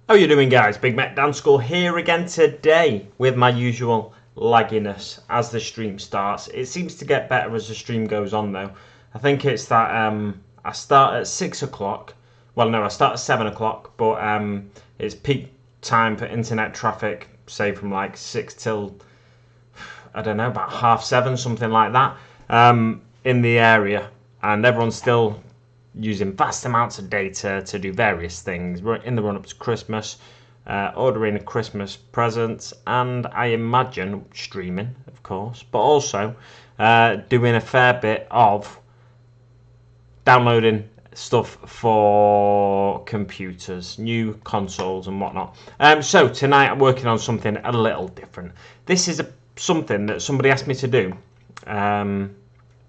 How you doing, guys? Big Mac Dan School here again today with my usual lagginess as the stream starts. It seems to get better as the stream goes on though. I think it's that I start at 6 o'clock. Well, no, I start at 7 o'clock, but it's peak time for internet traffic, say from like 6 till, I don't know, about 7:30, something like that, in the area. And everyone's still using vast amounts of data to do various things in the run-up to Christmas, ordering Christmas presents, and I imagine streaming, of course, but also doing a fair bit of downloading stuff for computers, new consoles and whatnot. So tonight I'm working on something a little different. This is something that somebody asked me to do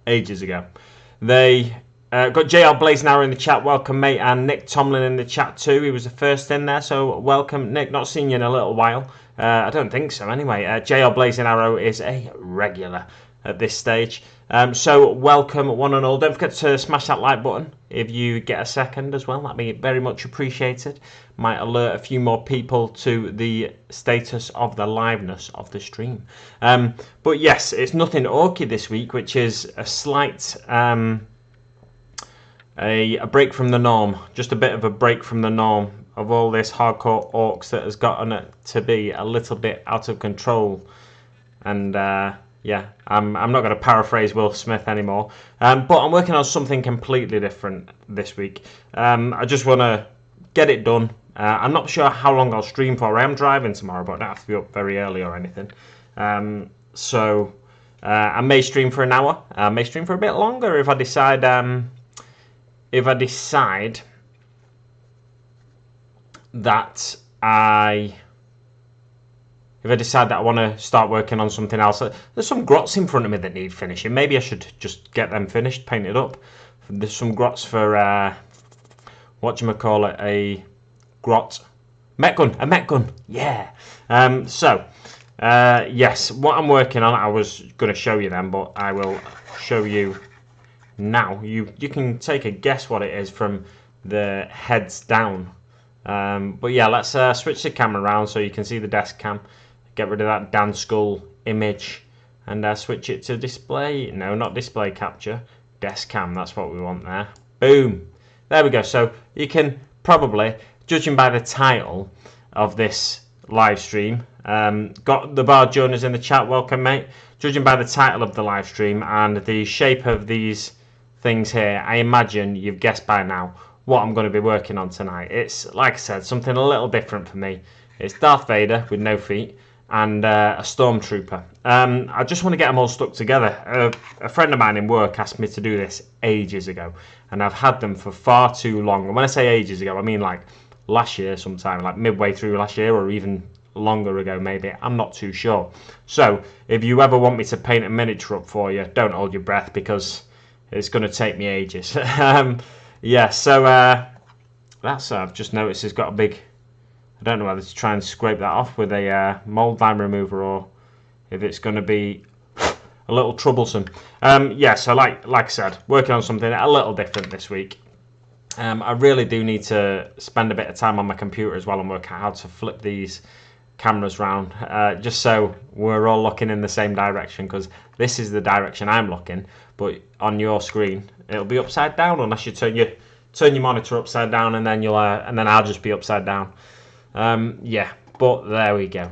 ages ago. They got JL Blazing Arrow in the chat, welcome mate, and Nick Tomlin in the chat too. He was the first in there, so welcome Nick. Not seen you in a little while. I don't think so anyway. JL Blazing Arrow is a regular at this stage. So welcome one and all. Don't forget to smash that like button if you get a second as well. That'd be very much appreciated. Might alert a few more people to the status of the liveness of the stream. But yes, it's nothing orky this week, which is a slight a break from the norm. Just a bit of a break from the norm of all this hardcore orcs that has gotten it to be a little bit out of control. And yeah, I'm not going to paraphrase Will Smith anymore, but I'm working on something completely different this week. I just want to get it done. I'm not sure how long I'll stream for. I am driving tomorrow, but I don't have to be up very early or anything. So I may stream for an hour. I may stream for a bit longer if I decide. If I decide that I want to start working on something else. There's some grots in front of me that need finishing. Maybe I should just get them finished, painted up. There's some grots for, whatchamacallit, a grot. Met gun, a met gun, yeah. Yes, what I'm working on, I was going to show you them, but I will show you now. You can take a guess what it is from the heads down. But yeah, let's switch the camera around so you can see the desk cam. Get rid of that Dan Skull image and switch it to display. No, not display capture. Desk cam, that's what we want there. Boom. There we go. So you can probably, judging by the title of this live stream, got the Bar Jonas in the chat, welcome mate. Judging by the title of the live stream and the shape of these things here, I imagine you've guessed by now what I'm going to be working on tonight. It's, like I said, something a little different for me. It's Darth Vader with no feet and a stormtrooper. I just want to get them all stuck together. A friend of mine in work asked me to do this ages ago, and I've had them for far too long. And when I say ages ago, I mean like last year sometime, like midway through last year or even longer ago maybe. I'm not too sure. So if you ever want me to paint a miniature up for you, don't hold your breath because it's going to take me ages. Yeah, so that's I've just noticed it's got a big, I don't know whether to try and scrape that off with a mold line remover or if it's going to be a little troublesome. Yeah, so like I said, working on something a little different this week. I really do need to spend a bit of time on my computer as well and work out how to flip these cameras round, just so we're all looking in the same direction, because this is the direction I'm looking, but on your screen it'll be upside down unless you turn your monitor upside down, and then I'll just be upside down. Yeah, but there we go.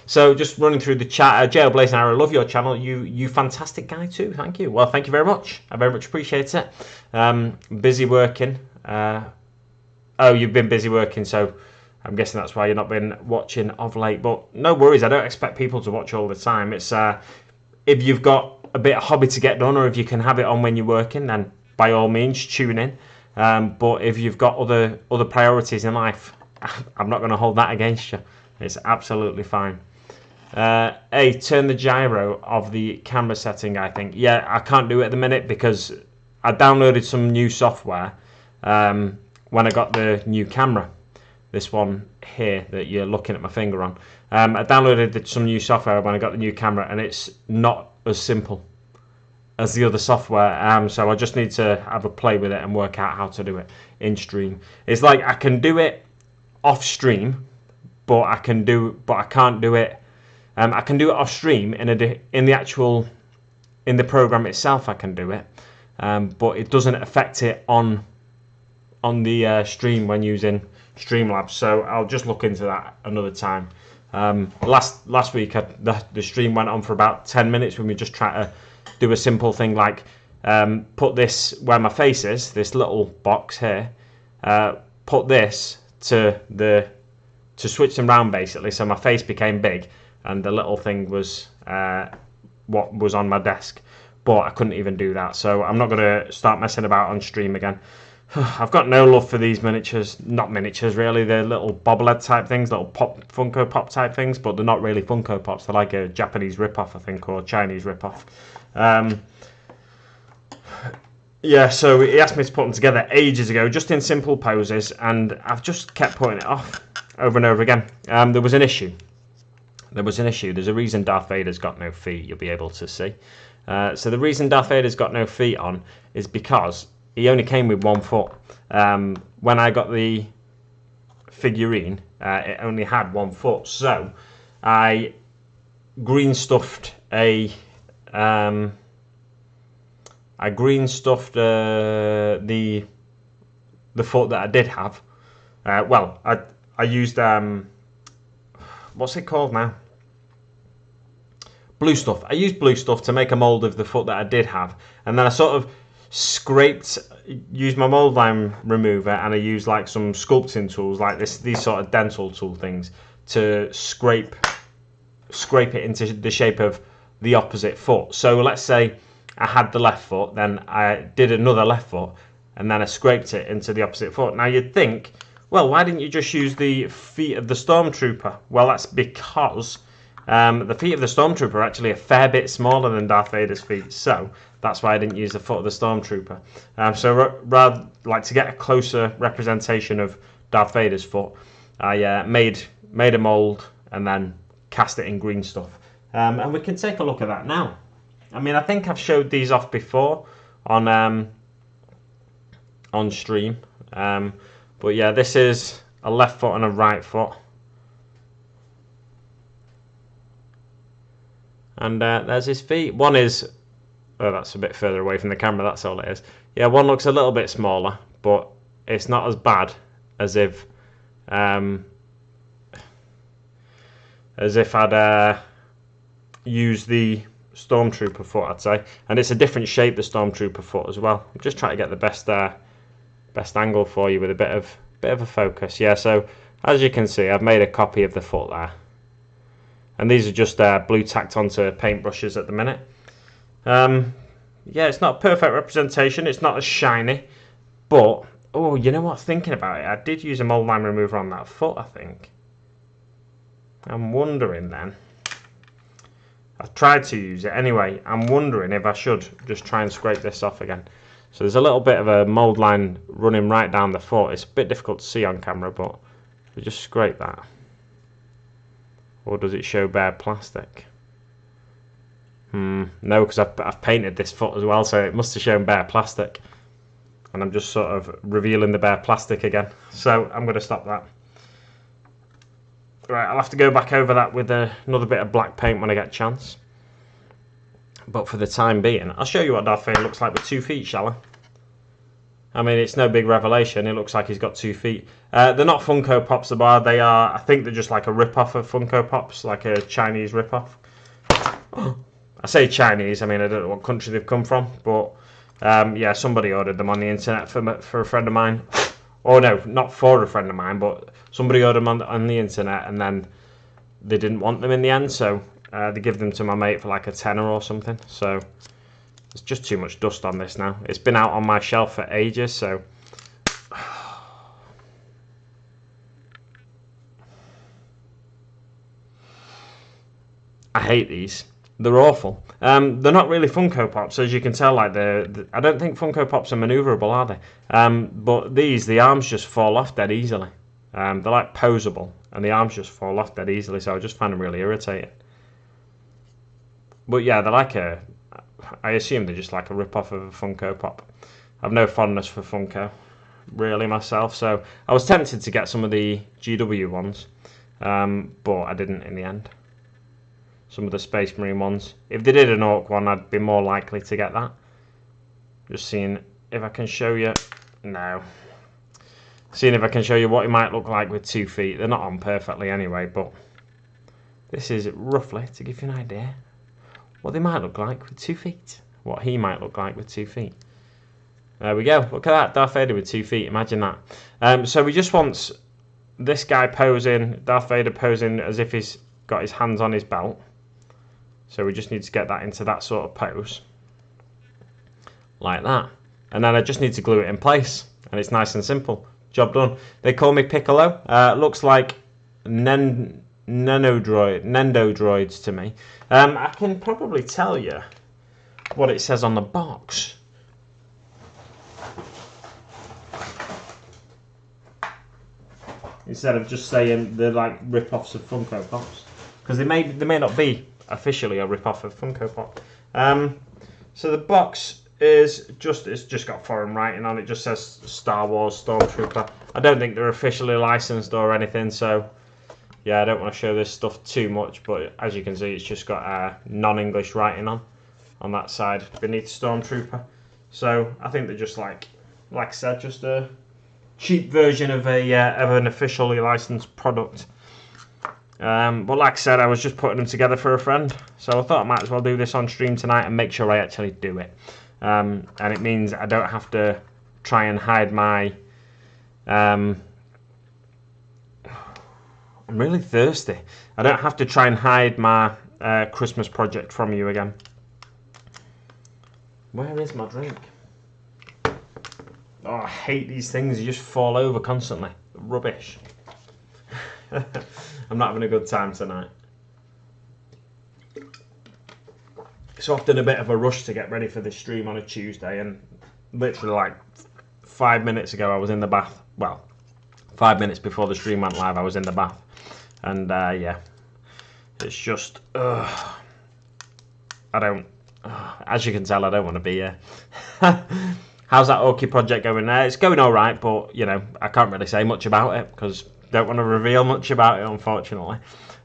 So just running through the chat, JL Blazing Arrow, love your channel. You fantastic guy too. Thank you. Well, thank you very much. I very much appreciate it. Busy working. Oh, you've been busy working, so I'm guessing that's why you've not been watching of late. But no worries. I don't expect people to watch all the time. It's if you've got a bit of hobby to get done, or if you can have it on when you're working, then by all means tune in. But if you've got other priorities in life, I'm not going to hold that against you. It's absolutely fine. Hey, turn the gyro of the camera setting, I think. Yeah, I can't do it at the minute because I downloaded some new software when I got the new camera. This one here that you're looking at my finger on. I downloaded some new software when I got the new camera, and it's not as simple as the other software. So I just need to have a play with it and work out how to do it in stream. It's like I can do it off stream, but I can't do it. I can do it off stream in the program itself. I can do it, but it doesn't affect it on the stream when using Streamlabs. So I'll just look into that another time. Last week the stream went on for about 10 minutes when we just try to do a simple thing like put this where my face is, this little box here, put this to switch them around basically, so my face became big and the little thing was what was on my desk, but I couldn't even do that, so I'm not going to start messing about on stream again. I've got no love for these miniatures, not miniatures really, they're little bobblehead type things, little Funko Pop type things, but they're not really Funko Pops, they're like a Japanese rip-off I think, or Chinese rip-off. Yeah, so he asked me to put them together ages ago, just in simple poses, and I've just kept putting it off over and over again. There was an issue. There's a reason Darth Vader's got no feet, you'll be able to see. So the reason Darth Vader's got no feet on is because he only came with 1 foot. When I got the figurine, it only had 1 foot. So I green stuffed the foot that I did have. Well, I used what's it called now? Blue stuff. I used blue stuff to make a mold of the foot that I did have, and then I sort of used my mold line remover, and I used like some sculpting tools like these sort of dental tool things to scrape it into the shape of the opposite foot. So let's say I had the left foot, then I did another left foot, and then I scraped it into the opposite foot. Now you'd think, well, why didn't you just use the feet of the Stormtrooper? Well, that's because the feet of the Stormtrooper are actually a fair bit smaller than Darth Vader's feet, so that's why I didn't use the foot of the Stormtrooper. So rather, like, to get a closer representation of Darth Vader's foot, I made a mold and then cast it in green stuff. And we can take a look at that now. I mean, I think I've showed these off before on stream, but yeah, this is a left foot and a right foot. And there's his feet. One is, oh, that's a bit further away from the camera, that's all it is. Yeah, one looks a little bit smaller, but it's not as bad as if I'd used the Stormtrooper foot, I'd say. And it's a different shape, the Stormtrooper foot as well. I'm just trying to get the best angle for you with a bit of a focus. Yeah, so as you can see, I've made a copy of the foot there. And these are just blue tacked onto paintbrushes at the minute. Yeah, it's not a perfect representation. It's not as shiny. But, oh, you know what? Thinking about it, I did use a mold line remover on that foot, I think. I'm wondering then. I've tried to use it anyway. I'm wondering if I should just try and scrape this off again. So there's a little bit of a mold line running right down the foot. It's a bit difficult to see on camera, but we just scrape that. Or does it show bare plastic? No, because I've painted this foot as well, so it must have shown bare plastic. And I'm just sort of revealing the bare plastic again. So I'm going to stop that. Right, I'll have to go back over that with another bit of black paint when I get a chance. But for the time being, I'll show you what Darth Vader looks like with 2 feet, shall I? I mean, it's no big revelation. It looks like he's got 2 feet. They're not Funko Pops, they are, I think they're just like a rip-off of Funko Pops, like a Chinese rip-off. I say Chinese, I mean, I don't know what country they've come from, but yeah, somebody ordered them on the internet for a friend of mine. Or no, not for a friend of mine, but somebody ordered them on the internet, and then they didn't want them in the end, so they give them to my mate for like a tenner or something. So there's just too much dust on this now. It's been out on my shelf for ages, so I hate these. They're awful. They're not really Funko Pops, as you can tell. Like I don't think Funko Pops are maneuverable, are they? But the arms just fall off dead easily. They're like posable, and the arms just fall off dead easily. So I just find them really irritating. But yeah, they're like I assume they're just like a rip-off of a Funko Pop. I've no fondness for Funko. really myself. So I was tempted to get some of the GW ones, but I didn't in the end. Some of the Space Marine ones. If they did an Ork one, I'd be more likely to get that. Just seeing if I can show you. No. Seeing if I can show you what it might look like with 2 feet. They're not on perfectly anyway, but this is roughly to give you an idea what they might look like with 2 feet. What he might look like with 2 feet. There we go. Look at that. Darth Vader with 2 feet. Imagine that. So we just want this guy posing, Darth Vader posing as if he's got his hands on his belt. So we just need to get that into that sort of pose. Like that. And then I just need to glue it in place. And it's nice and simple. Job done. They call me Piccolo. Looks like Nendo droids to me. I can probably tell you what it says on the box. Instead of just saying they're like rip-offs of Funko Pops. Because they may not be officially a rip-off of Funko Pop. So the box is it's just got foreign writing on it. Just says Star Wars Stormtrooper. I don't think they're officially licensed or anything, so yeah, I don't want to show this stuff too much, but as you can see, it's just got non-English writing on that side beneath Stormtrooper. So I think they're just like I said, just a cheap version of an officially licensed product. But like I said, I was just putting them together for a friend, so I thought I might as well do this on stream tonight and make sure I actually do it. And it means I don't have to try and hide my... I'm really thirsty. I don't have to try and hide my Christmas project from you again. Where is my drink? Oh, I hate these things. You just fall over constantly. Rubbish. I'm not having a good time tonight. It's often a bit of a rush to get ready for this stream on a Tuesday, and literally like 5 minutes ago I was in the bath. Well, 5 minutes before the stream went live I was in the bath. And yeah, it's just, as you can tell, I don't want to be here. How's that Orky project going there? It's going alright, but you know, I can't really say much about it because I don't want to reveal much about it, unfortunately.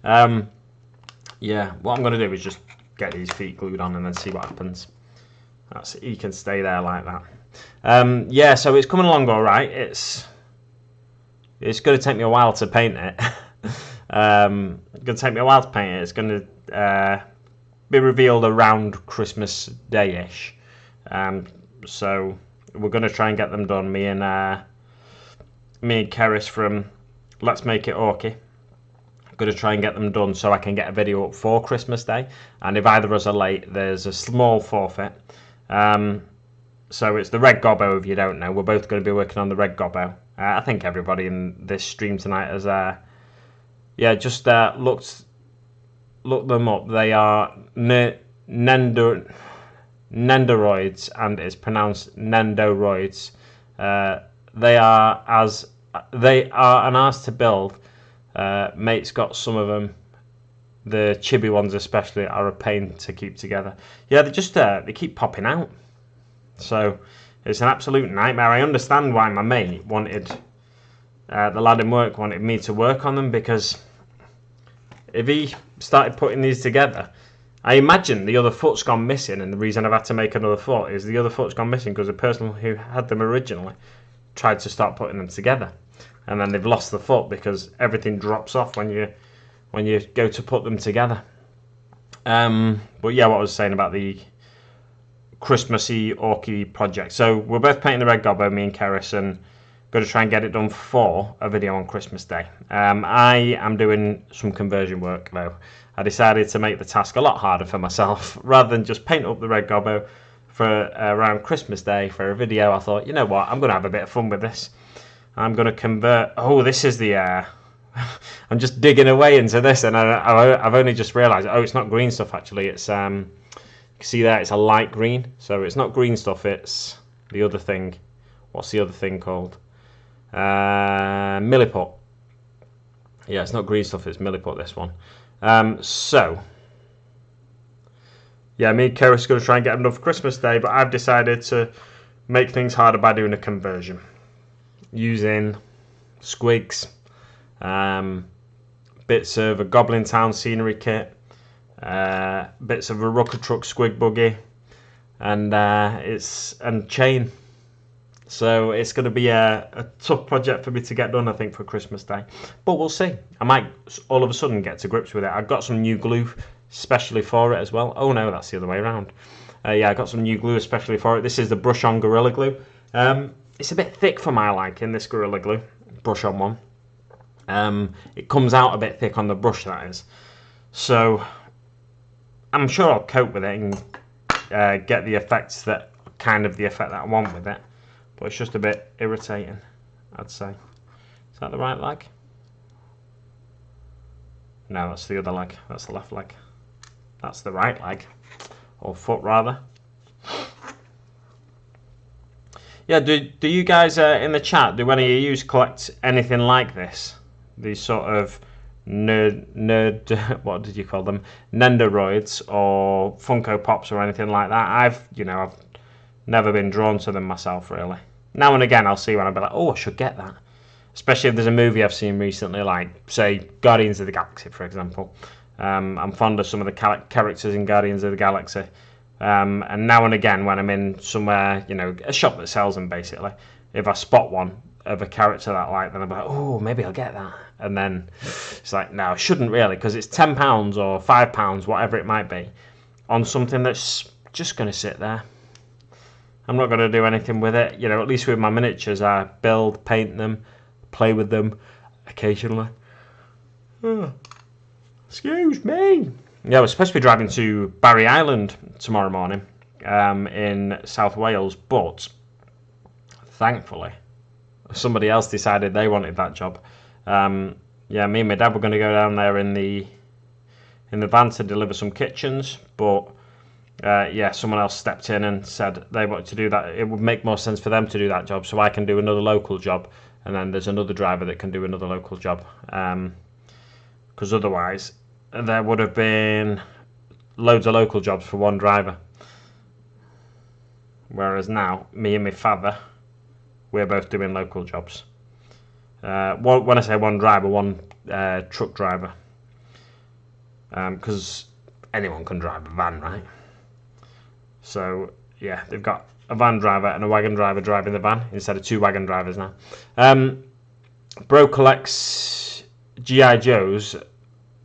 Yeah, what I'm going to do is just get these feet glued on and then see what happens. He can stay there like that. Yeah, so it's coming along alright. It's going to take me a while to paint it. It's going to take me a while to paint it. It's going to be revealed around Christmas Day-ish. So we're going to try and get them done. Me and Keris from Let's Make It Orky. Going to try and get them done so I can get a video up for Christmas Day. And if either of us are late, there's a small forfeit. So it's the Red Gobbo, if you don't know. We're both going to be working on the Red Gobbo. I think everybody in this stream tonight has just looked them up. They are Nendoroids, and it's pronounced Nendoroids. They are an arse to build. Mate's got some of them. The chibi ones especially are a pain to keep together. Yeah, they keep popping out. So it's an absolute nightmare. I understand why my mate wanted, the lad in work wanted me to work on them, because if he started putting these together, I imagine the other foot's gone missing, and the reason I've had to make another foot is the other foot's gone missing because the person who had them originally tried to start putting them together, and then they've lost the foot because everything drops off when you go to put them together. But yeah, what I was saying about the Christmassy Orky project. So we're both painting the Red Gobbo, me and Keris, and going to try and get it done for a video on Christmas Day. I am doing some conversion work though. I decided to make the task a lot harder for myself. Rather than just paint up the Red Gobbo for around Christmas Day for a video, I thought, you know what, I'm going to have a bit of fun with this. I'm going to convert... Oh, this is the... I'm just digging away into this, and I've only just realised, it's not green stuff actually. It's... you can see there, it's a light green. So it's not green stuff, it's the other thing. What's the other thing called? Milliput. Yeah, it's not green stuff, it's Milliput, this one. So... Yeah, me and Keris are going to try and get them done for Christmas Day, but I've decided to make things harder by doing a conversion. using squigs, bits of a Goblin Town scenery kit, bits of a Rucker Truck squig buggy, and chain. So it's going to be a tough project for me to get done, I think, for Christmas Day. But we'll see. I might all of a sudden get to grips with it. I've got some new glue especially for it as well. Oh no, that's the other way around. Yeah, I got some new glue especially for it. This is the Brush On Gorilla Glue. It's a bit thick for my liking, this Gorilla Glue. Brush On one. It comes out a bit thick on the brush, that is. So I'm sure I'll cope with it and get the effects that the effect that I want with it. But it's just a bit irritating, I'd say. Is that the right leg? No, that's the other leg. That's the left leg. That's the right leg. Or foot, rather. Yeah, do you guys in the chat, do any of you collect anything like this? These sort of nerd what did you call them? Nendoroids or Funko Pops or anything like that. I've never been drawn to them myself, really. Now and again, I'll see one and be like, oh, I should get that. Especially if there's a movie I've seen recently, like, say, Guardians of the Galaxy, for example. I'm fond of some of the characters in Guardians of the Galaxy. And now and again, when I'm in somewhere, a shop that sells them, basically, if I spot one of a character that I like, then I'm like, oh, maybe I'll get that. And then it's like, no, I shouldn't really, because it's £10 or £5, whatever it might be, on something that's just going to sit there. I'm not going to do anything with it. At least with my miniatures, I build, paint them, play with them occasionally. Oh, excuse me. Yeah, we're supposed to be driving to Barry Island tomorrow morning in South Wales, but thankfully somebody else decided they wanted that job. Yeah, me and my dad were going to go down there in the van to deliver some kitchens, but yeah, someone else stepped in and said they wanted to do that. It would make more sense for them to do that job, so I can do another local job, and then there's another driver that can do another local job. Because otherwise, there would have been loads of local jobs for one driver. Whereas now, me and my father, we're both doing local jobs. When I say one driver, one truck driver. Because anyone can drive a van, right? So, yeah, they've got a van driver and a wagon driver driving the van instead of two wagon drivers now. Bro collects G.I. Joes,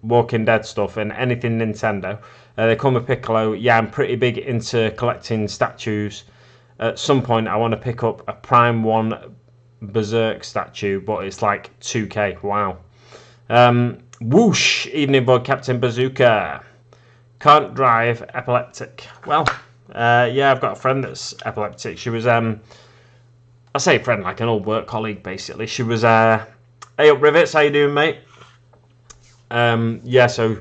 Walking Dead stuff, and anything Nintendo. They call me Piccolo. Yeah, I'm pretty big into collecting statues. At some point, I want to pick up a Prime 1 Berserk statue, but it's like 2k. Wow. Whoosh! Evening Bud, Captain Bazooka. Can't drive, epileptic. Well, yeah, I've got a friend that's epileptic. She was, I say friend, like an old work colleague, basically. She was, hey up, Rivets, how you doing, mate? Yeah, so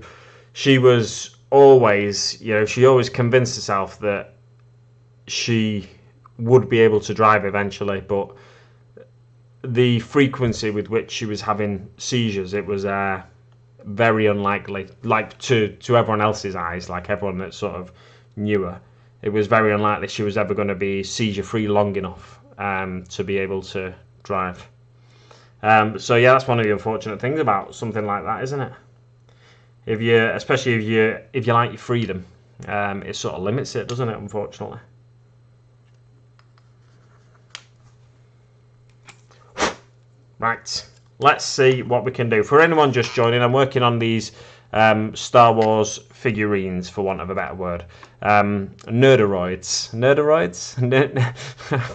she was always, she always convinced herself that she would be able to drive eventually, but the frequency with which she was having seizures, it was very unlikely, like to everyone else's eyes, like everyone that sort of knew her, it was very unlikely she was ever going to be seizure free long enough to be able to drive. So yeah, that's one of the unfortunate things about something like that, isn't it? Especially if you like your freedom, it sort of limits it, doesn't it? Unfortunately. Right, let's see what we can do. For anyone just joining, I'm working on these Star Wars figurines, for want of a better word. Nerdoroids.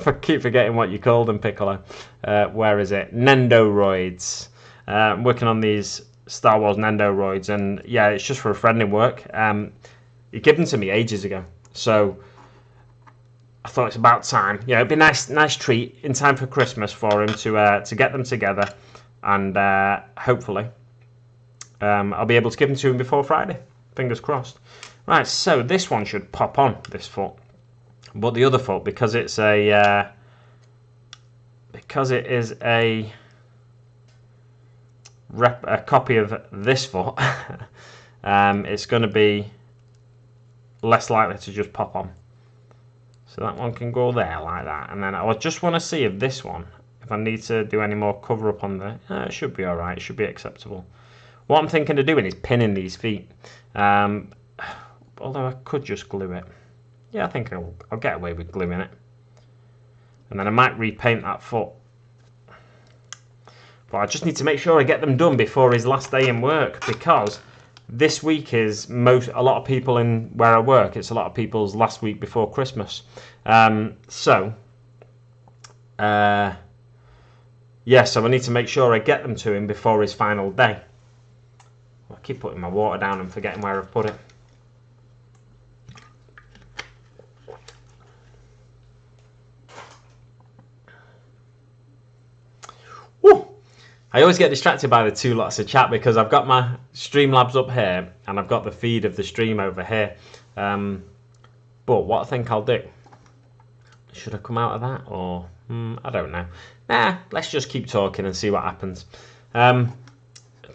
I keep forgetting what you call them, Piccolo. Where is it? Nendoroids. I'm working on these Star Wars Nendoroids, and yeah, it's just for a friend in work. He gave them to me ages ago, so I thought it's about time. Yeah, it'd be a nice treat in time for Christmas for him to get them together, and hopefully I'll be able to give them to him before Friday. Fingers crossed. Right, so this one should pop on, this foot, but the other foot, because it is a copy of this foot, it's going to be less likely to just pop on. So that one can go there like that, and then I just want to see if this one, if I need to do any more cover up on there, it should be alright, it should be acceptable. What I'm thinking of doing is pinning these feet, although I could just glue it. Yeah, I think I'll get away with gluing it. And then I might repaint that foot. But I just need to make sure I get them done before his last day in work, because this week is a lot of people in where I work, it's a lot of people's last week before Christmas. Yeah, so I need to make sure I get them to him before his final day. I keep putting my water down and forgetting where I've put it. Woo! I always get distracted by the two lots of chat because I've got my Streamlabs up here and I've got the feed of the stream over here. But what I think I'll do, should I come out of that or I don't know. Nah, let's just keep talking and see what happens.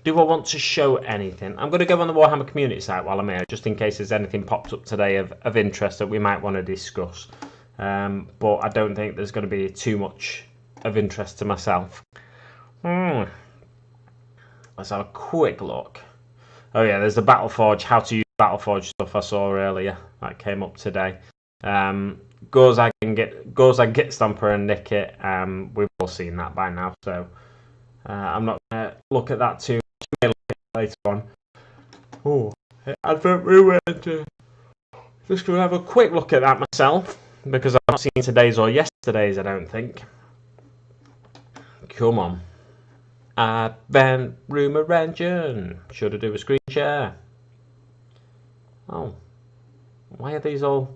Do I want to show anything? I'm going to go on the Warhammer community site while I'm here, just in case there's anything popped up today of interest that we might want to discuss. But I don't think there's going to be too much of interest to myself. Let's have a quick look. Oh yeah, there's the Battleforge, how to use Battleforge stuff I saw earlier. That came up today. Gozag Git Stomper and Nick it. We've all seen that by now, so I'm not going to look at that too much. I may look at it later on. Oh, advert ruined. Just going to have a quick look at that myself, because I've not seen today's or yesterday's, I don't think. Come on. Advent Rumour Engine. Should I do a screen share? Oh. Why are these all...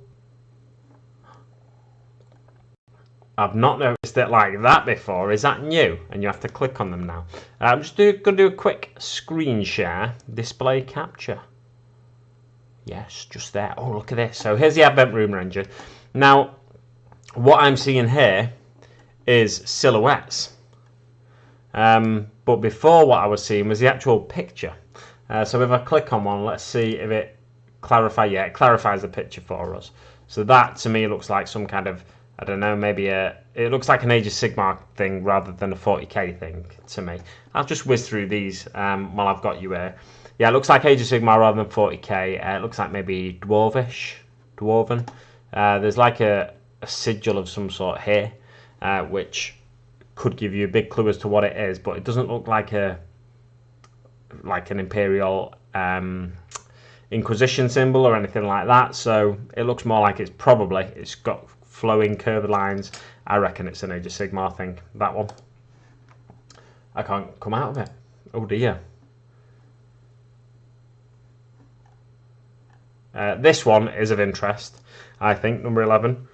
I've not noticed it like that before. Is that new? And you have to click on them now. I'm just going to do a quick screen share. Display capture. Yes, just there. Oh, look at this. So here's the Advent Rumour Engine. Now, what I'm seeing here is silhouettes. But before, what I was seeing was the actual picture. So if I click on one, let's see if it clarifies. Yeah, it clarifies the picture for us. So that to me looks like some kind of, I don't know, maybe it looks like an Age of Sigmar thing rather than a 40k thing to me. I'll just whiz through these while I've got you here. Yeah, it looks like Age of Sigmar rather than 40k. It looks like maybe dwarven. There's like a sigil of some sort here, which could give you a big clue as to what it is, but it doesn't look like an Imperial Inquisition symbol or anything like that. So it looks more like it's got flowing curved lines. I reckon it's an Age of Sigmar thing, that one. I can't come out of it. Oh dear. This one is of interest, I think, number 11.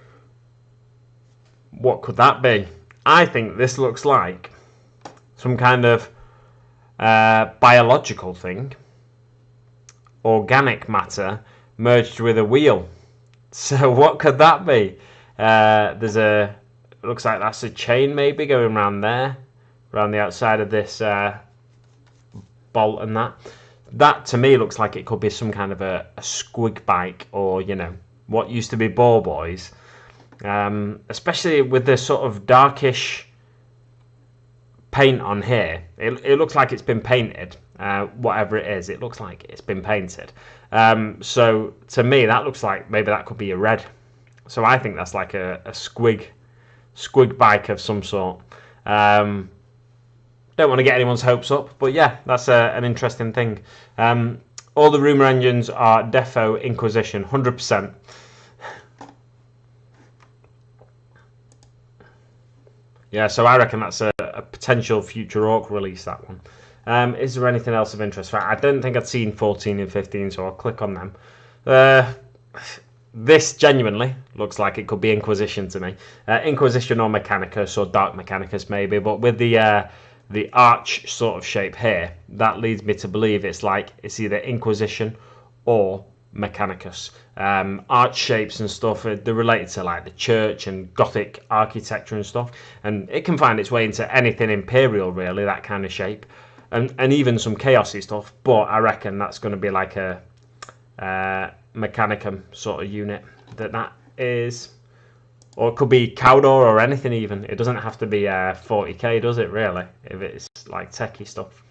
What could that be? I think this looks like some kind of biological thing. Organic matter merged with a wheel. So what could that be? It looks like that's a chain maybe going around there, around the outside of this bolt and that. That to me looks like it could be some kind of a squig bike, or you know, what used to be ball boys. Especially with this sort of darkish paint on here. It looks like it's been painted. Whatever it is, it looks like it's been painted. So to me that looks like maybe that could be a red. So I think that's like a squig bike of some sort. Don't want to get anyone's hopes up, but yeah, that's an interesting thing. All the rumour engines are Defo Inquisition, 100%. Yeah, so I reckon that's a potential future Ork release, that one. Is there anything else of interest? I don't think I'd seen 14 and 15, so I'll click on them. This genuinely looks like it could be Inquisition to me. Inquisition or Mechanicus, or Dark Mechanicus maybe, but with the arch sort of shape here, that leads me to believe it's either Inquisition or Mechanicus. Arch shapes and stuff, they're related to like the church and Gothic architecture and stuff, and it can find its way into anything Imperial really, that kind of shape, and even some chaosy stuff, but I reckon that's going to be like a Mechanicum sort of unit. That is Or it could be Cawdor or anything even. It doesn't have to be 40k, does it, really? If it's like techie stuff.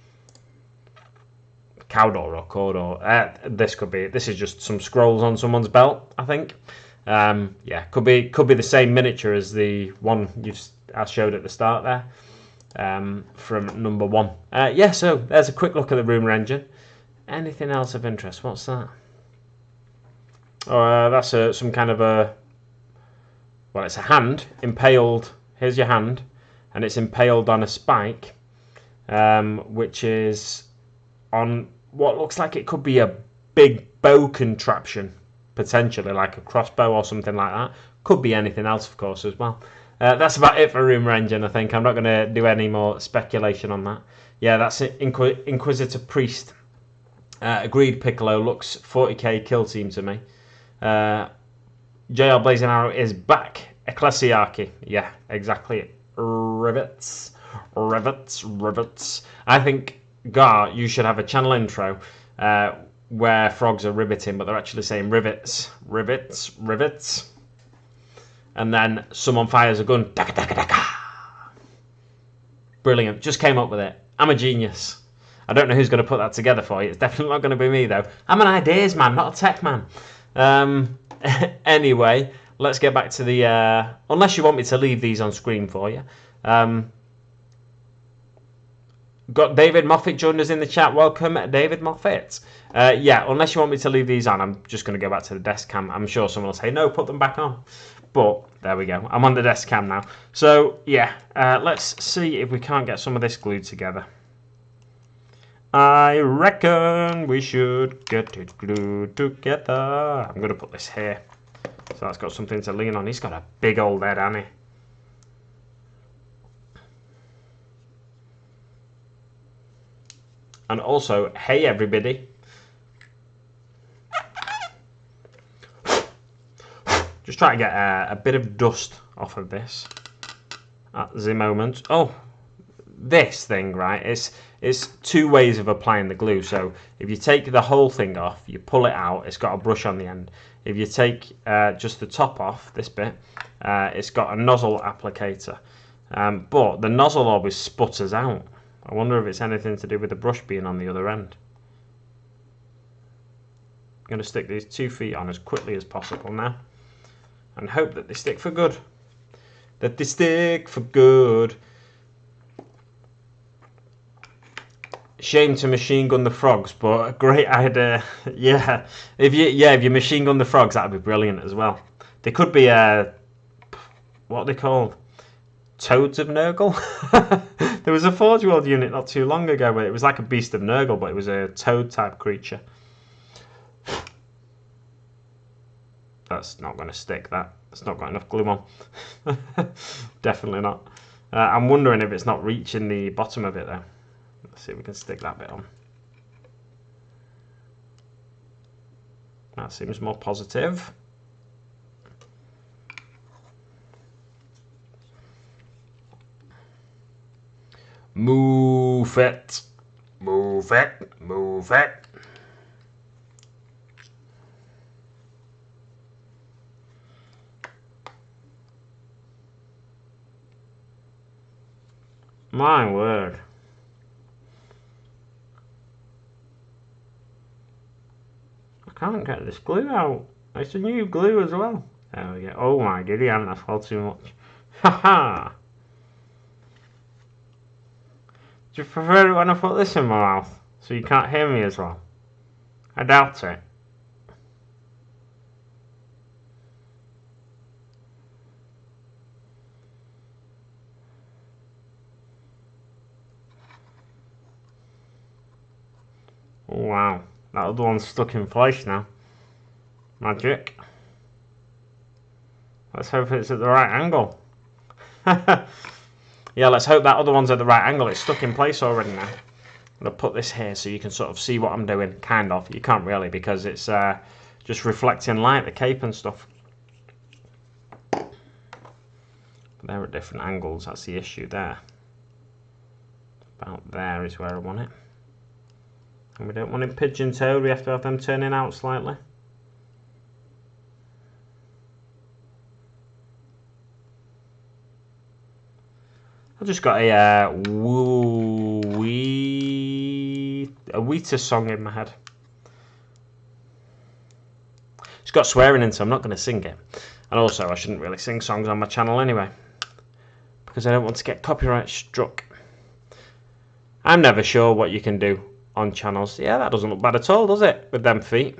Cawdor or Cawdor. This could be. This is just some scrolls on someone's belt, I think. Yeah, could be the same miniature as the one I showed at the start there, from number 1. Yeah, so there's a quick look at the rumour engine. Anything else of interest? What's that? Oh, that's some kind of a... Well, it's a hand impaled. Here's your hand, and it's impaled on a spike, which is on what looks like it could be a big bow contraption, potentially like a crossbow or something like that. Could be anything else, of course, as well. That's about it for Rumour Engine, I think. I'm not going to do any more speculation on that. Yeah, that's it. Inquisitor Priest. Agreed, Piccolo. Looks 40k kill team to me. JL Blazing Arrow is back. Ecclesiarchy. Yeah, exactly. Rivets. I think, Gar, you should have a channel intro where frogs are ribbiting, but they're actually saying rivets. And then someone fires a gun. Brilliant. Just came up with it. I'm a genius. I don't know who's going to put that together for you. It's definitely not going to be me, though. I'm an ideas man, not a tech man. Anyway, let's get back to the... unless you want me to leave these on screen for you. Got David Moffat joined us in the chat. Welcome, David Moffat. Yeah, unless you want me to leave these on, I'm just going to go back to the desk cam. I'm sure someone will say, no, put them back on. But there we go. I'm on the desk cam now. So, yeah, let's see if we can't get some of this glued together. I reckon we should get it glued together. I'm going to put this here. So that's got something to lean on. He's got a big old head, hasn't he? And also, hey everybody. Just try to get a bit of dust off of this at the moment. Oh, this thing, right, it's two ways of applying the glue. So if you take the whole thing off, you pull it out, it's got a brush on the end. If you take just the top off, this bit, it's got a nozzle applicator. But the nozzle always sputters out. I wonder if it's anything to do with the brush being on the other end. I'm going to stick these 2 feet on as quickly as possible now. And hope that they stick for good. That they stick for good. Shame to machine gun the frogs, but a great idea. Yeah, if you machine gun the frogs, that'd be brilliant as well. They could be what are they called? Toads of Nurgle. There was a Forge World unit not too long ago where it was like a beast of Nurgle, but it was a toad type creature. That's not going to stick. That's not got enough glue on. Definitely not. I'm wondering if it's not reaching the bottom of it though. Let's see if we can stick that bit on. That seems more positive. Move it. Move it. Move it. My word. I can't get this glue out. It's a new glue as well. There we go. Oh my giddy, that's well too much. Haha. Do you prefer it when I put this in my mouth so you can't hear me as well? I doubt it. Oh wow, that other one's stuck in place now. Magic. Let's hope it's at the right angle. Yeah, let's hope that other one's at the right angle. It's stuck in place already now. I'm going to put this here so you can sort of see what I'm doing, kind of. You can't really because it's just reflecting light, the cape and stuff. But they're at different angles, that's the issue there. About there is where I want it. And we don't want him pigeon-toed, we have to have them turning out slightly. I just got a Wheatus song in my head. It's got swearing in, so I'm not going to sing it. And also, I shouldn't really sing songs on my channel anyway, because I don't want to get copyright struck. I'm never sure what you can do on channels. Yeah, that doesn't look bad at all, does it? With them feet.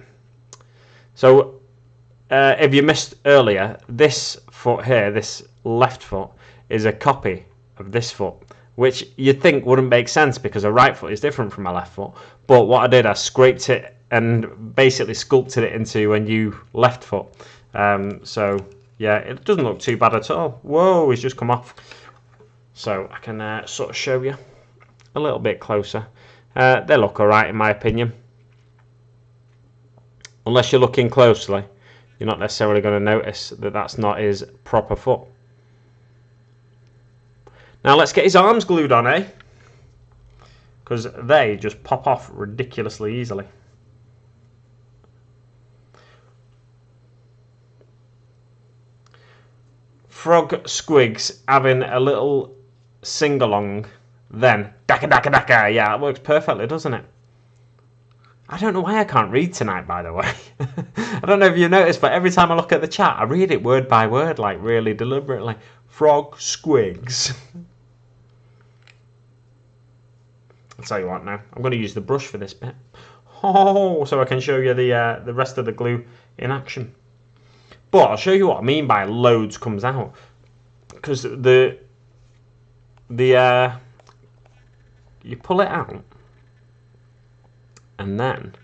So, if you missed earlier, this foot here, this left foot, is a copy of this foot, which you'd think wouldn't make sense because a right foot is different from a left foot. But what I did, I scraped it and basically sculpted it into a new left foot. So, yeah, it doesn't look too bad at all. Whoa, it's just come off. So, I can sort of show you a little bit closer. They look alright in my opinion. Unless you're looking closely, you're not necessarily going to notice that that's not his proper foot. Now let's get his arms glued on, eh? Because they just pop off ridiculously easily. Frog Squigs having a little sing-along then. Daka daka daka, yeah, it works perfectly, doesn't it? I don't know why I can't read tonight, by the way. I don't know if you noticed, but every time I look at the chat, I read it word by word, like really deliberately. Frog Squigs. I'll tell you what now, I'm going to use the brush for this bit. Oh, so I can show you the rest of the glue in action. But I'll show you what I mean by loads comes out. Because you pull it out, and then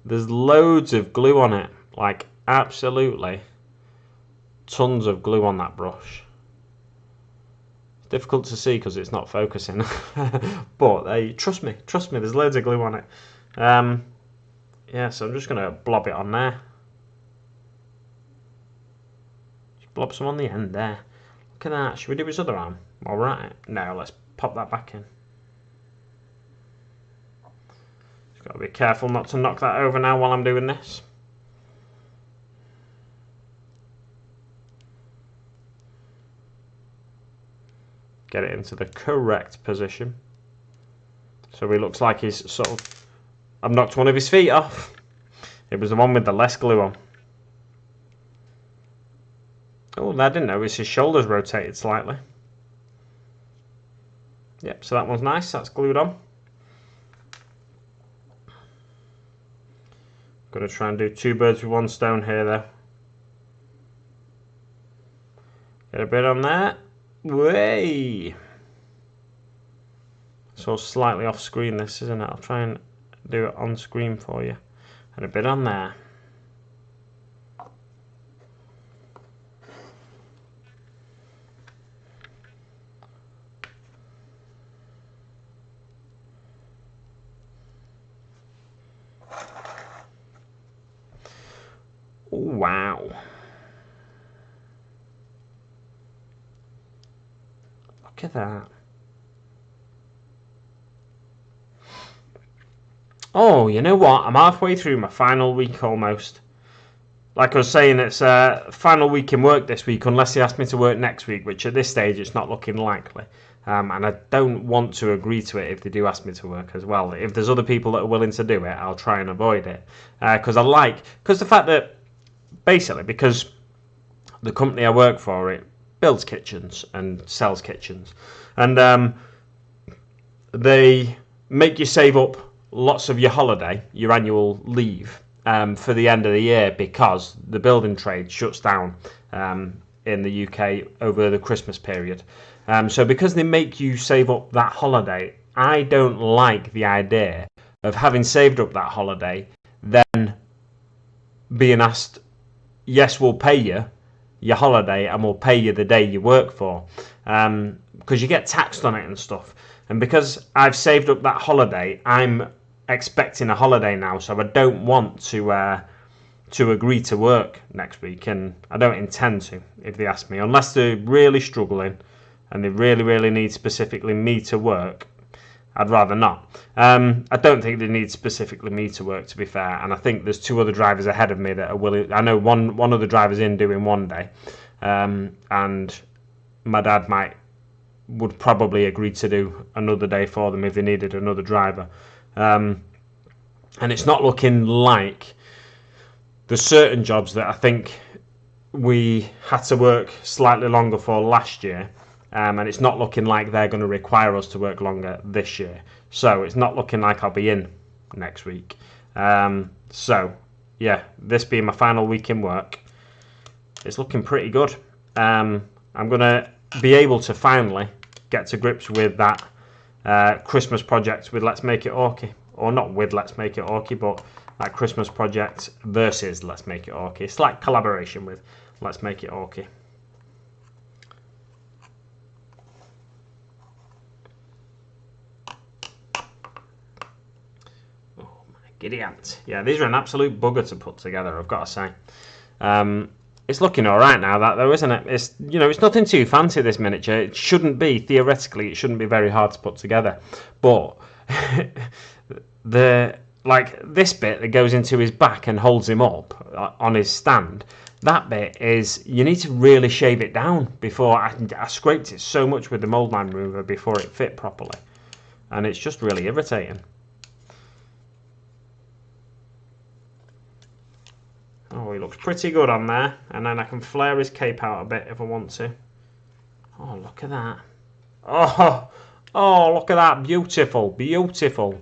there's loads of glue on it, like absolutely tons of glue on that brush. It's difficult to see because it's not focusing, but trust me, there's loads of glue on it. Yeah, so I'm just going to blob it on there. Just blob some on the end there. Look at that. Should we do his other arm? All right. No, let's pop that back in. Got to be careful not to knock that over now while I'm doing this. Get it into the correct position. So he looks like he's sort of... I've knocked one of his feet off. It was the one with the less glue on. Oh, I didn't notice his shoulders rotated slightly. Yep, so that one's nice. That's glued on. Going to try and do two birds with one stone here though. Get a bit on there. Way. It's all slightly off screen this, isn't it? I'll try and do it on screen for you. And a bit on there. Wow. Look at that. Oh, you know what? I'm halfway through my final week almost. Like I was saying, it's final week in work this week, unless they ask me to work next week, which at this stage it's not looking likely. And I don't want to agree to it if they do ask me to work as well. If there's other people that are willing to do it, I'll try and avoid it. Because the fact that basically, because the company I work for, it builds kitchens and sells kitchens, and they make you save up lots of your holiday, your annual leave, for the end of the year, because the building trade shuts down in the UK over the Christmas period. So because they make you save up that holiday, I don't like the idea of having saved up that holiday, then being asked, yes, we'll pay you your holiday and we'll pay you the day you work for, because you get taxed on it and stuff. And because I've saved up that holiday, I'm expecting a holiday now, so I don't want to agree to work next week, and I don't intend to if they ask me, unless they're really struggling and they really need specifically me to work. I'd rather not. I don't think they need specifically me to work, to be fair, and I think there's two other drivers ahead of me that are willing. I know one of the drivers in doing one day, and my dad might would probably agree to do another day for them if they needed another driver. And it's not looking like there's certain jobs that I think we had to work slightly longer for last year, and it's not looking like they're going to require us to work longer this year. So it's not looking like I'll be in next week. So yeah, this being my final week in work, it's looking pretty good. I'm going to be able to finally get to grips with that Christmas project with Let's Make It Orky. Or not with Let's Make It Orky, but that Christmas project versus Let's Make It Orky. It's like collaboration with Let's Make It Orky. Oh my giddy ant. Yeah, these are an absolute bugger to put together, I've got to say. It's looking all right now, that though, isn't it? It's, you know, it's nothing too fancy, this miniature. It shouldn't be, theoretically, it shouldn't be very hard to put together. But this bit that goes into his back and holds him up on his stand, that bit is, you need to really shave it down before. I scraped it so much with the mold line remover before it fit properly, and it's just really irritating. Oh, he looks pretty good on there, and then I can flare his cape out a bit if I want to. Oh, look at that. Oh, look at that. Beautiful, beautiful.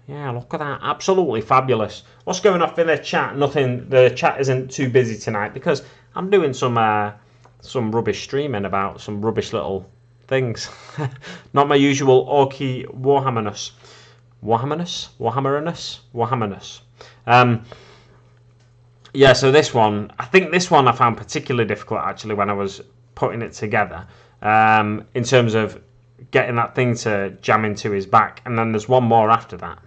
Yeah, look at that. Absolutely fabulous. What's going off in the chat? Nothing. The chat isn't too busy tonight because I'm doing some rubbish streaming about some rubbish little things. Not my usual Orky Warhammerness. Warhammerness. Yeah, so this one, I think this one I found particularly difficult actually when I was putting it together, in terms of getting that thing to jam into his back, and then there's one more after that.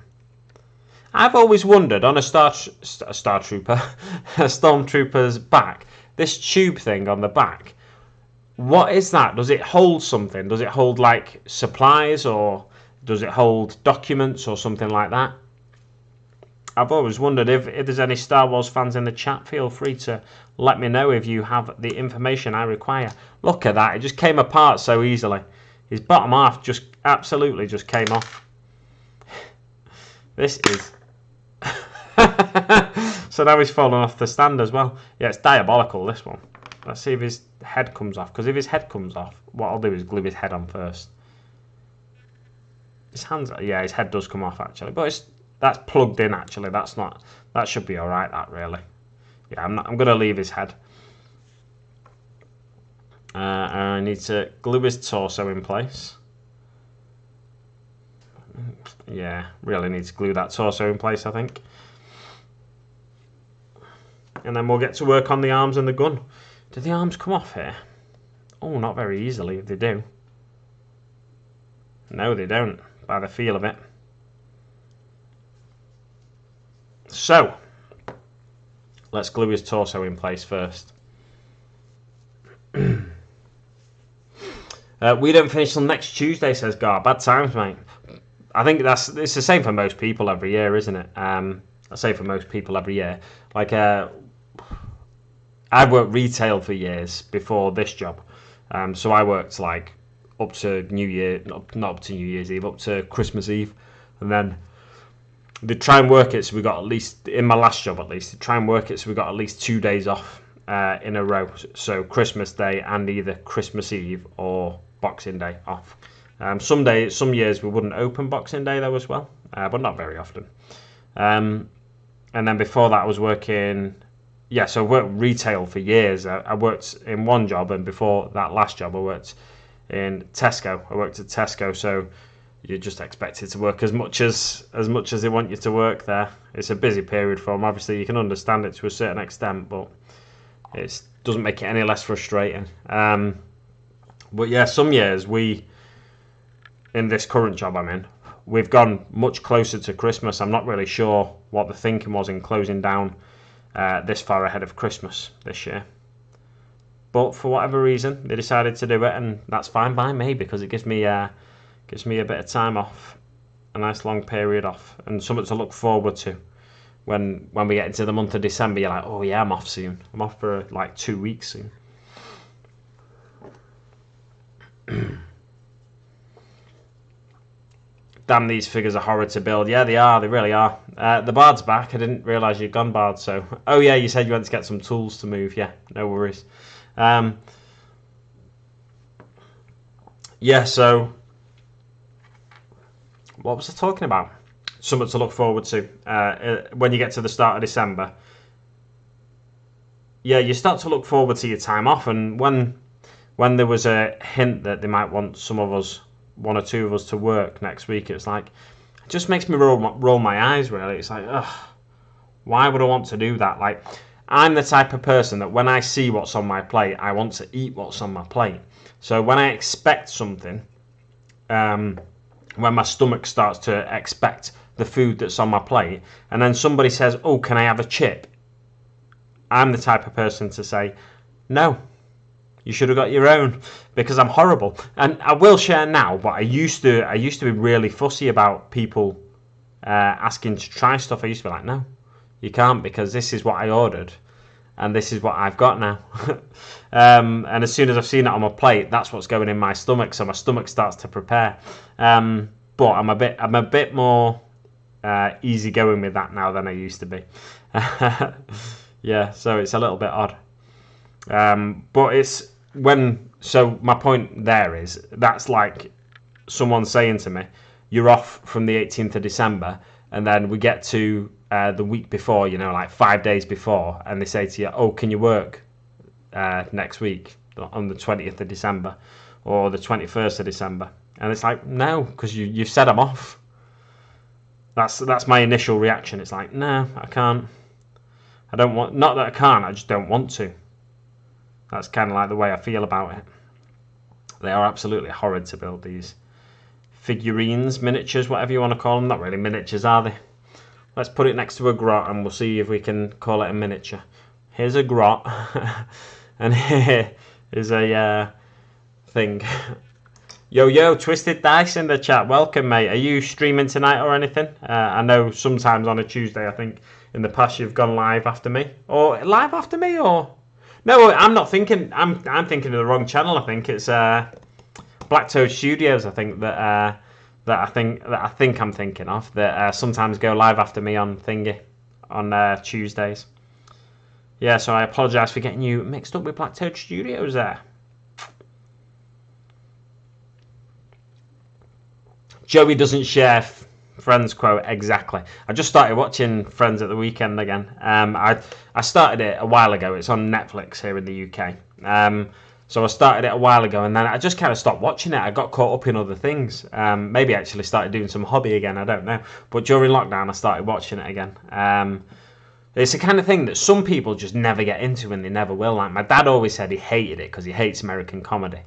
I've always wondered on a Stormtrooper's back, this tube thing on the back, what is that? Does it hold something? Does it hold like supplies, or does it hold documents or something like that? I've always wondered. If there's any Star Wars fans in the chat, feel free to let me know if you have the information I require. Look at that, it just came apart so easily. His bottom half just absolutely just came off. This is... So now he's fallen off the stand as well. Yeah, it's diabolical, this one. Let's see if his head comes off, because if his head comes off, what I'll do is glue his head on first. His hands... Yeah, his head does come off actually, but that's plugged in actually. That should be all right. That really. Yeah, I'm gonna leave his head. I need to glue his torso in place. Yeah, really need to glue that torso in place, I think. And then we'll get to work on the arms and the gun. Do the arms come off here? Oh, not very easily if they do. No, they don't, by the feel of it. So, let's glue his torso in place first. We don't finish till next Tuesday, says Gar. Bad times, mate. I think it's the same for most people every year, isn't it? I say for most people every year. Like, I've worked retail for years before this job. So I worked like up to New Year, not up to New Year's Eve, up to Christmas Eve, and then they try and work it so we got at least, in my last job at least, they try and work it so we got at least 2 days off in a row. So Christmas Day and either Christmas Eve or Boxing Day off. Some years we wouldn't open Boxing Day though as well, but not very often. And then before that I was working, yeah, so I worked retail for years. I worked in one job, and before that last job I worked in Tesco. I worked at Tesco, so you're just expected to work as much as they want you to work there. It's a busy period for them. Obviously, you can understand it to a certain extent, but it doesn't make it any less frustrating. But yeah, some years in this current job I'm in, we've gone much closer to Christmas. I'm not really sure what the thinking was in closing down this far ahead of Christmas this year. But for whatever reason, they decided to do it, and that's fine by me because it gives me a bit of time off, a nice long period off, and something to look forward to. When we get into the month of December, you're like, oh yeah, I'm off soon. I'm off for like 2 weeks soon. damn, these figures are horrid to build. Yeah, they are. They really are. The Bard's back. I didn't realise you'd gone Bard. So, oh yeah, you said you went to get some tools to move. Yeah, no worries. Yeah. So, what was I talking about? Something to look forward to when you get to the start of December. Yeah, you start to look forward to your time off, and when there was a hint that they might want some of us, one or two of us, to work next week, it's like, it just makes me roll my eyes, really. It's like, ugh, why would I want to do that? Like, I'm the type of person that when I see what's on my plate, I want to eat what's on my plate. So when I expect something, when my stomach starts to expect the food that's on my plate, and then somebody says, oh, can I have a chip? I'm the type of person to say, no, you should have got your own, because I'm horrible. And I will share now, but I used to be really fussy about people asking to try stuff. I used to be like, no, you can't, because this is what I ordered, and this is what I've got now. And as soon as I've seen it on my plate, that's what's going in my stomach. So my stomach starts to prepare. But I'm a bit more easygoing with that now than I used to be. Yeah, so it's a little bit odd. But it's so my point there is, that's like someone saying to me, you're off from the 18th of December, and then we get to the week before, like 5 days before, and they say to you, oh, can you work next week on the 20th of December or the 21st of December? And it's like, no, because you've said I'm off. That's my initial reaction. It's like, no, I can't. I don't want, not that I can't, I just don't want to. That's kind of like the way I feel about it. They are absolutely horrid to build, these figurines, miniatures, whatever you want to call them. Not really miniatures, are they? Let's put it next to a grot and we'll see if we can call it a miniature. Here's a grot, and here is a thing. Yo, Twisted Dice in the chat. Welcome, mate. Are you streaming tonight or anything? I know sometimes on a Tuesday, I think in the past you've gone live after me. Or live after me, or... No, I'm not thinking... I'm thinking of the wrong channel, I think. It's Black Toad Studios, I think, that I think I'm thinking of. That sometimes go live after me on Thingy, on Tuesdays. Yeah, so I apologise for getting you mixed up with Black Toad Studios there. Joey doesn't share Friends quote exactly. I just started watching Friends at the weekend again. I started it a while ago. It's on Netflix here in the UK. So I started it a while ago, and then I just kind of stopped watching it. I got caught up in other things. Maybe actually started doing some hobby again. I don't know. But during lockdown, I started watching it again. It's the kind of thing that some people just never get into, and they never will. Like my dad always said he hated it because he hates American comedy.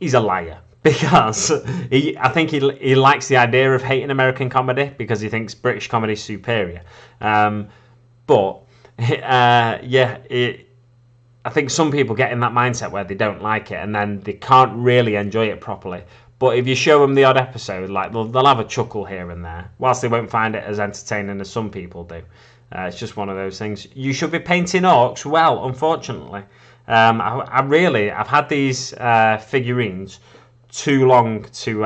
He's a liar. Because I think he likes the idea of hating American comedy because he thinks British comedy is superior. But I think some people get in that mindset where they don't like it and then they can't really enjoy it properly. But if you show them the odd episode, like they'll have a chuckle here and there, whilst they won't find it as entertaining as some people do. It's just one of those things. You should be painting orcs. Well, unfortunately, I've had these figurines too long to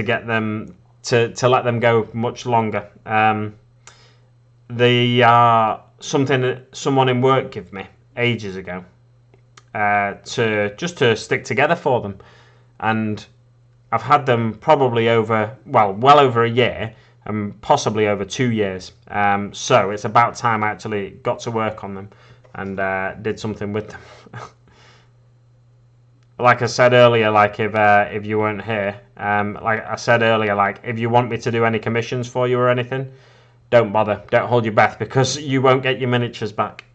get them to let them go much longer. They are something that someone in work gave me ages ago to stick together for them, and I've had them probably well over a year and possibly over 2 years. So it's about time I actually got to work on them and did something with them. Like I said earlier, like if you weren't here, like I said earlier, like if you want me to do any commissions for you or anything, don't bother. Don't hold your breath because you won't get your miniatures back.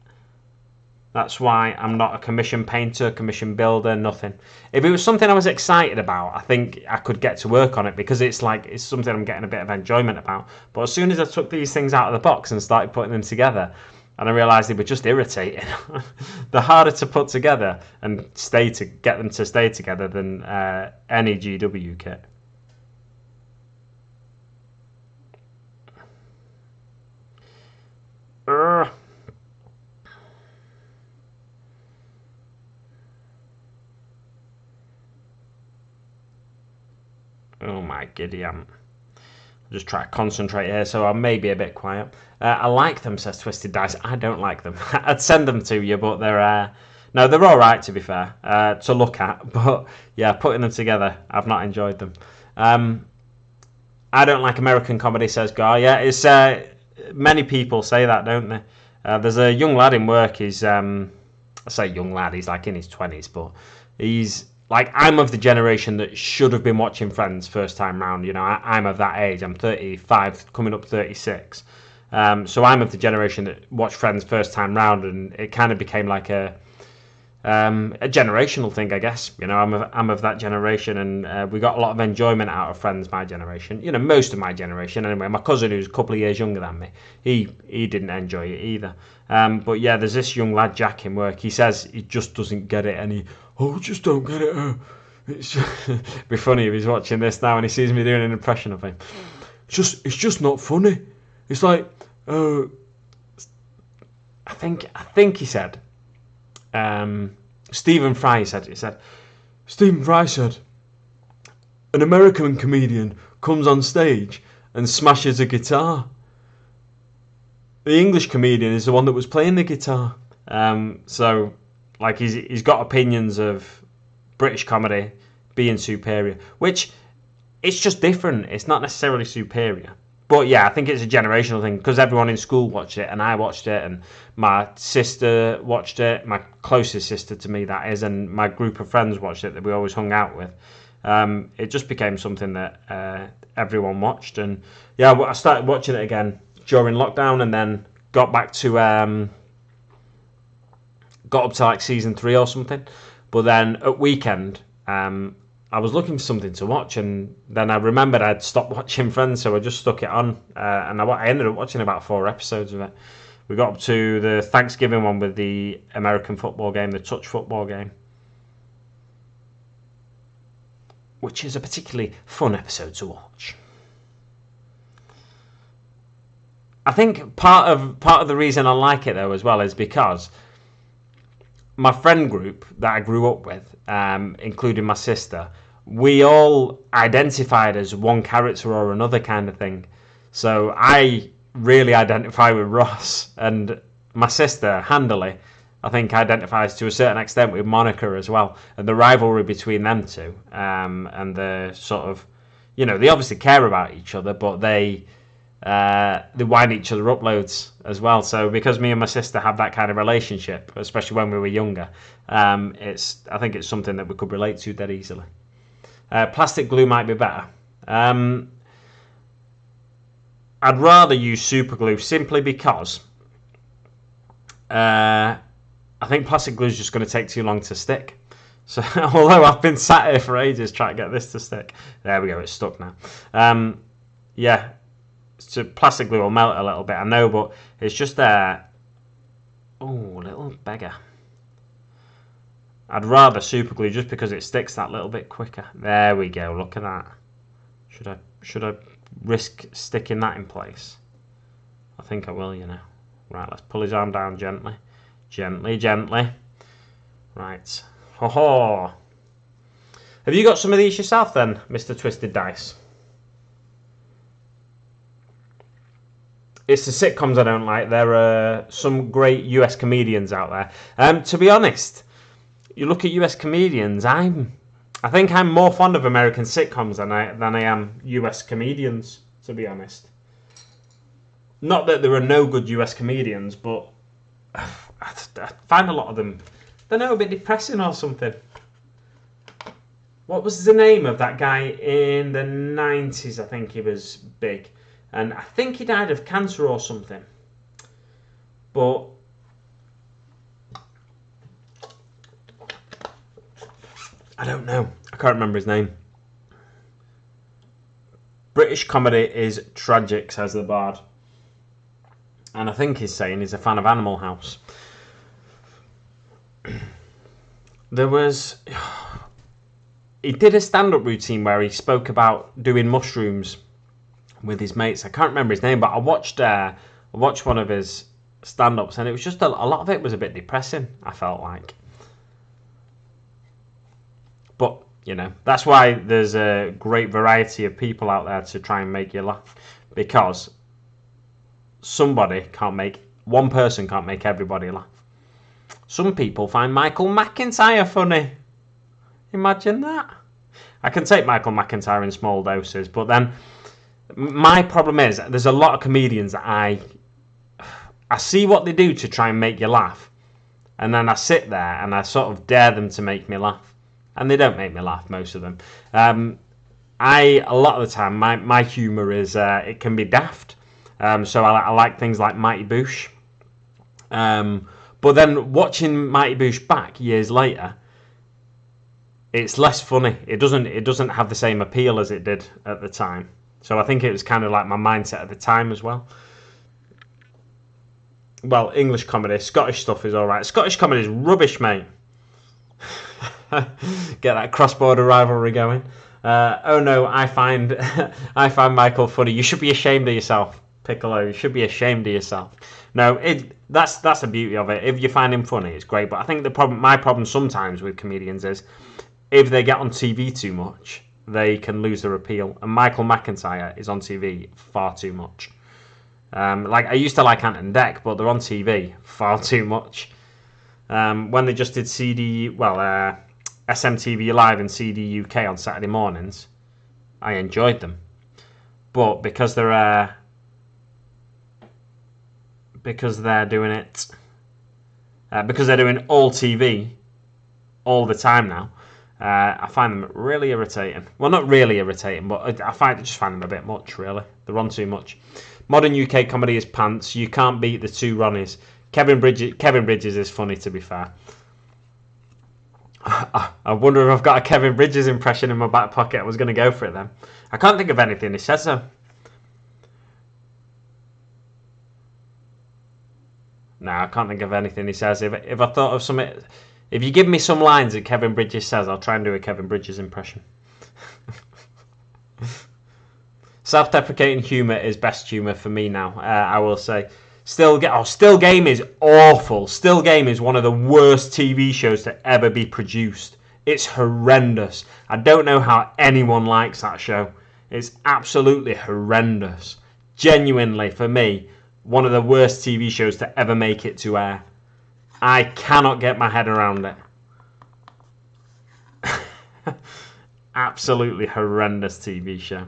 That's why I'm not a commission painter, commission builder, nothing. If it was something I was excited about, I think I could get to work on it because it's something I'm getting a bit of enjoyment about. But as soon as I took these things out of the box and started putting them together, and I realised they were just irritating. They're harder to put together and get them to stay together than any GW kit. Oh my giddy aunt. Just try to concentrate here, so I may be a bit quiet. I like them, says Twisted Dice. I don't like them. I'd send them to you, but they're no, they're all right to be fair to look at. But yeah, putting them together, I've not enjoyed them. I don't like American comedy, says Gar. Yeah, it's many people say that, don't they? There's a young lad in work. He's I say young lad. He's like in his 20s, but he's like, I'm of the generation that should have been watching Friends first time round. You know, I'm of that age. I'm 35, coming up 36. So I'm of the generation that watched Friends first time round, and it kind of became like a generational thing, I guess. You know, I'm of that generation, and we got a lot of enjoyment out of Friends. My generation, you know, most of my generation anyway. My cousin, who's a couple of years younger than me, he didn't enjoy it either. But yeah, there's this young lad, Jack, in work. He says he just doesn't get it, and I just don't get it. It's it'd be funny if he's watching this now and he sees me doing an impression of him. It's just not funny. It's like, I think he said. Stephen Fry said, Stephen Fry said, an American comedian comes on stage and smashes a guitar. The English comedian is the one that was playing the guitar. So, like, he's got opinions of British comedy being superior, which it's just different. It's not necessarily superior. But yeah, I think it's a generational thing because everyone in school watched it, and I watched it, and my sister watched it, my closest sister to me, that is, and my group of friends watched it that we always hung out with. It just became something that everyone watched, and yeah, I started watching it again during lockdown, and then got back to got up to like season 3 or something. But then at weekend, I was looking for something to watch, and then I remembered I'd stopped watching Friends, so I just stuck it on, and I ended up watching about 4 episodes of it. We got up to the Thanksgiving one with the American football game, the touch football game, which is a particularly fun episode to watch. I think part of the reason I like it though as well is because my friend group that I grew up with, including my sister, we all identified as one character or another kind of thing. So I really identify with Ross, and my sister, handily, I think identifies to a certain extent with Monica as well. And the rivalry between them two, and the sort of, you know, they obviously care about each other, but they wind each other up loads as well. So because me and my sister have that kind of relationship, especially when we were younger, I think it's something that we could relate to dead easily. Plastic glue might be better. I'd rather use super glue simply because I think plastic glue is just going to take too long to stick. So although I've been sat here for ages trying to get this to stick, there we go, it's stuck now. Yeah. So plastic glue will melt a little bit, I know, but it's just there. Oh, little beggar. I'd rather super glue just because it sticks that little bit quicker. There we go, look at that. Should I risk sticking that in place? I think I will, you know. Right, let's pull his arm down gently. Gently. Right. Ho ho. Have you got some of these yourself then, Mr. Twisted Dice? It's the sitcoms I don't like. There are some great US comedians out there. To be honest, you look at US comedians, I think I'm more fond of American sitcoms than I am US comedians, to be honest. Not that there are no good US comedians, but I find a lot of them, I don't know, a bit depressing or something. What was the name of that guy in the 90s? I think he was big. And I think he died of cancer or something. But I don't know. I can't remember his name. British comedy is tragic, says the Bard. And I think he's saying he's a fan of Animal House. He did a stand-up routine where he spoke about doing mushrooms with his mates. I can't remember his name, but I watched one of his stand-ups, and it was just a lot of it was a bit depressing, I felt like. But You know, that's why there's a great variety of people out there to try and make you laugh, because one person can't make everybody laugh. Some people find Michael McIntyre funny. Imagine that. I can take Michael McIntyre in small doses, but then my problem is there's a lot of comedians that I see what they do to try and make you laugh, and then I sit there and I sort of dare them to make me laugh, and they don't make me laugh, most of them. A lot of the time my humour is it can be daft, so I like things like Mighty Boosh, but then watching Mighty Boosh back years later, it's less funny. It doesn't have the same appeal as it did at the time. So I think it was kind of like my mindset at the time as well. Well, English comedy, Scottish stuff is all right. Scottish comedy is rubbish, mate. Get that cross-border rivalry going. Oh no, I find Michael funny. You should be ashamed of yourself, Piccolo. You should be ashamed of yourself. No, that's the beauty of it. If you find him funny, it's great. But I think my problem sometimes with comedians is if they get on TV too much, they can lose their appeal. And Michael McIntyre is on TV far too much. Like, I used to like Ant and Dec, but they're on TV far too much. When they just did SMTV Live and CD UK on Saturday mornings, I enjoyed them. But because they're doing it, because they're doing all TV all the time now, I find them really irritating. Well, not really irritating, but I just find them a bit much, really. They're on too much. Modern UK comedy is pants. You can't beat the two Ronnies. Kevin Bridges is funny, to be fair. I wonder if I've got a Kevin Bridges impression in my back pocket. I was going to go for it then. I can't think of anything he says, though. No, I can't think of anything he says. If I thought of something... If you give me some lines that Kevin Bridges says, I'll try and do a Kevin Bridges impression. Self-deprecating humour is best humour for me now, I will say. Still Game is awful. Still Game is one of the worst TV shows to ever be produced. It's horrendous. I don't know how anyone likes that show. It's absolutely horrendous. Genuinely, for me, one of the worst TV shows to ever make it to air. I cannot get my head around it. Absolutely horrendous TV show.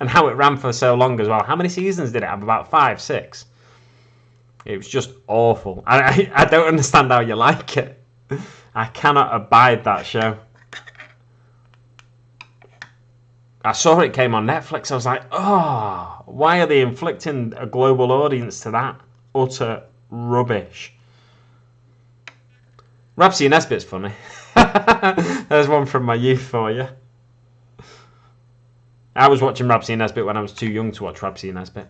And how it ran for so long as well. How many seasons did it have? About 5, 6. It was just awful. I don't understand how you like it. I cannot abide that show. I saw it came on Netflix. I was like, oh, why are they inflicting a global audience to that utter rubbish? Rapsy Nesbitt's funny. There's one from my youth for you. I was watching Rapsy Nesbitt when I was too young to watch Rapsy Nesbitt.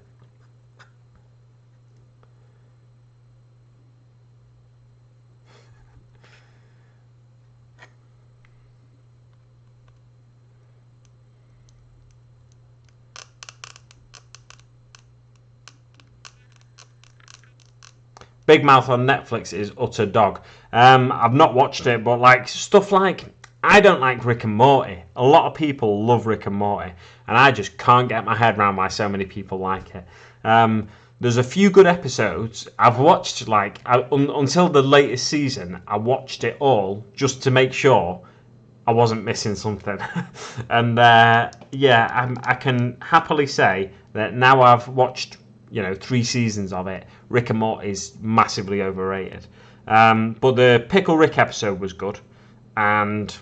Big Mouth on Netflix is utter dog. I've not watched it, but like stuff like... I don't like Rick and Morty. A lot of people love Rick and Morty, and I just can't get my head around why so many people like it. There's a few good episodes. I've watched until the latest season. I watched it all just to make sure I wasn't missing something. And I can happily say that now I've watched 3 seasons of it. Rick and Morty is massively overrated. But the Pickle Rick episode was good, and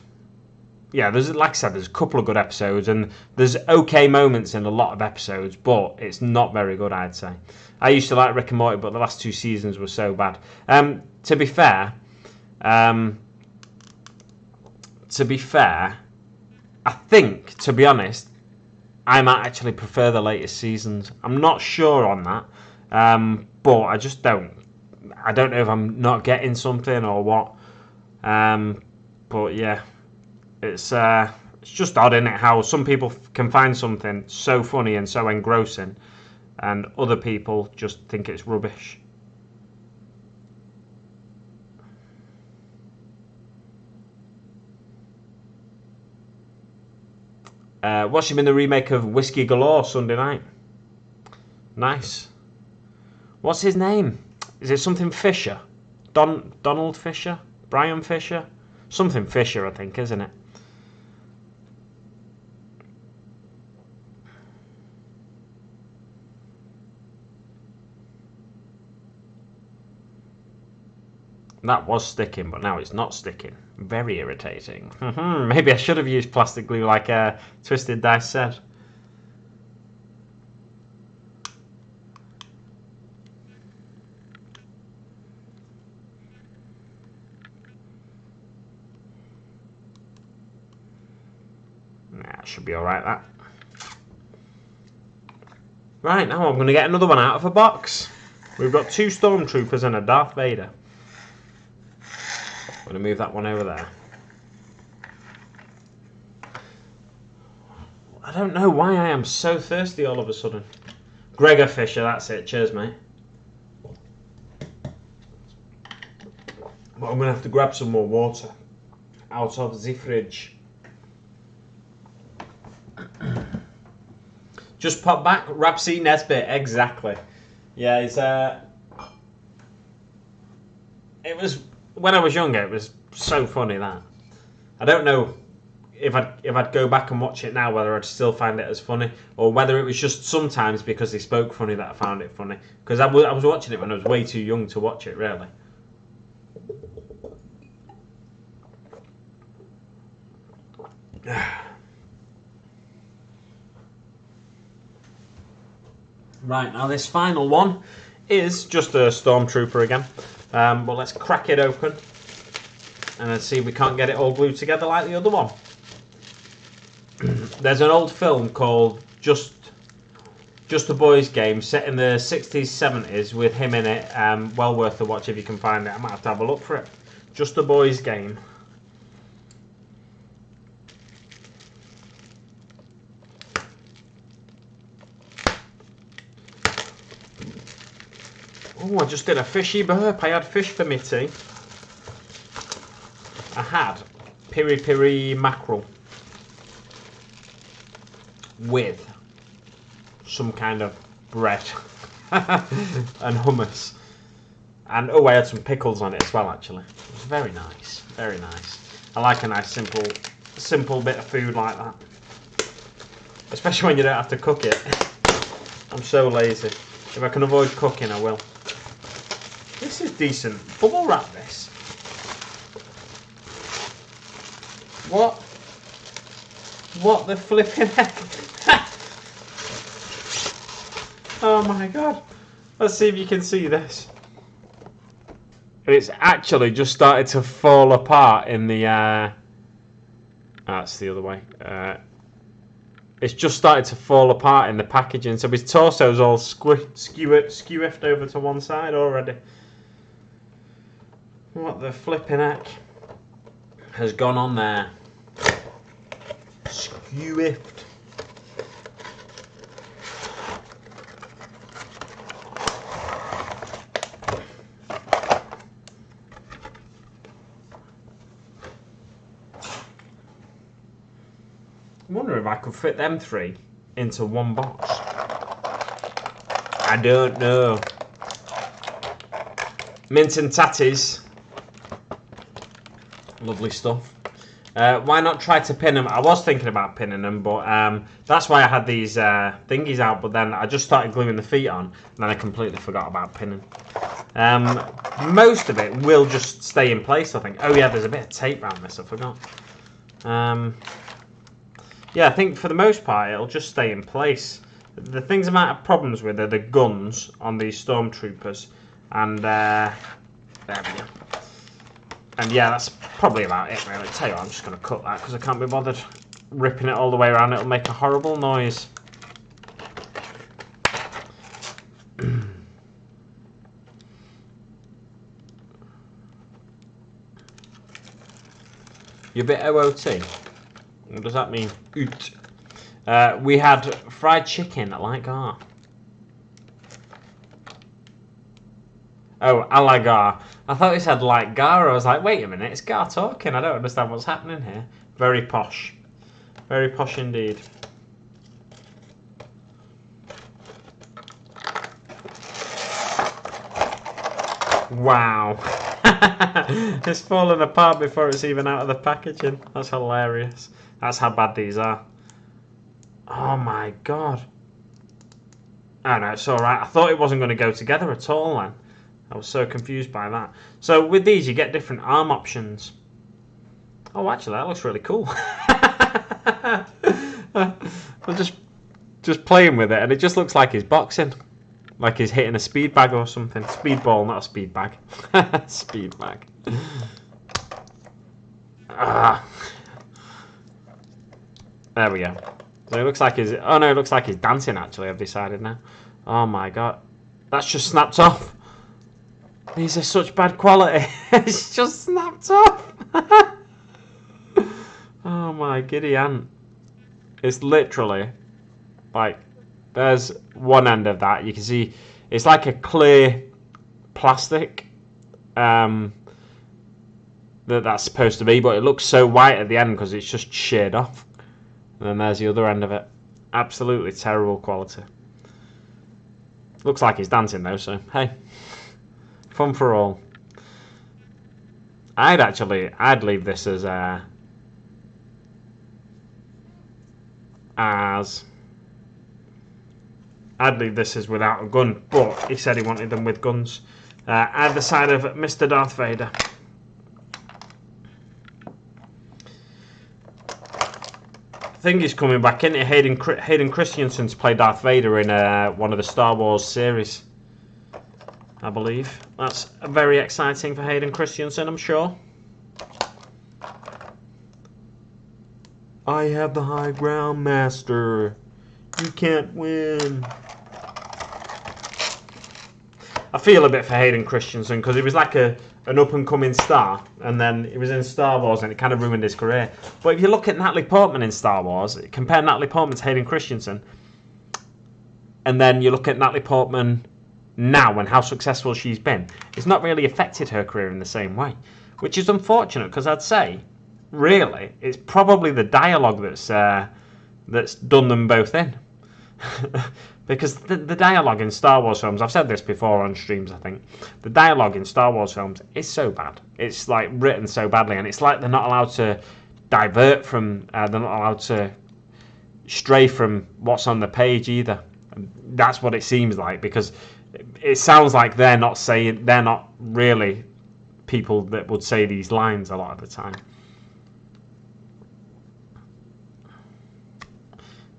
yeah, there's a couple of good episodes, and there's okay moments in a lot of episodes, but it's not very good, I'd say. I used to like Rick and Morty, but the last 2 seasons were so bad. To be fair, I think, to be honest, I might actually prefer the latest seasons. I'm not sure on that, but I just don't. I don't know if I'm not getting something or what. But yeah, it's just odd, isn't it, how some people can find something so funny and so engrossing, and other people just think it's rubbish. Watched him in the remake of Whiskey Galore Sunday night. Nice. What's his name? Is it something Fisher? Donald Fisher? Brian Fisher? Something Fisher, I think, isn't it? That was sticking, but now it's not sticking. Very irritating. Maybe I should have used plastic glue like Twisted Dice said. Nah, should be alright, that. Right, now I'm going to get another one out of a box. We've got 2 Stormtroopers and a Darth Vader. I'm going to move that one over there. I don't know why I am so thirsty all of a sudden. Gregor Fisher, that's it. Cheers, mate. But I'm going to have to grab some more water out of the fridge. Just pop back, Rapsy Nesbit, exactly. Yeah, it's it was, when I was younger, it was so funny that. I don't know if I'd go back and watch it now, whether I'd still find it as funny, or whether it was just sometimes because they spoke funny that I found it funny. Because I was watching it when I was way too young to watch it, really. Right, now this final one is just a Stormtrooper again. But let's crack it open and let's see if we can't get it all glued together like the other one. There's an old film called Just a Boys Game set in the 60s, 70s with him in it. Well worth a watch if you can find it. I might have to have a look for it. Just a Boys Game. Oh, I just did a fishy burp. I had fish for me tea. I had piri piri mackerel with some kind of bread and hummus. And oh, I had some pickles on it as well, actually. It was very nice, very nice. I like a nice simple bit of food like that. Especially when you don't have to cook it. I'm so lazy. If I can avoid cooking, I will. This is decent. Bubble wrap this. What? What the flipping heck? Oh my god. Let's see if you can see this. It's actually just started to fall apart in the... that's the other way. It's just started to fall apart in the packaging. So his torso's all skewiffed over to one side already. What the flipping heck has gone on there? Skewiffed. I wonder if I could fit them 3 into one box. I don't know. Mint and tatties. Lovely stuff. Why not try to pin them? I was thinking about pinning them, but that's why I had these thingies out, but then I just started gluing the feet on, and then I completely forgot about pinning. Most of it will just stay in place, I think. Oh yeah, there's a bit of tape around this, I forgot. Yeah, I think for the most part it'll just stay in place. The things I might have problems with are the guns on these Stormtroopers, and there we go. And yeah, that's probably about it really. Tell you what, I'm just going to cut that because I can't be bothered ripping it all the way around. It'll make a horrible noise. You're a bit OOT. What does that mean? Oot. We had fried chicken at like Gar. Oh, a la Gar. I thought it said like Gar. I was like, wait a minute, it's Gar talking. I don't understand what's happening here. Very posh. Very posh indeed. Wow. It's fallen apart before it's even out of the packaging. That's hilarious. That's how bad these are. Oh my god. Oh no, it's alright. I thought it wasn't going to go together at all then. I was so confused by that. So with these you get different arm options. Oh, actually that looks really cool. I'm just playing with it and it just looks like he's boxing. Like he's hitting a speed bag or something. Speed ball, not a speed bag. Speed bag. Ah. There we go. So it looks like he's... Oh no, it looks like he's dancing actually, I've decided now. Oh my god. That's just snapped off. These are such bad quality. It's just snapped off. Oh my giddy aunt. It's literally... Like... There's one end of that. You can see it's like a clear plastic that's supposed to be, but it looks so white at the end because it's just sheared off. And then there's the other end of it. Absolutely terrible quality. Looks like he's dancing though, so hey, fun for all. I'd leave this as I'd leave this as without a gun, but he said he wanted them with guns. Either side of Mr. Darth Vader. I think he's coming back in. Hayden Christensen to play Darth Vader in one of the Star Wars series, I believe. That's very exciting for Hayden Christensen, I'm sure. I have the high ground, Master. You can't win. I feel a bit for Hayden Christensen because he was like an up-and-coming star, and then he was in Star Wars and it kind of ruined his career. But if you look at Natalie Portman in Star Wars, compare Natalie Portman to Hayden Christensen, and then you look at Natalie Portman now and how successful she's been, it's not really affected her career in the same way, which is unfortunate because I'd say, really, it's probably the dialogue that's done them both in. Because the dialogue in Star Wars films, I've said this before on streams, I think, the dialogue in Star Wars films is so bad. It's like written so badly, and it's like they're not allowed to divert from, they're not allowed to stray from what's on the page either. And that's what it seems like, because it sounds like they're not really people that would say these lines a lot of the time.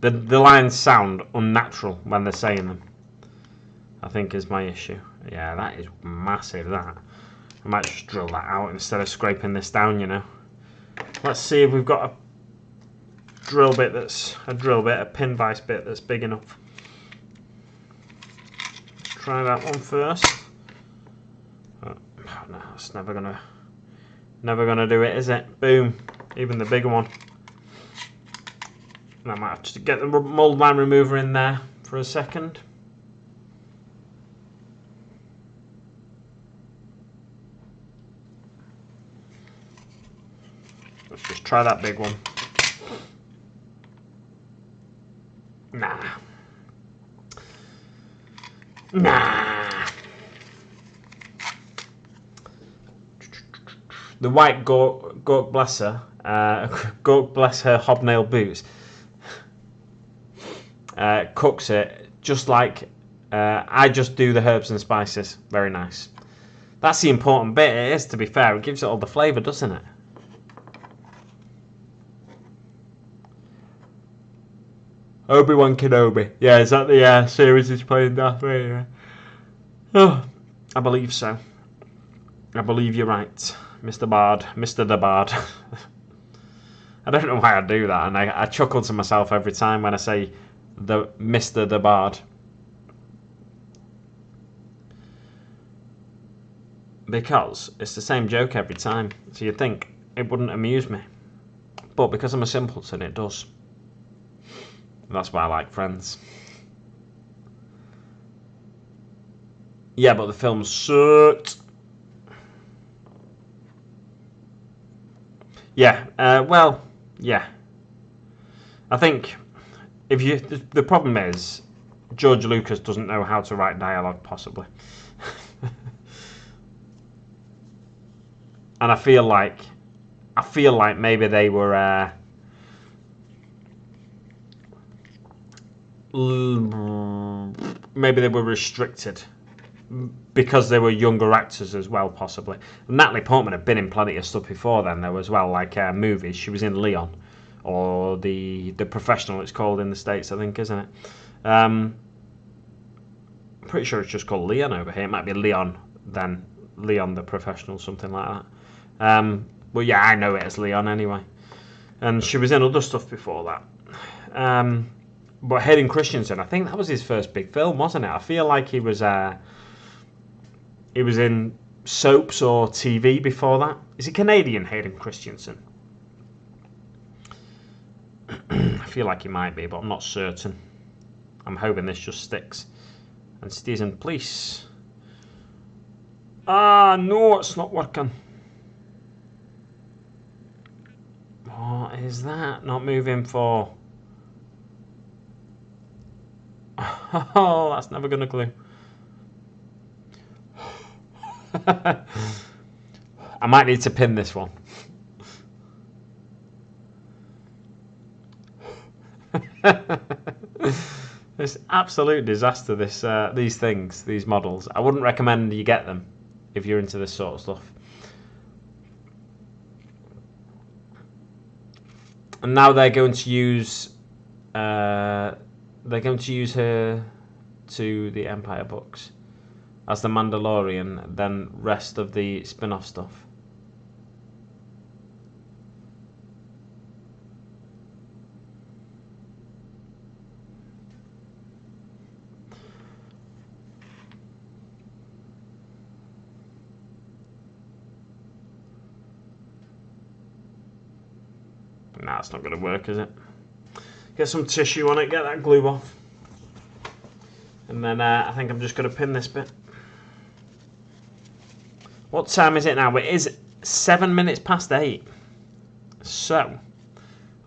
The lines sound unnatural when they're saying them, I think, is my issue. Yeah, that is massive, that. I might just drill that out instead of scraping this down, you know. Let's see if we've got a a pin vise bit that's big enough. Try that one first. Oh, no, it's never gonna do it, is it? Boom. Even the bigger one. I might have to get the mould line remover in there for a second. Let's just try that big one. Nah. The white Gork bless her. Gork bless her hobnail boots. Cooks it just like I just do the herbs and spices. Very nice. That's the important bit. It is, to be fair. It gives it all the flavour, doesn't it? Obi-Wan Kenobi. Yeah, is that the series he's playing Darth Vader? Oh, I believe so. I believe you're right, Mr. Bard. Mr. the Bard. I don't know why I do that, and I chuckle to myself every time when I say the Mr. the Bard. Because it's the same joke every time, so you'd think it wouldn't amuse me. But because I'm a simpleton, it does. That's why I like Friends. Yeah, but the film sucked. Yeah, well, yeah. I think if you, the problem is George Lucas doesn't know how to write dialogue, possibly. And I feel like maybe they were restricted because they were younger actors as well, possibly. Natalie Portman had been in plenty of stuff before then, though, as well, like movies. She was in Leon, or the Professional, it's called in the States, I think, isn't it? Pretty sure it's just called Leon over here. It might be Leon, then Leon the Professional, something like that. But yeah, I know it as Leon anyway. And she was in other stuff before that. But Hayden Christensen, I think that was his first big film, wasn't it? I feel like he was in soaps or TV before that. Is he Canadian, Hayden Christensen? I feel like he might be, but I'm not certain. I'm hoping this just sticks. And Citizen Police. Ah, no, it's not working. What is that? Not moving for... Oh, that's never going to glue. I might need to pin this one. It's absolute disaster, these things, these models. I wouldn't recommend you get them if you're into this sort of stuff. And now they're going to use her to the Empire books as the Mandalorian, then rest of the spin-off stuff. Nah, it's not going to work, is it? Get some tissue on it, get that glue off. And then I think I'm just going to pin this bit. What time is it now? It is 7 minutes past 8. So,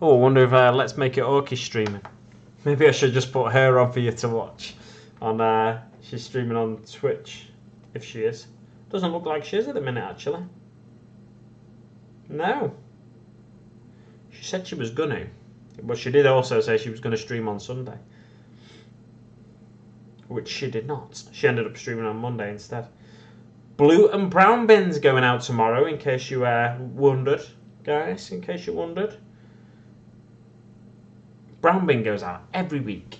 oh, I wonder if Let's Make It Orkish streaming. Maybe I should just put her on for you to watch. She's streaming on Twitch, if she is. Doesn't look like she is at the minute, actually. No. She said she was gonna, but she did also say she was going to stream on Sunday, which she did not. She ended up streaming on Monday instead. Blue and brown bins going out tomorrow, in case you wondered, guys. In case you wondered, brown bin goes out every week.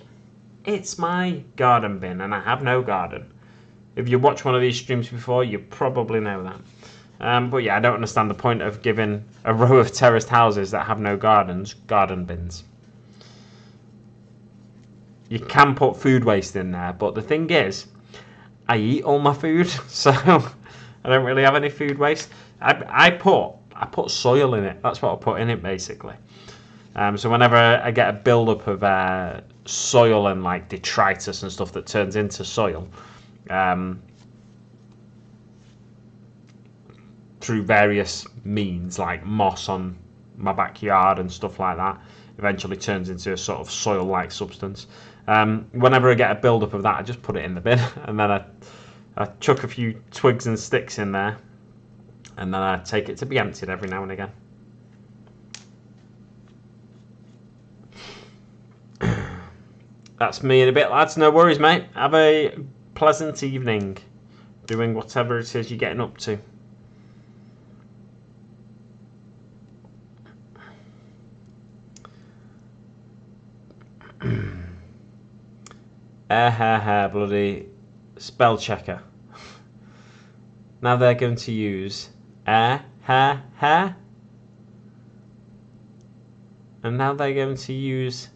It's my garden bin, and I have no garden. If you watched one of these streams before, you probably know that. But yeah, I don't understand the point of giving a row of terraced houses that have no gardens garden bins. You can put food waste in there, but the thing is, I eat all my food, so I don't really have any food waste. I put soil in it. That's what I put in it, basically. So whenever I get a build-up of soil and like detritus and stuff that turns into soil, through various means, like moss on my backyard and stuff like that, eventually turns into a sort of soil-like substance. Whenever I get a build-up of that, I just put it in the bin, and then I chuck a few twigs and sticks in there, and then I take it to be emptied every now and again. That's me in a bit, lads. No worries, mate. Have a pleasant evening doing whatever it is you're getting up to. Bloody spell checker. Now they're going to use and now they're going to use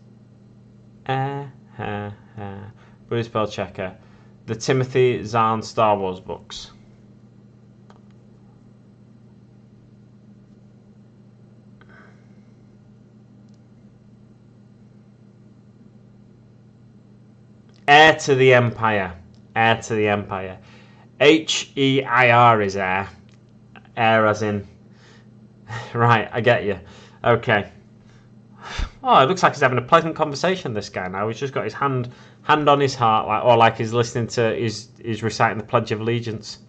bloody spell checker. The Timothy Zahn Star Wars books. Heir to the Empire. Heir to the Empire. H-E-I-R is heir. Heir as in... Right, I get you. Okay. Oh, it looks like he's having a pleasant conversation, this guy now. He's just got his hand on his heart, like he's listening to, he's reciting the Pledge of Allegiance.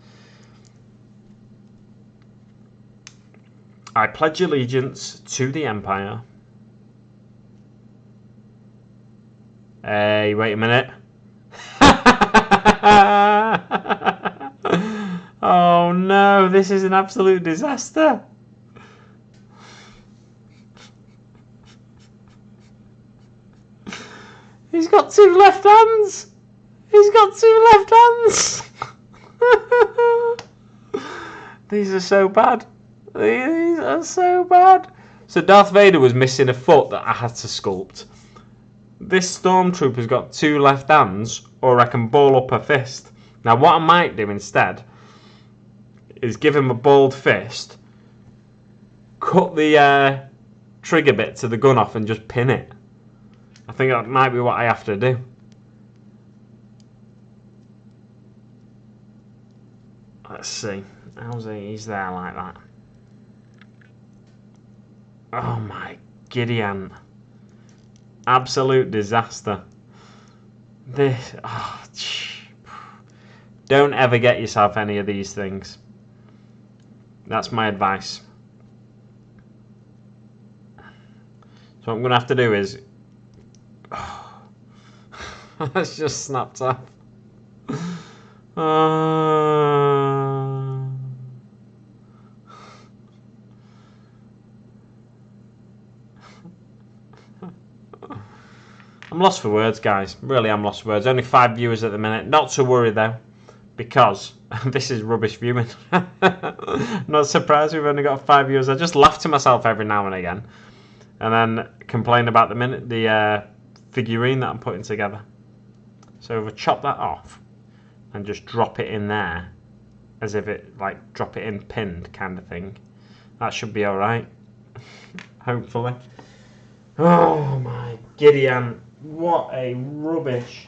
I pledge allegiance to the Empire. Hey, wait a minute. Oh no, this is an absolute disaster. He's got two left hands. He's got two left hands. These are so bad. These are so bad. So Darth Vader was missing a foot that I had to sculpt. This stormtrooper's got two left hands, or I can ball up a fist. Now what I might do instead is give him a balled fist, cut the trigger bit to the gun off and just pin it. I think that might be what I have to do. Let's see. How's he? He's there like that. Oh my Gideon. Absolute disaster. This. Oh, don't ever get yourself any of these things. That's my advice. So what I'm going to have to do is... Oh, that's just snapped off. I'm lost for words, guys. Really, I'm lost for words. Only 5 viewers at the minute. Not to worry, though, because this is rubbish viewing. Not surprised we've only got 5 viewers. I just laugh to myself every now and again, and then complain about the figurine that I'm putting together. So if I chop that off and just drop it in there, as if it, like, drop it in pinned kind of thing, that should be alright. Hopefully. Oh my Gideon. What a rubbish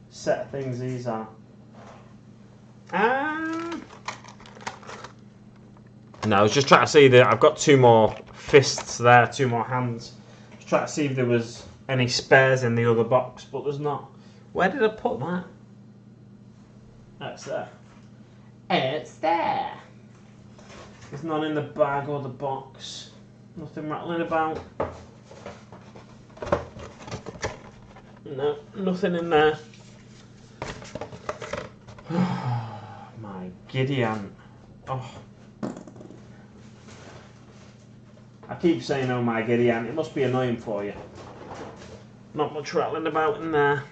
set of things these are. No, I was just trying to see that I've got 2 more fists there, 2 more hands. Just trying to see if there was any spares in the other box, but there's not. Where did I put that? That's there. It's there. There's none in the bag or the box. Nothing rattling about. No, nothing in there. Oh, my Gideon. Oh. I keep saying, oh my Gideon. It must be annoying for you. Not much rattling about in there.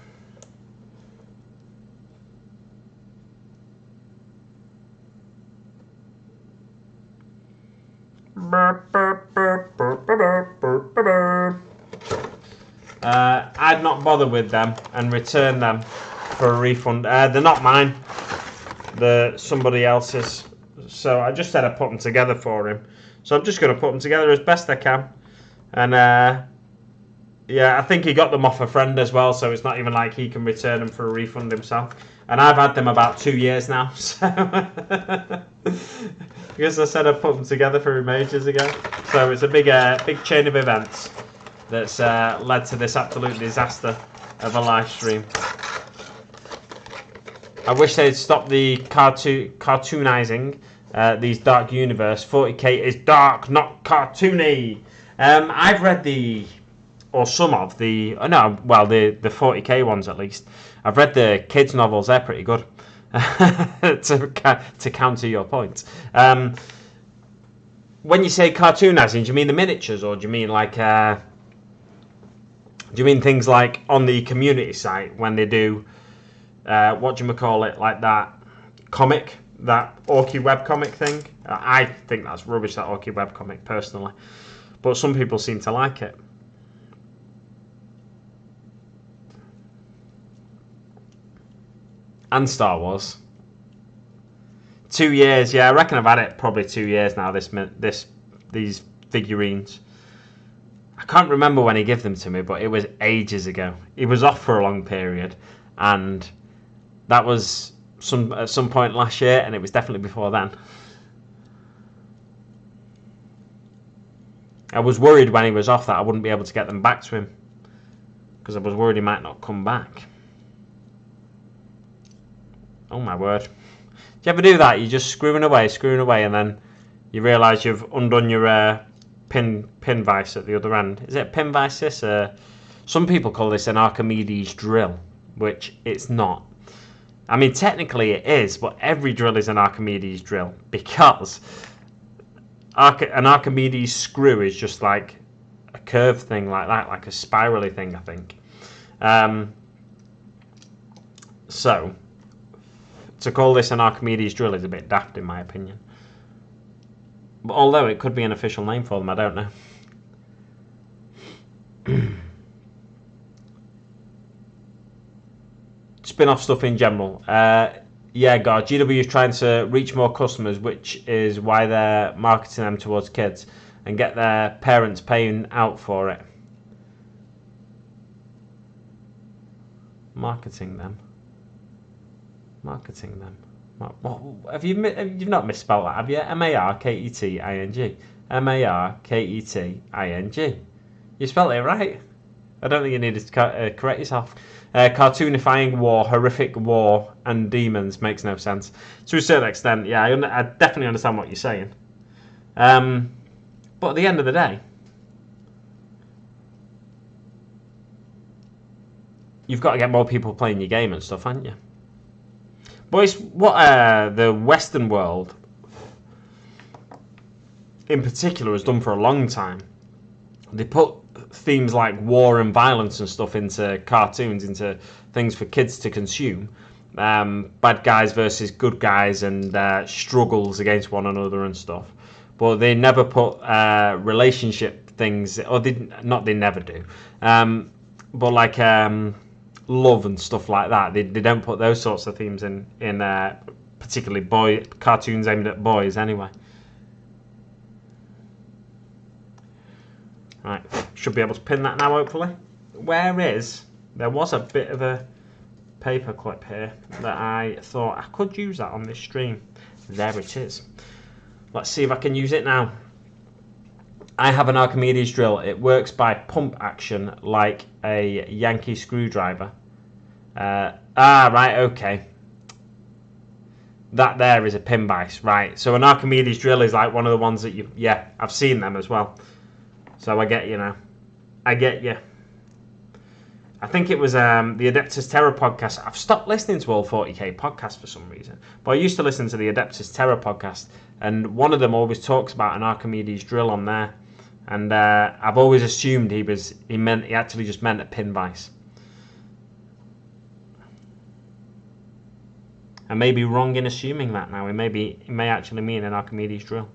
I'd not bother with them and return them for a refund. They're not mine. They're somebody else's. So I just said I'd put them together for him. So I'm just going to put them together as best I can. And yeah, I think he got them off a friend as well. So it's not even like he can return them for a refund himself. And I've had them about 2 years now. So because I said I'd put them together for him ages ago. So it's a big chain of events that's led to this absolute disaster of a live stream. I wish they'd stop the cartoonizing these Dark Universe. 40k is dark, not cartoony. I've read some of the 40k ones at least. I've read the kids novels. They're pretty good. to counter your point. When you say cartoonizing, do you mean the miniatures, or do you mean like do you mean things like on the community site when they do like that comic, that Orky webcomic thing? I think that's rubbish, that Orky webcomic, personally, but some people seem to like it. And Star Wars. 2 years, yeah, I reckon I've had it probably 2 years now. These figurines. I can't remember when he gave them to me, but it was ages ago. He was off for a long period, and that was at some point last year, and it was definitely before then. I was worried when he was off that I wouldn't be able to get them back to him, because I was worried he might not come back. Oh my word. Do you ever do that? You're just screwing away, and then you realise you've undone your pin vise at the other end. Is it a pin vise, this? Some people call this an Archimedes drill, which it's not. I mean, technically it is, but every drill is an Archimedes drill, because an Archimedes screw is just like a curved thing like that, like a spirally thing, I think. So, to call this an Archimedes drill is a bit daft in my opinion. But although it could be an official name for them, I don't know. Spin-off stuff in general. Yeah, God, GW is trying to reach more customers, which is why they're marketing them towards kids and get their parents paying out for it. Marketing them. You've not misspelled that, have you? M-A-R-K-E-T-I-N-G. M-A-R-K-E-T-I-N-G. You spelled it right. I don't think you needed to correct yourself. Cartoonifying war, horrific war, and demons makes no sense. To a certain extent, yeah, I definitely understand what you're saying. But at the end of the day, you've got to get more people playing your game and stuff, haven't you? But it's what the Western world, in particular, has done for a long time. They put themes like war and violence and stuff into cartoons, into things for kids to consume. Bad guys versus good guys, and struggles against one another and stuff. But they never put relationship things, or they never do. But like love and stuff like that, they don't put those sorts of themes in particularly cartoons aimed at boys anyway. Right, should be able to pin that now, hopefully. There was a bit of a paper clip here that I thought I could use that on this stream. There it is. Let's see if I can use it now. I have an Archimedes drill. It works by pump action like a Yankee screwdriver. Right, okay. That there is a pin vise, right. So an Archimedes drill is like one of the ones that I've seen them as well. So I get you now. I get you. I think it was the Adeptus Terra podcast. I've stopped listening to all 40k podcasts for some reason. But I used to listen to the Adeptus Terra podcast, and one of them always talks about an Archimedes drill on there. And I've always assumed he actually just meant a pin vise. I may be wrong in assuming that now. It may actually mean an Archimedes drill.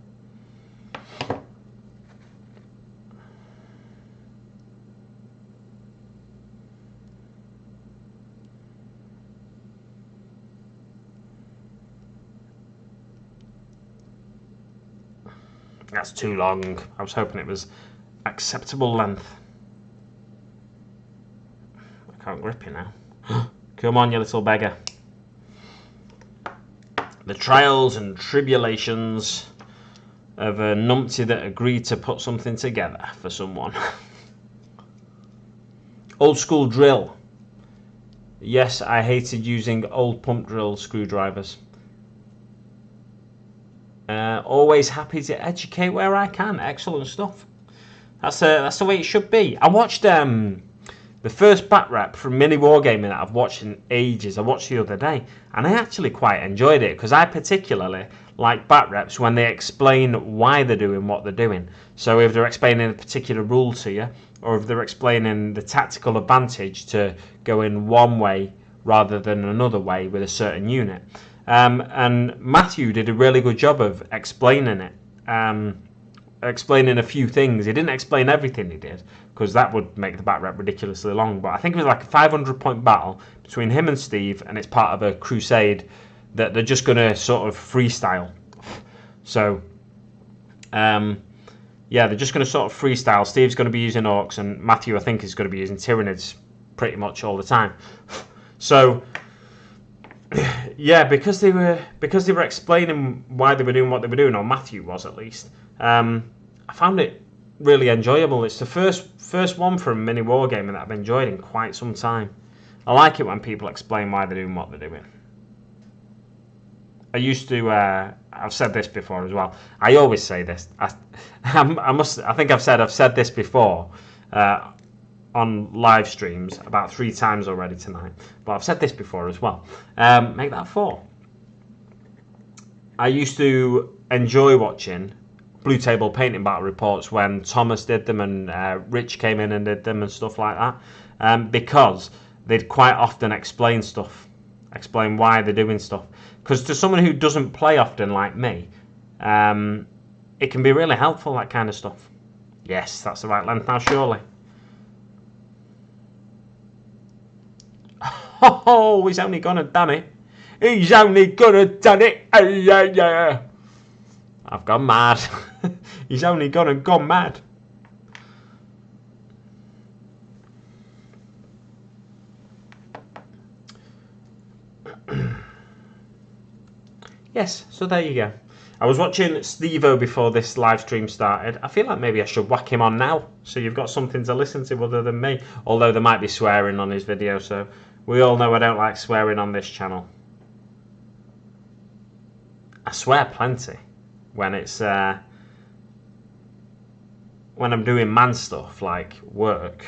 That's too long. I was hoping it was acceptable length. I can't grip you now. Come on, you little beggar. The trials and tribulations of a numpty that agreed to put something together for someone. Old school drill. Yes, I hated using old pump drill screwdrivers. Always happy to educate where I can. Excellent stuff. That's the way it should be. I watched the first bat rep from Mini Wargaming that I've watched in ages. I watched the other day, and I actually quite enjoyed it, because I particularly like bat reps when they explain why they're doing what they're doing. So if they're explaining a particular rule to you, or if they're explaining the tactical advantage to go in one way rather than another way with a certain unit. And Matthew did a really good job of explaining it, explaining a few things. He didn't explain everything he did, because that would make the bat rep ridiculously long, but I think it was like a 500-point battle between him and Steve, and it's part of a crusade that they're just going to sort of freestyle. So, they're just going to sort of freestyle. Steve's going to be using orcs, and Matthew, I think, is going to be using Tyranids pretty much all the time. So, yeah, because they were explaining why they were doing what they were doing, or Matthew was at least. I found it really enjoyable. It's the first one from mini wargaming that I've enjoyed in quite some time. I like it when people explain why they're doing what they're doing. I used to. I've said this before as well. I always say this. I think I've said this before on live streams about 3 times already tonight. But I've said this before as well. Make that 4. I used to enjoy watching Blue Table painting battle reports when Thomas did them and Rich came in and did them and stuff like that, because they'd quite often explain why they're doing stuff. Because to someone who doesn't play often like me, it can be really helpful, that kind of stuff. Yes, that's the right length now, surely. Oh, he's only gonna done it. He's only gonna done it. Yeah. I've gone mad. He's only gone mad. Yes, so there you go. I was watching Steve-O before this live stream started. I feel like maybe I should whack him on now, so you've got something to listen to other than me. Although there might be swearing on his video, so we all know I don't like swearing on this channel. I swear plenty when it's when I'm doing man stuff like work.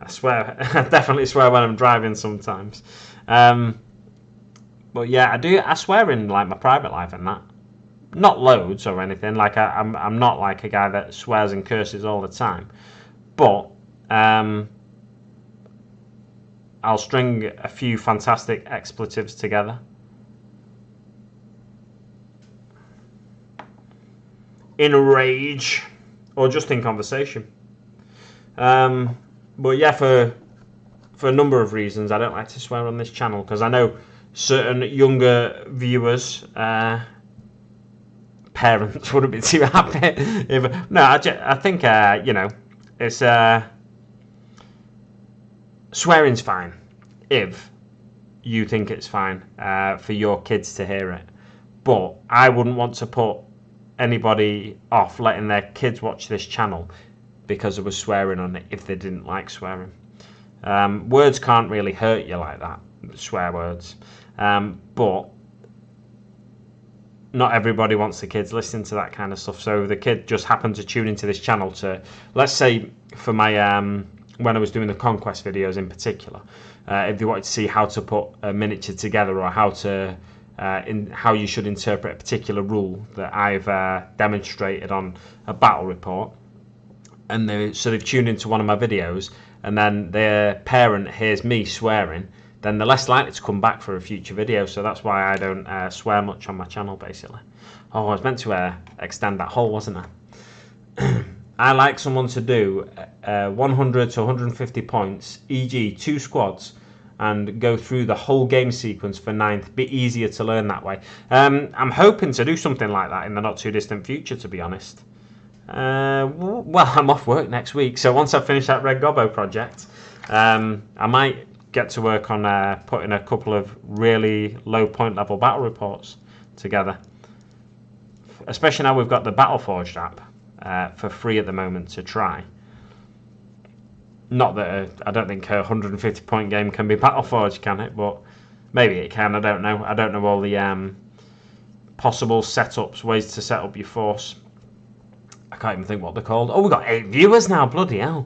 I swear, I definitely swear when I'm driving sometimes. But yeah, I swear in like my private life and that. Not loads or anything. Like I'm not like a guy that swears and curses all the time. But I'll string a few fantastic expletives together. In a rage, or just in conversation. But yeah, for a number of reasons, I don't like to swear on this channel because I know certain younger viewers, parents wouldn't be too happy. I think you know, it's swearing's fine if you think it's fine for your kids to hear it, but I wouldn't want to put anybody off letting their kids watch this channel because there was swearing on it if they didn't like swearing. Words can't really hurt you like that, swear words, but not everybody wants the kids listening to that kind of stuff. So if the kid just happened to tune into this channel to, let's say for my when I was doing the conquest videos in particular, if they wanted to see how to put a miniature together or how to how you should interpret a particular rule that I've demonstrated on a battle report, and so they've tuned into one of my videos, and then their parent hears me swearing, then they're less likely to come back for a future video. So that's why I don't swear much on my channel, basically. Oh, I was meant to extend that hole, wasn't I? I like someone to do 100 to 150 points, e.g. 2 squads, and go through the whole game sequence for 9th. Be easier to learn that way. I'm hoping to do something like that in the not too distant future, to be honest. Well, I'm off work next week, so once I finish that Red Gobbo project, I might get to work on putting a couple of really low point level battle reports together. Especially now we've got the Battleforged app for free at the moment to try. Not that I don't think a 150 point game can be Battleforged, can it? But maybe it can. I don't know. I don't know all the possible setups, ways to set up your force. I can't even think what they're called. Oh, we've got 8 viewers now. Bloody hell!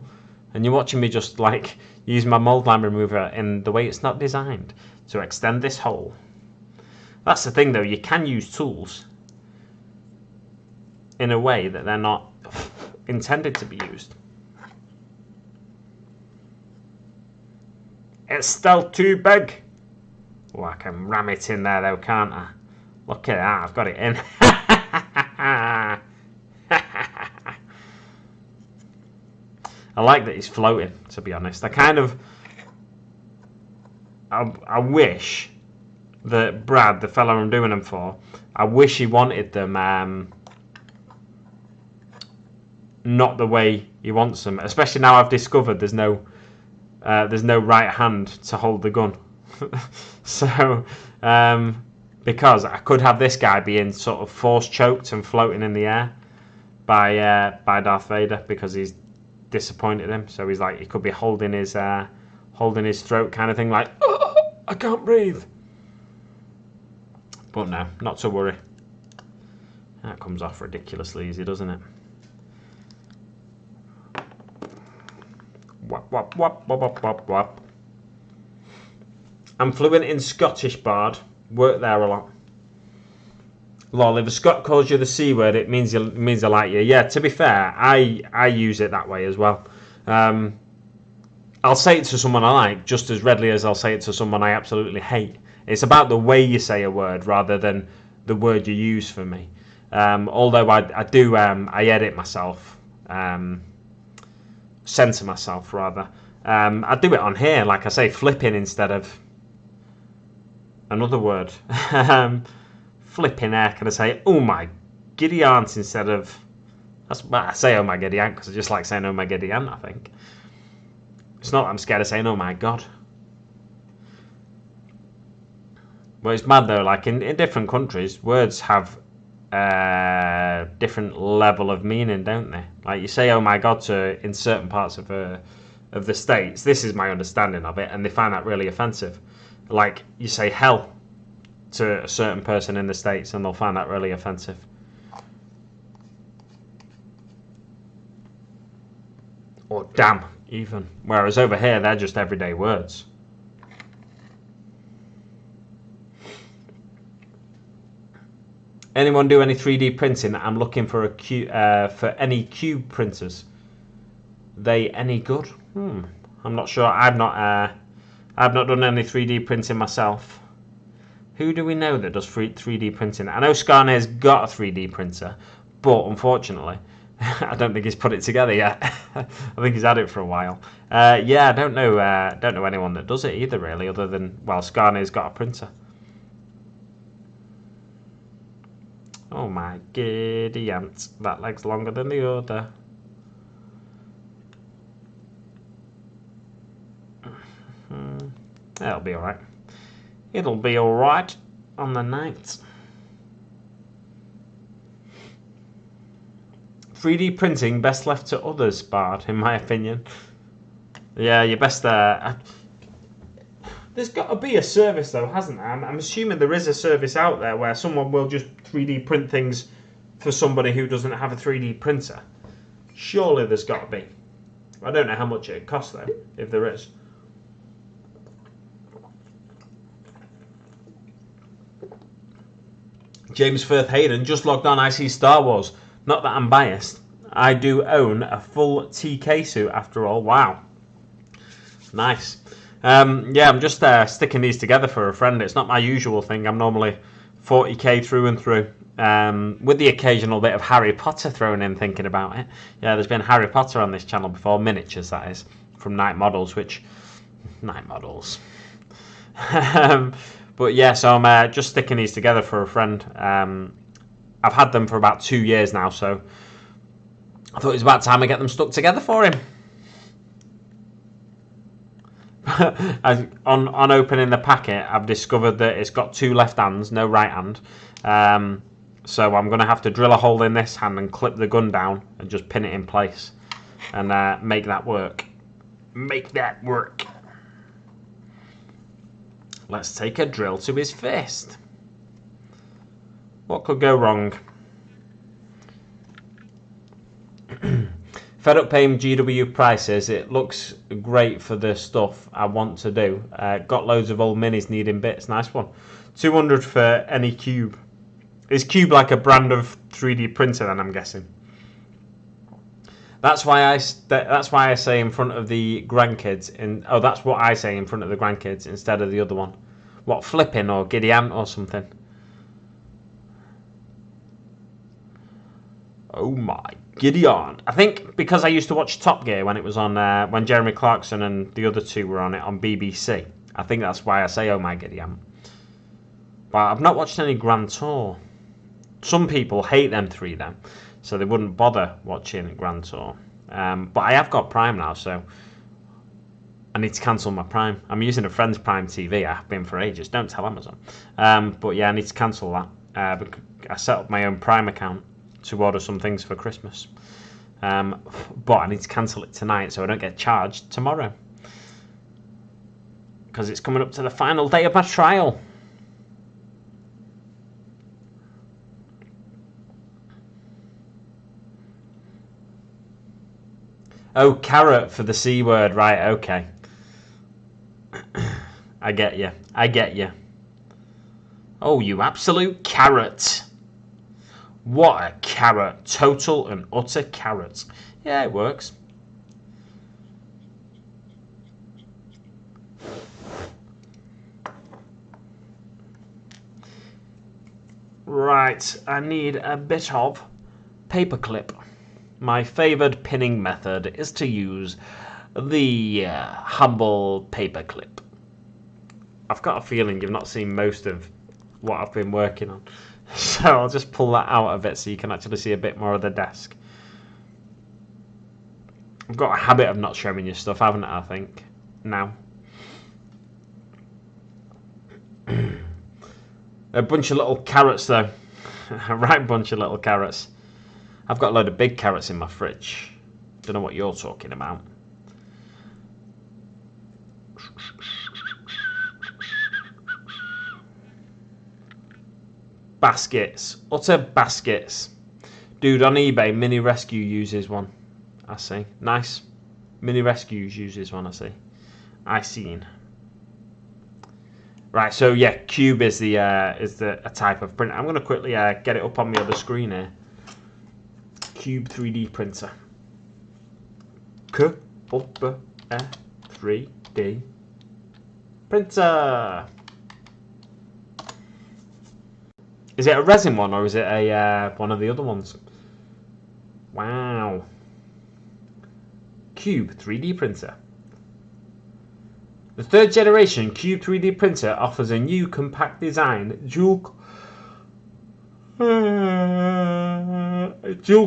And you're watching me just like use my mold line remover in the way it's not designed to extend this hole. That's the thing, though. You can use tools in a way that they're not intended to be used. It's still too big. Oh, I can ram it in there though, can't I? Look at that, I've got it in. I like that he's floating, to be honest. I wish that Brad, the fellow I'm doing them for, I wish he wanted them not the way he wants them. Especially now I've discovered there's no right hand to hold the gun. So because I could have this guy being sort of force choked and floating in the air, by Darth Vader because he's disappointed him. So he's like, he could be holding his throat kind of thing, like, oh, I can't breathe. But no, not to worry. That comes off ridiculously easy, doesn't it? Wap, wap, wap, wap, wap, wap, wap. I'm fluent in Scottish, Bard. Work there a lot. Lol, if a Scot calls you the C word, it means I like you. Yeah, to be fair, I use it that way as well. I'll say it to someone I like just as readily as I'll say it to someone I absolutely hate. It's about the way you say a word rather than the word you use for me. Although I edit myself, censor myself rather. I do it on here, like I say, flipping instead of another word. Flipping heck, and I say, oh my giddy aunt instead of, I say oh my giddy aunt because I just like saying oh my giddy aunt, I think. It's not that I'm scared of saying oh my god. Well, it's mad though, like in different countries, words have a different level of meaning, don't they? Like you say oh my god in certain parts of the States, this is my understanding of it, and they find that really offensive. Like you say hell to a certain person in the States and they'll find that really offensive. Or damn, even. Whereas over here, they're just everyday words. Anyone do any 3D printing? I'm looking for for any cube printers. They any good? I'm not sure. I've not done any 3D printing myself. Who do we know that does 3D printing? I know Scarner's got a 3D printer, but unfortunately, I don't think he's put it together yet. I think he's had it for a while. Yeah, I don't know anyone that does it either, really, other than, well, Scarner's got a printer. Oh my giddy ant, that leg's longer than the other. That'll be alright. It'll be alright on the night. 3D printing best left to others, Bard, in my opinion. Yeah, you best... There's got to be a service, though, hasn't there? I'm assuming there is a service out there where someone will just 3D print things for somebody who doesn't have a 3D printer. Surely there's got to be. I don't know how much it costs, though, if there is. James Firth Hayden just logged on. I see Star Wars. Not that I'm biased. I do own a full TK suit after all. Wow. Nice. Yeah, I'm just sticking these together for a friend. It's not my usual thing. I'm normally 40k through and through. With the occasional bit of Harry Potter thrown in, thinking about it. Yeah, there's been Harry Potter on this channel before. Miniatures, that is. From Night Models, which... Night Models. But yeah, so I'm just sticking these together for a friend. I've had them for about 2 years now, so I thought it was about time I get them stuck together for him. On opening the packet, I've discovered that it's got 2 left hands, no right hand. So I'm going to have to drill a hole in this hand and clip the gun down and just pin it in place and make that work. Make that work. Let's take a drill to his fist. What could go wrong? Fed up paying GW prices. It looks great for the stuff I want to do. Got loads of old minis needing bits. Nice one. 200 for any cube. Is Cube like a brand of 3D printer then, I'm guessing? That's why I say in front of the grandkids. Oh, that's what I say in front of the grandkids instead of the other one. What, flipping or giddy ant or something? Oh my giddy aunt. I think because I used to watch Top Gear when it was on, when Jeremy Clarkson and the other two were on it on BBC. I think that's why I say oh my giddy aunt. But I've not watched any Grand Tour. Some people hate them 3D, so they wouldn't bother watching Grand Tour. But I have got Prime now, so I need to cancel my Prime. I'm using a friend's Prime TV. I have been for ages. Don't tell Amazon. But yeah, I need to cancel that. I set up my own Prime account to order some things for Christmas. But I need to cancel it tonight so I don't get charged tomorrow. Because it's coming up to the final day of my trial. Oh, carrot for the C word. Right, okay. I get you. I get you. Oh, you absolute carrot. What a carrot. Total and utter carrot. Yeah, it works. Right, I need a bit of paperclip. My favoured pinning method is to use the humble paperclip. I've got a feeling you've not seen most of what I've been working on. So I'll just pull that out of it so you can actually see a bit more of the desk. I've got a habit of not showing you stuff, haven't I, I think, now. A bunch of little carrots, though. A right bunch of little carrots. I've got a load of big carrots in my fridge. Don't know what you're talking about. Baskets. Utter baskets. Dude, on eBay, Mini Rescue uses one. I see. Nice. Mini Rescues uses one, I see. I seen. Right, so yeah, Cube is the a type of print. I'm going to quickly get it up on the other screen here. Cube 3D printer. Cube 3D printer. Is it a resin one or is it a one of the other ones? Wow. Cube 3D printer. The third generation Cube 3D printer offers a new compact design, dual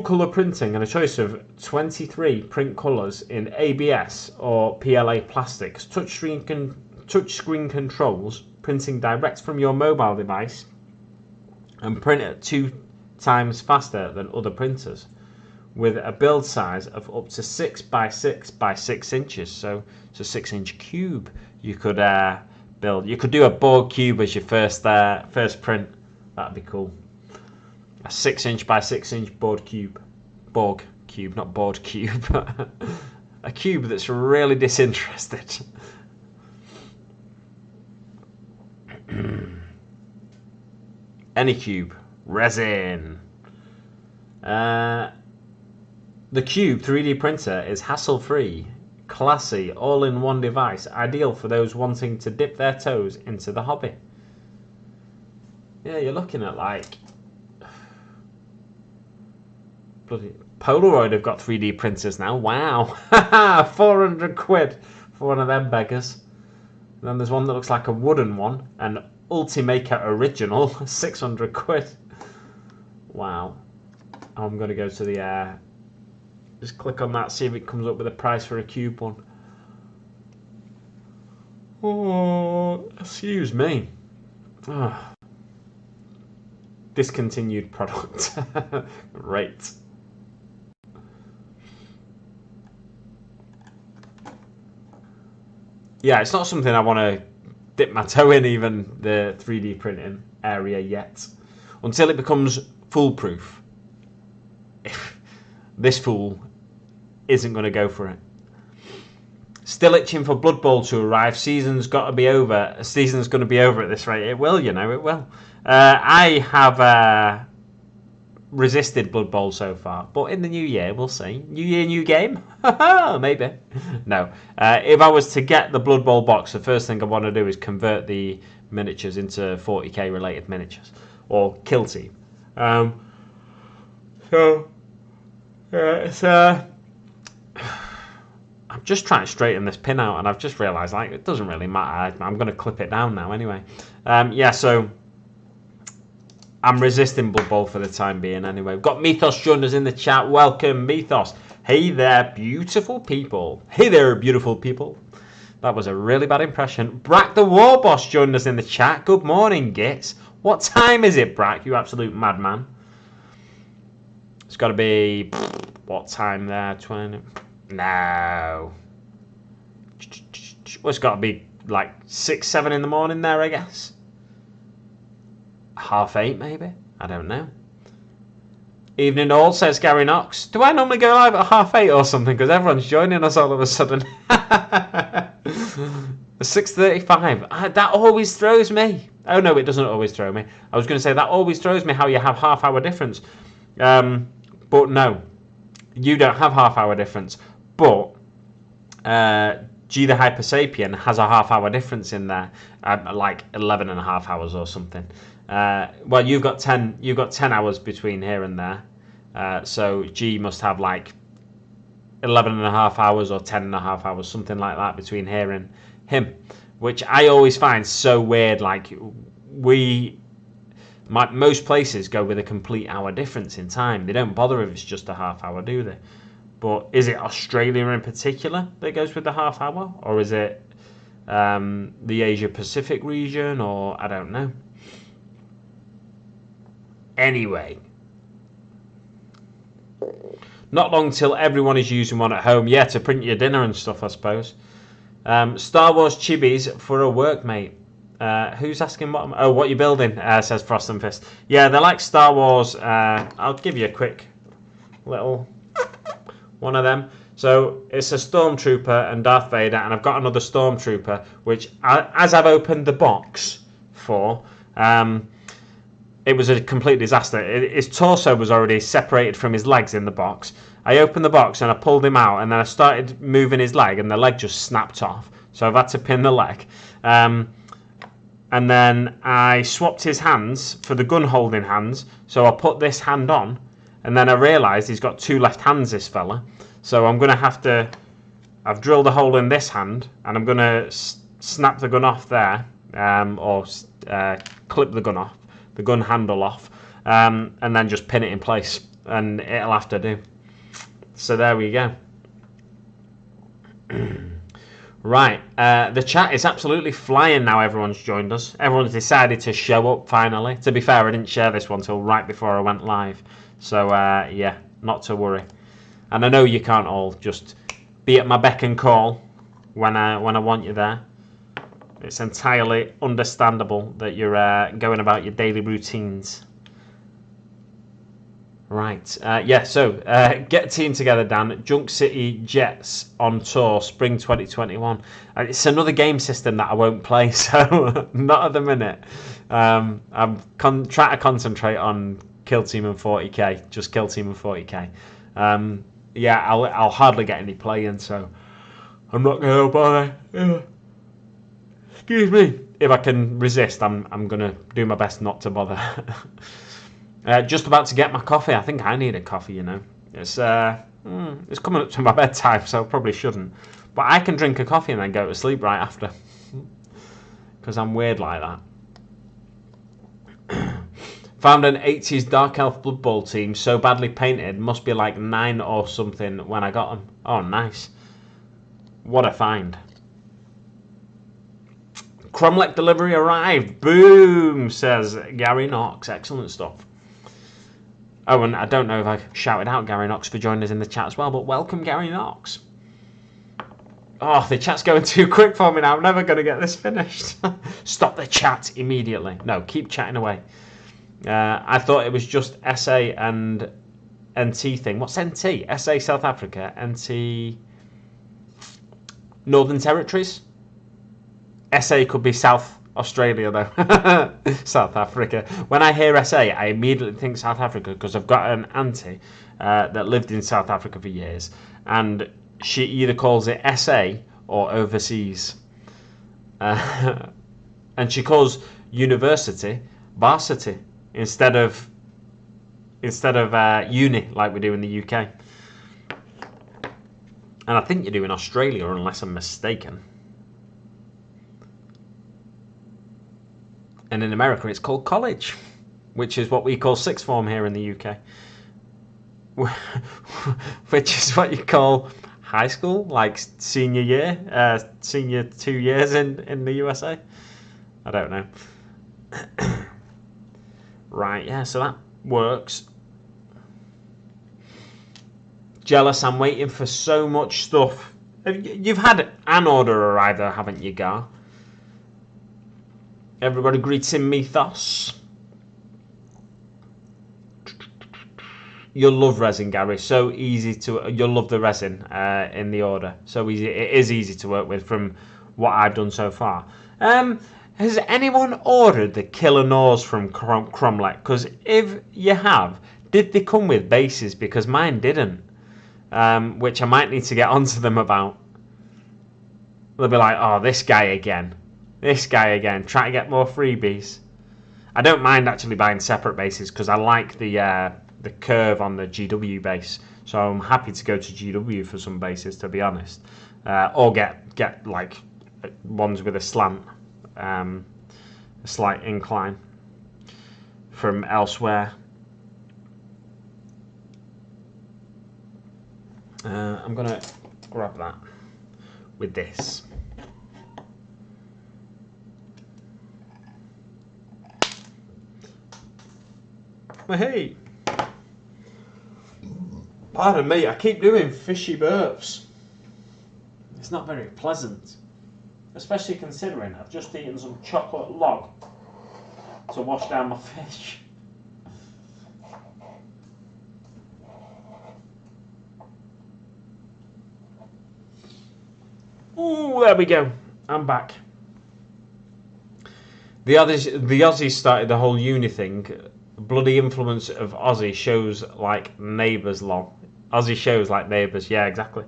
color printing and a choice of 23 print colors in ABS or PLA plastics, touchscreen controls, printing direct from your mobile device, and print at 2 times faster than other printers, with a build size of up to 6 by 6 by 6 inches. So it's a 6-inch cube you could build. You could do a Borg cube as your first print. That'd be cool. A 6-inch by 6-inch Borg cube, not board cube. A cube that's really disinterested. Any cube, resin. The Cube 3D printer is hassle-free, classy, all-in-one device, ideal for those wanting to dip their toes into the hobby. Yeah, you're looking at like... Bloody Polaroid have got 3D printers now. Wow. 400 quid for one of them beggars. And then there's one that looks like a wooden one, an Ultimaker Original, 600 quid. Wow. I'm going to go to the... just click on that, see if it comes up with a price for a cube one. Oh, excuse me. Oh. Discontinued product. Great. Yeah, it's not something I want to dip my toe in, even the 3D printing area yet. Until it becomes foolproof. This fool isn't going to go for it. Still itching for Blood Bowl to arrive. Season's got to be over. Season's going to be over at this rate. It will, you know, it will. I have resisted Blood Bowl so far, but in the new year, we'll see. New year, new game? Maybe. No. If I was to get the Blood Bowl box, the first thing I want to do is convert the miniatures into 40k related miniatures, or kill team. It's I'm just trying to straighten this pin out, and I've just realised like it doesn't really matter. I'm going to clip it down now anyway. Yeah, so I'm resisting Blood Bowl for the time being anyway. We've got Mythos joined us in the chat. Welcome, Mythos. Hey there, beautiful people. Hey there, beautiful people. That was a really bad impression. Brack the War Boss joined us in the chat. Good morning, Gits. What time is it, Brack, you absolute madman? got to be, what time there? 20? No. Well, it's got to be like 6, 7 in the morning there, I guess. 8:30 maybe? I don't know. Evening all, says Gary Knox. Do I normally go live at 8:30 or something? Because everyone's joining us all of a sudden. 6:35. That always throws me. Oh no, it doesn't always throw me. I was going to say that always throws me how you have half-hour difference. But no, you don't have half-hour difference. But G the Hyper Sapien has a half-hour difference in there, like 11 and a half hours or something. Well, you've got 10 hours between here and there. So G must have like 11 and a half hours or 10 and a half hours, something like that, between here and him, which I always find so weird. Like most places go with a complete hour difference in time. They don't bother if it's just a half hour, do they? But is it Australia in particular that goes with the half hour, or is it the Asia Pacific region, or I don't know. Anyway, not long till everyone is using one at home. Yeah, to print your dinner and stuff, I suppose. Star Wars chibis for a workmate. Who's asking what you're building? Says Frost and Fist. Yeah, they're like Star Wars. I'll give you a quick little one of them. So it's a Stormtrooper and Darth Vader, and I've got another Stormtrooper, which as I've opened the box for, it was a complete disaster. His torso was already separated from his legs in the box. I opened the box and I pulled him out, and then I started moving his leg, and the leg just snapped off. So I've had to pin the leg. And then I swapped his hands for the gun holding hands. So I put this hand on, and then I realised he's got 2 left hands, this fella. So I'm going to have to... I've drilled a hole in this hand, and I'm going to snap the gun off there, or clip the gun off, the gun handle off, and then just pin it in place, and it'll have to do. So there we go. Right, the chat is absolutely flying now. Everyone's joined us. Everyone's decided to show up finally. To be fair, I didn't share this one till right before I went live. So yeah, not to worry. And I know you can't all just be at my beck and call when I want you there. It's entirely understandable that you're going about your daily routines. Right, yeah, so get a team together, Dan. Junk City Jets on tour, spring 2021. It's another game system that I won't play, so not at the minute. I'm trying to concentrate on Kill Team and 40k, just Kill Team and 40k. Yeah, I'll hardly get any playing, so I'm not going to bother. Excuse me. If I can resist, I'm going to do my best not to bother. Just about to get my coffee. I think I need a coffee, you know. It's coming up to my bedtime, so I probably shouldn't. But I can drink a coffee and then go to sleep right after. Because I'm weird like that. Found an 80s Dark Elf Blood Bowl team so badly painted, must be like 9 or something when I got them. Oh, nice. What a find. Cromlech delivery arrived. Boom, says Gary Knox. Excellent stuff. Oh, and I don't know if I shouted out Gary Knox for joining us in the chat as well, but welcome, Gary Knox. Oh, the chat's going too quick for me now. I'm never going to get this finished. Stop the chat immediately. No, keep chatting away. I thought it was just SA and NT thing. What's NT? SA South Africa, NT Northern Territories? SA could be South Australia though. South Africa. When I hear SA, I immediately think South Africa because I've got an auntie that lived in South Africa for years, and she either calls it SA or overseas, and she calls university varsity instead of uni like we do in the UK, and I think you do in Australia unless I'm mistaken. And in America, it's called college, which is what we call sixth form here in the UK. Which is what you call high school, like senior year, senior 2 years in the USA. I don't know. Right, yeah, so that works. Jealous, I'm waiting for so much stuff. You've had an order arrive though, haven't you, Gar? Everybody greeting Mythos. You'll love resin, Gary. So easy to... You'll love the resin in the order. So easy. It is easy to work with from what I've done so far. Has anyone ordered the Killer Nose from Cromlech? Because if you have, did they come with bases? Because mine didn't. Which I might need to get onto them about. They'll be like, oh, this guy again. This guy again. Try to get more freebies. I don't mind actually buying separate bases because I like the curve on the GW base, so I'm happy to go to GW for some bases, to be honest, or get like ones with a slant, a slight incline from elsewhere. I'm gonna grab that with this. Well, hey. Pardon me, I keep doing fishy burps. It's not very pleasant. Especially considering I've just eaten some chocolate log to wash down my fish. Ooh, there we go. I'm back. The Aussies started the whole uni thing. Bloody influence of Aussie shows like Neighbours, lol. Aussie shows like Neighbours, yeah, exactly.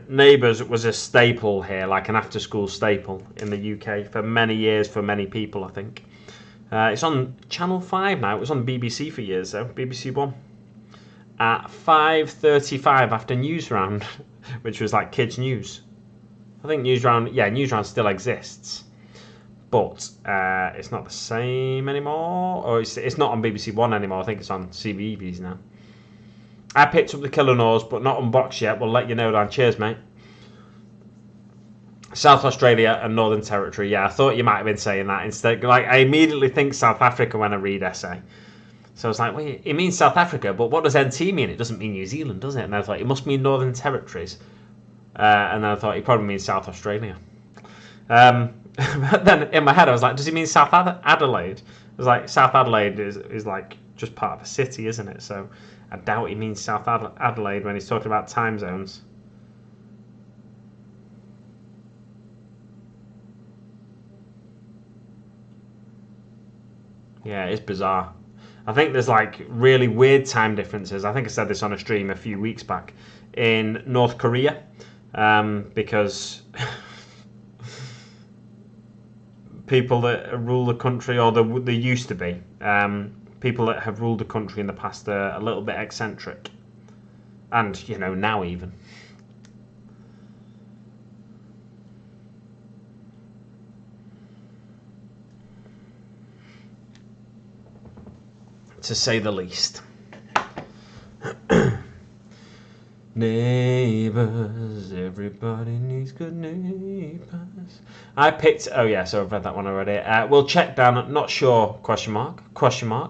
Neighbours was a staple here, like an after-school staple in the UK for many years, for many people, I think. It's on Channel 5 now. It was on BBC for years, though, BBC One. At 5:35 after Newsround, which was like kids' news. I think Newsround still exists. But it's not the same anymore. Or it's not on BBC One anymore. I think it's on CBeebies now. I picked up the Killer Nose, but not unboxed yet. We'll let you know, Dan. Cheers, mate. South Australia and Northern Territory. Yeah, I thought you might have been saying that instead. Like, I immediately think South Africa when I read essay. So I was like, wait, it means South Africa, but what does NT mean? It doesn't mean New Zealand, does it? And I thought, it must mean Northern Territories. And then I thought, it probably means South Australia. But then in my head, I was like, does he mean South Adelaide? I was like, South Adelaide is like just part of a city, isn't it? So I doubt he means South Adelaide when he's talking about time zones. Yeah, it's bizarre. I think there's like really weird time differences. I think I said this on a stream a few weeks back in North Korea, because people that rule the country, or they used to be, people that have ruled the country in the past are a little bit eccentric, and now even. To say the least. Neighbours, everybody needs good neighbours. I picked, oh yeah, so I've read that one already. We'll check down, not sure, question mark,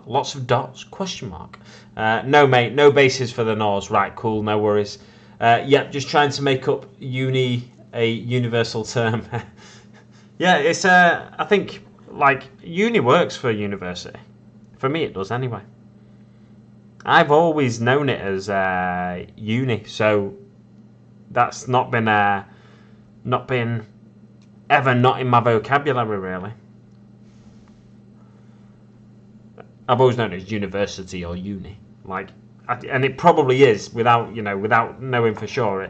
lots of dots, question mark. No mate, no bases for the Norse, right, cool, no worries. Yep, just trying to make up uni a universal term. Yeah, it's, I think, like, uni works for university. For me, it does anyway. I've always known it as uni, so that's not been ever not in my vocabulary, really. I've always known it as university or uni, like, and it probably is without knowing for sure.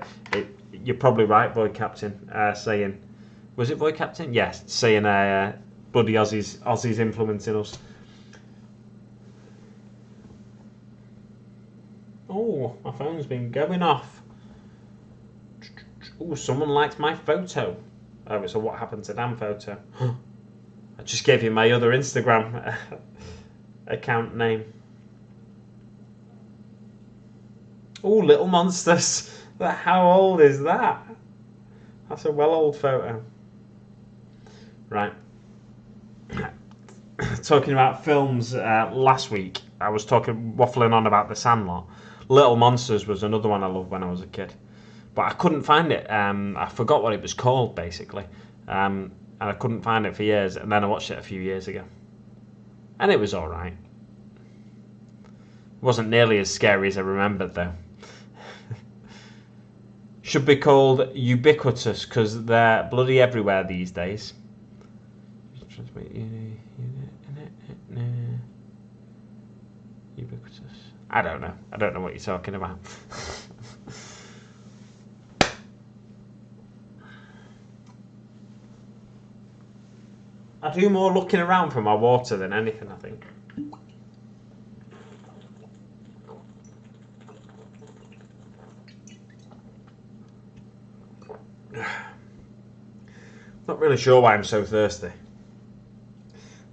You're probably right, Void Captain, saying, was it Void Captain? Yes, saying bloody Aussies influencing us. Oh, my phone's been going off. Oh, someone liked my photo. Oh, it's a what happened to Dan photo. I just gave you my other Instagram account name. Oh, Little Monsters. How old is that? That's a well old photo. Right. Talking about films last week, I was waffling on about The Sandlot. Little Monsters was another one I loved when I was a kid, but I couldn't find it. I forgot what it was called basically, and I couldn't find it for years. And then I watched it a few years ago, and it was all right. It wasn't nearly as scary as I remembered though. Should be called Ubiquitous because they're bloody everywhere these days. Ubiquitous. I don't know. I don't know what you're talking about. I do more looking around for my water than anything, I think. Not really sure why I'm so thirsty.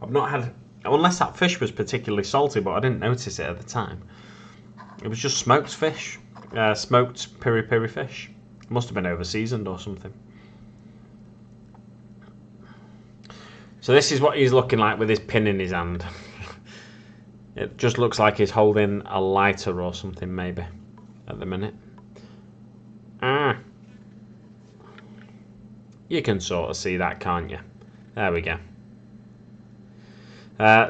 I've not had, unless that fish was particularly salty, but I didn't notice it at the time. It was just smoked fish, smoked piri piri fish. It must have been over seasoned or something. So this is what he's looking like with his pin in his hand. It just looks like he's holding a lighter or something maybe at the minute. You can sort of see that, can't you? There we go.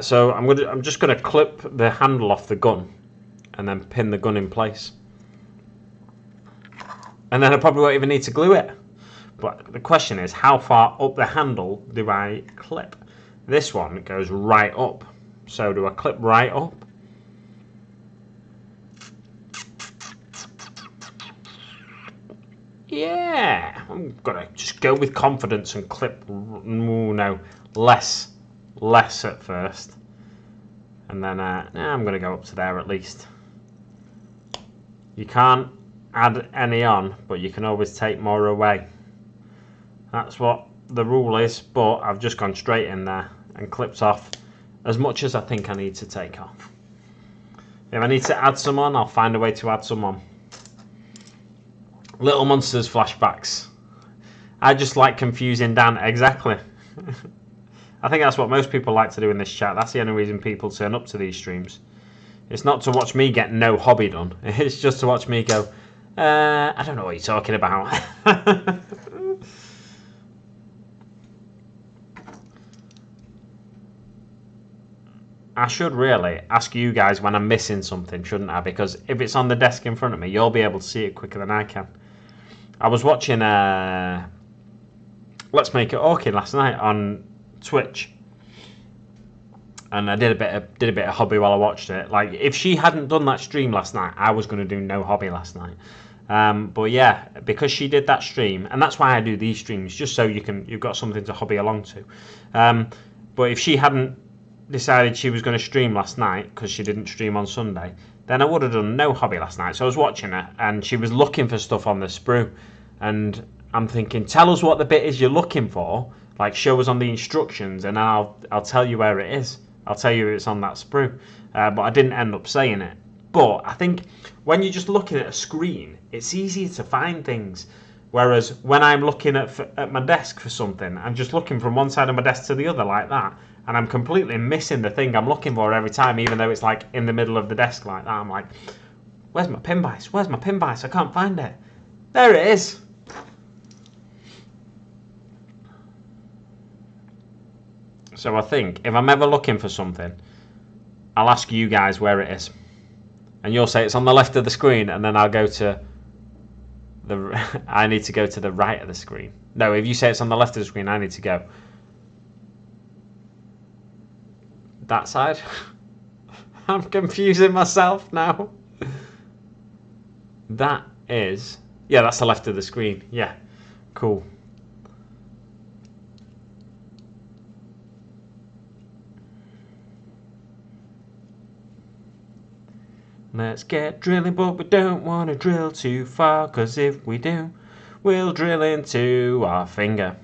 So I'm just gonna clip the handle off the gun and then pin the gun in place. And then I probably won't even need to glue it. But the question is, how far up the handle do I clip? This one goes right up. So do I clip right up? Yeah, I'm gonna just go with confidence and clip. No, less at first, and then I'm gonna go up to there at least. You can't add any on, but you can always take more away. That's what the rule is. But I've just gone straight in there and clipped off as much as I think I need to take off. If I need to add some on, I'll find a way to add some on. Little Monsters flashbacks. I just like confusing Dan. Exactly. I think that's what most people like to do in this chat. That's the only reason people turn up to these streams. It's not to watch me get no hobby done. It's just to watch me go, I don't know what you're talking about. I should really ask you guys when I'm missing something, shouldn't I? Because if it's on the desk in front of me, you'll be able to see it quicker than I can. I was watching Let's Make It Orky last night on Twitch, and I did a bit of hobby while I watched it. Like, if she hadn't done that stream last night, I was going to do no hobby last night. But yeah, because she did that stream, and that's why I do these streams, just so you've got something to hobby along to. But if she hadn't decided she was going to stream last night, because she didn't stream on Sunday, then I would have done no hobby last night. So I was watching her, and she was looking for stuff on the sprue, and I'm thinking, tell us what the bit is you're looking for, like show us on the instructions, and I'll tell you where it is. I'll tell you it's on that sprue. But I didn't end up saying it. But I think when you're just looking at a screen, it's easier to find things. Whereas when I'm looking at my desk for something, I'm just looking from one side of my desk to the other like that, and I'm completely missing the thing I'm looking for every time, even though it's like in the middle of the desk like that. I'm like, where's my pin vise? Where's my pin vise? I can't find it. There it is. So I think if I'm ever looking for something, I'll ask you guys where it is. And you'll say it's on the left of the screen, and then I'll go to I need to go to the right of the screen. No, if you say it's on the left of the screen, I need to go that side. I'm confusing myself now. That is, yeah, that's the left of the screen. Yeah, cool. Let's get drilling, but we don't want to drill too far, because if we do, we'll drill into our finger.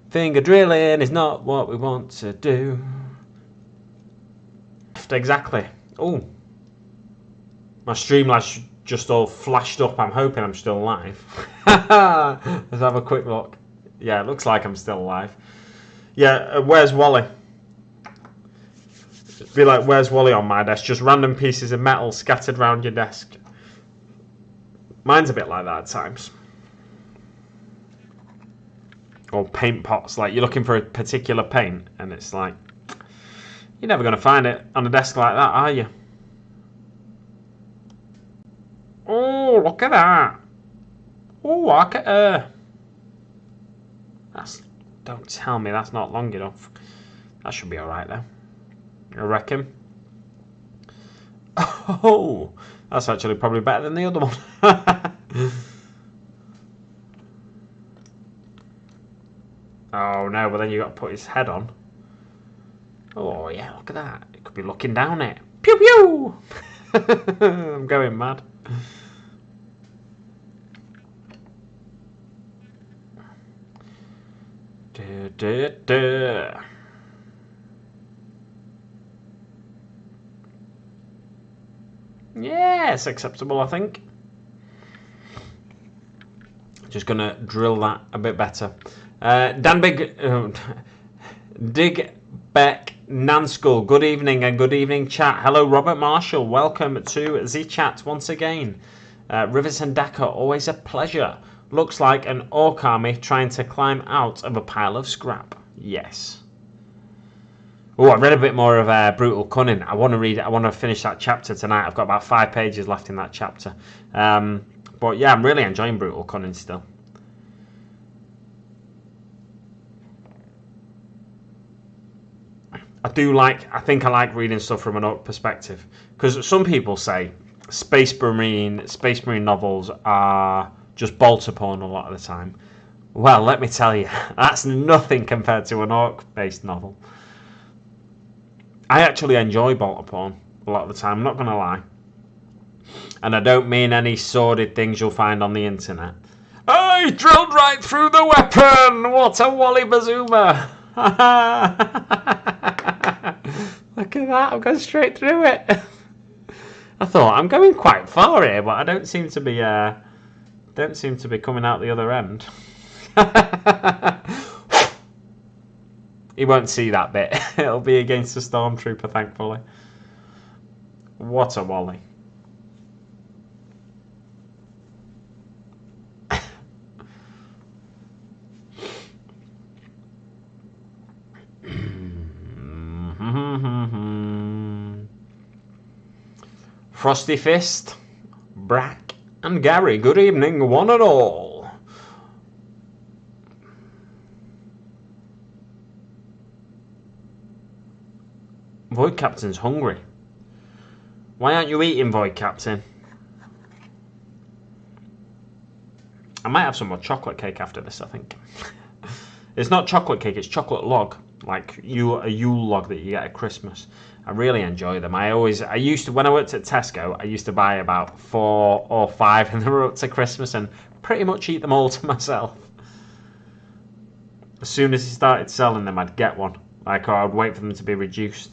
Finger drilling is not what we want to do. Exactly. Oh, my Streamlabs just all flashed up. I'm hoping I'm still alive. Let's have a quick look. Yeah, it looks like I'm still alive. Yeah, where's Wally? Be like, where's Wally on my desk? Just random pieces of metal scattered around your desk. Mine's a bit like that at times. Or paint pots, like you're looking for a particular paint and it's like, you're never going to find it on a desk like that, are you? Oh, look at that. Oh, look at her. Don't tell me that's not long enough. That should be alright though, I reckon. Oh, that's actually probably better than the other one. Oh no, but then you got to put his head on. Oh yeah, look at that. It could be looking down it. Pew pew! I'm going mad. Yeah, it's acceptable, I think. Just gonna drill that a bit better. Dan Big, Dig Beck Nanskull, good evening and good evening chat. Hello Robert Marshall, welcome to the chat once again. Rivers and Dakar, always a pleasure. Looks like an orc army trying to climb out of a pile of scrap. Yes. Oh, I read a bit more of Brutal Cunning. I want to read it. I want to finish that chapter tonight. I've got about 5 pages left in that chapter. But yeah, I'm really enjoying Brutal Cunning still. I think I like reading stuff from an orc perspective, because some people say space marine novels are just bolter porn a lot of the time. Well, let me tell you, that's nothing compared to an orc-based novel. I actually enjoy bolter porn a lot of the time, I'm not going to lie. And I don't mean any sordid things you'll find on the internet. I drilled right through the weapon! What a Wally Bazoomer! Look at that, I've gone straight through it. I thought, I'm going quite far here, but I don't seem to be coming out the other end. He won't see that bit. It'll be against the stormtrooper, thankfully. What a Wally. Frosty Fist, Brack and Gary, good evening one and all. Void Captain's hungry. Why aren't you eating, Void Captain? I might have some more chocolate cake after this, I think. It's not chocolate cake, it's chocolate log. Like a Yule log that you get at Christmas. I really enjoy them. I used to, when I worked at Tesco, I used to buy about 4 or 5 and they were up to Christmas and pretty much eat them all to myself. As soon as he started selling them, I'd get one. Like, or I'd wait for them to be reduced.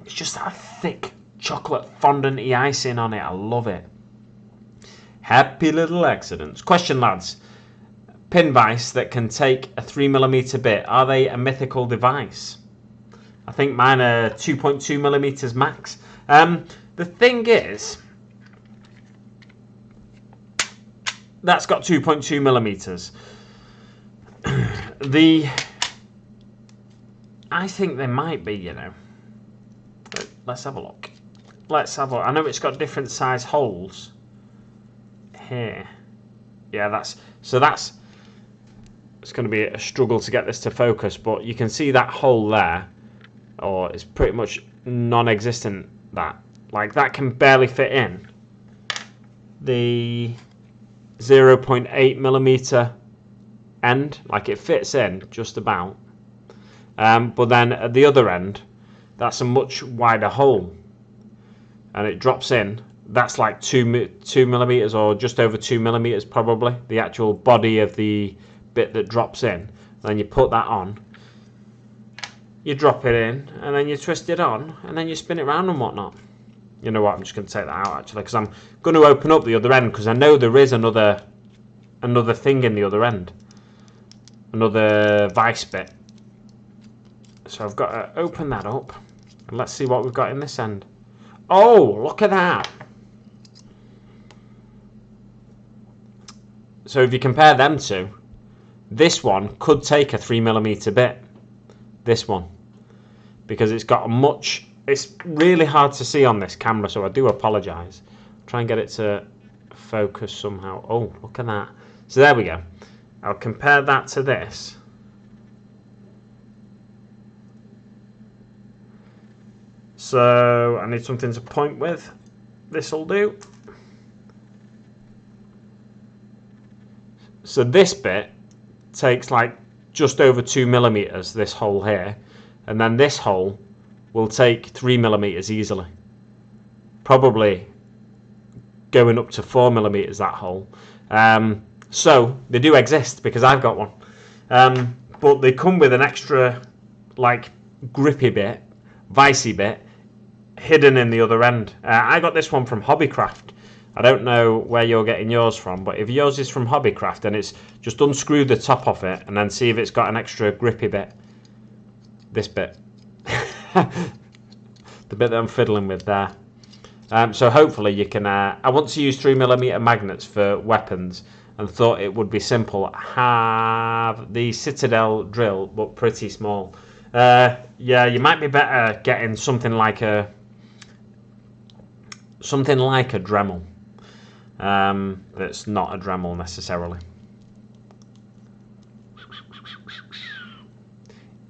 It's just that thick chocolate fondant-y icing on it. I love it. Happy little accidents. Question, lads. Pin vise that can take a 3mm bit. Are they a mythical device? I think mine are 2.2mm max. The thing is, that's got 2.2mm. I think they might be, you know. Let's have a look. I know it's got different size holes here. Yeah, it's going to be a struggle to get this to focus, but you can see that hole there, or it's pretty much non-existent. That can barely fit in the 0.8mm end. Like, it fits in just about, but then at the other end, that's a much wider hole, and it drops in. That's like 2mm or just over 2mm probably. The actual body of the bit that drops in. Then you put that on. You drop it in, and then you twist it on, and then you spin it around and whatnot. You know what? I'm just going to take that out actually, because I'm going to open up the other end, because I know there is another thing in the other end, another vice bit. So I've got to open that up. And let's see what we've got in this end. Oh, look at that. So if you compare them two, this one could take a 3mm bit. This one. Because it's got a much... It's really hard to see on this camera, so I do apologise. Try and get it to focus somehow. Oh, look at that. So there we go. I'll compare that to this. So I need something to point with. This'll do. So this bit takes like just over 2mm, this hole here, and then this hole will take 3mm easily. Probably going up to 4mm, that hole. So they do exist because I've got one. But they come with an extra like grippy bit, vicey bit, hidden in the other end. I got this one from Hobbycraft. I don't know where you're getting yours from, but if yours is from Hobbycraft, then it's just unscrew the top off it and then see if it's got an extra grippy bit. This bit. The bit that I'm fiddling with there. So hopefully you can... I want to use 3mm magnets for weapons and thought it would be simple. Have the Citadel drill, but pretty small. Yeah, you might be better getting something like a Dremel. That's not a Dremel necessarily.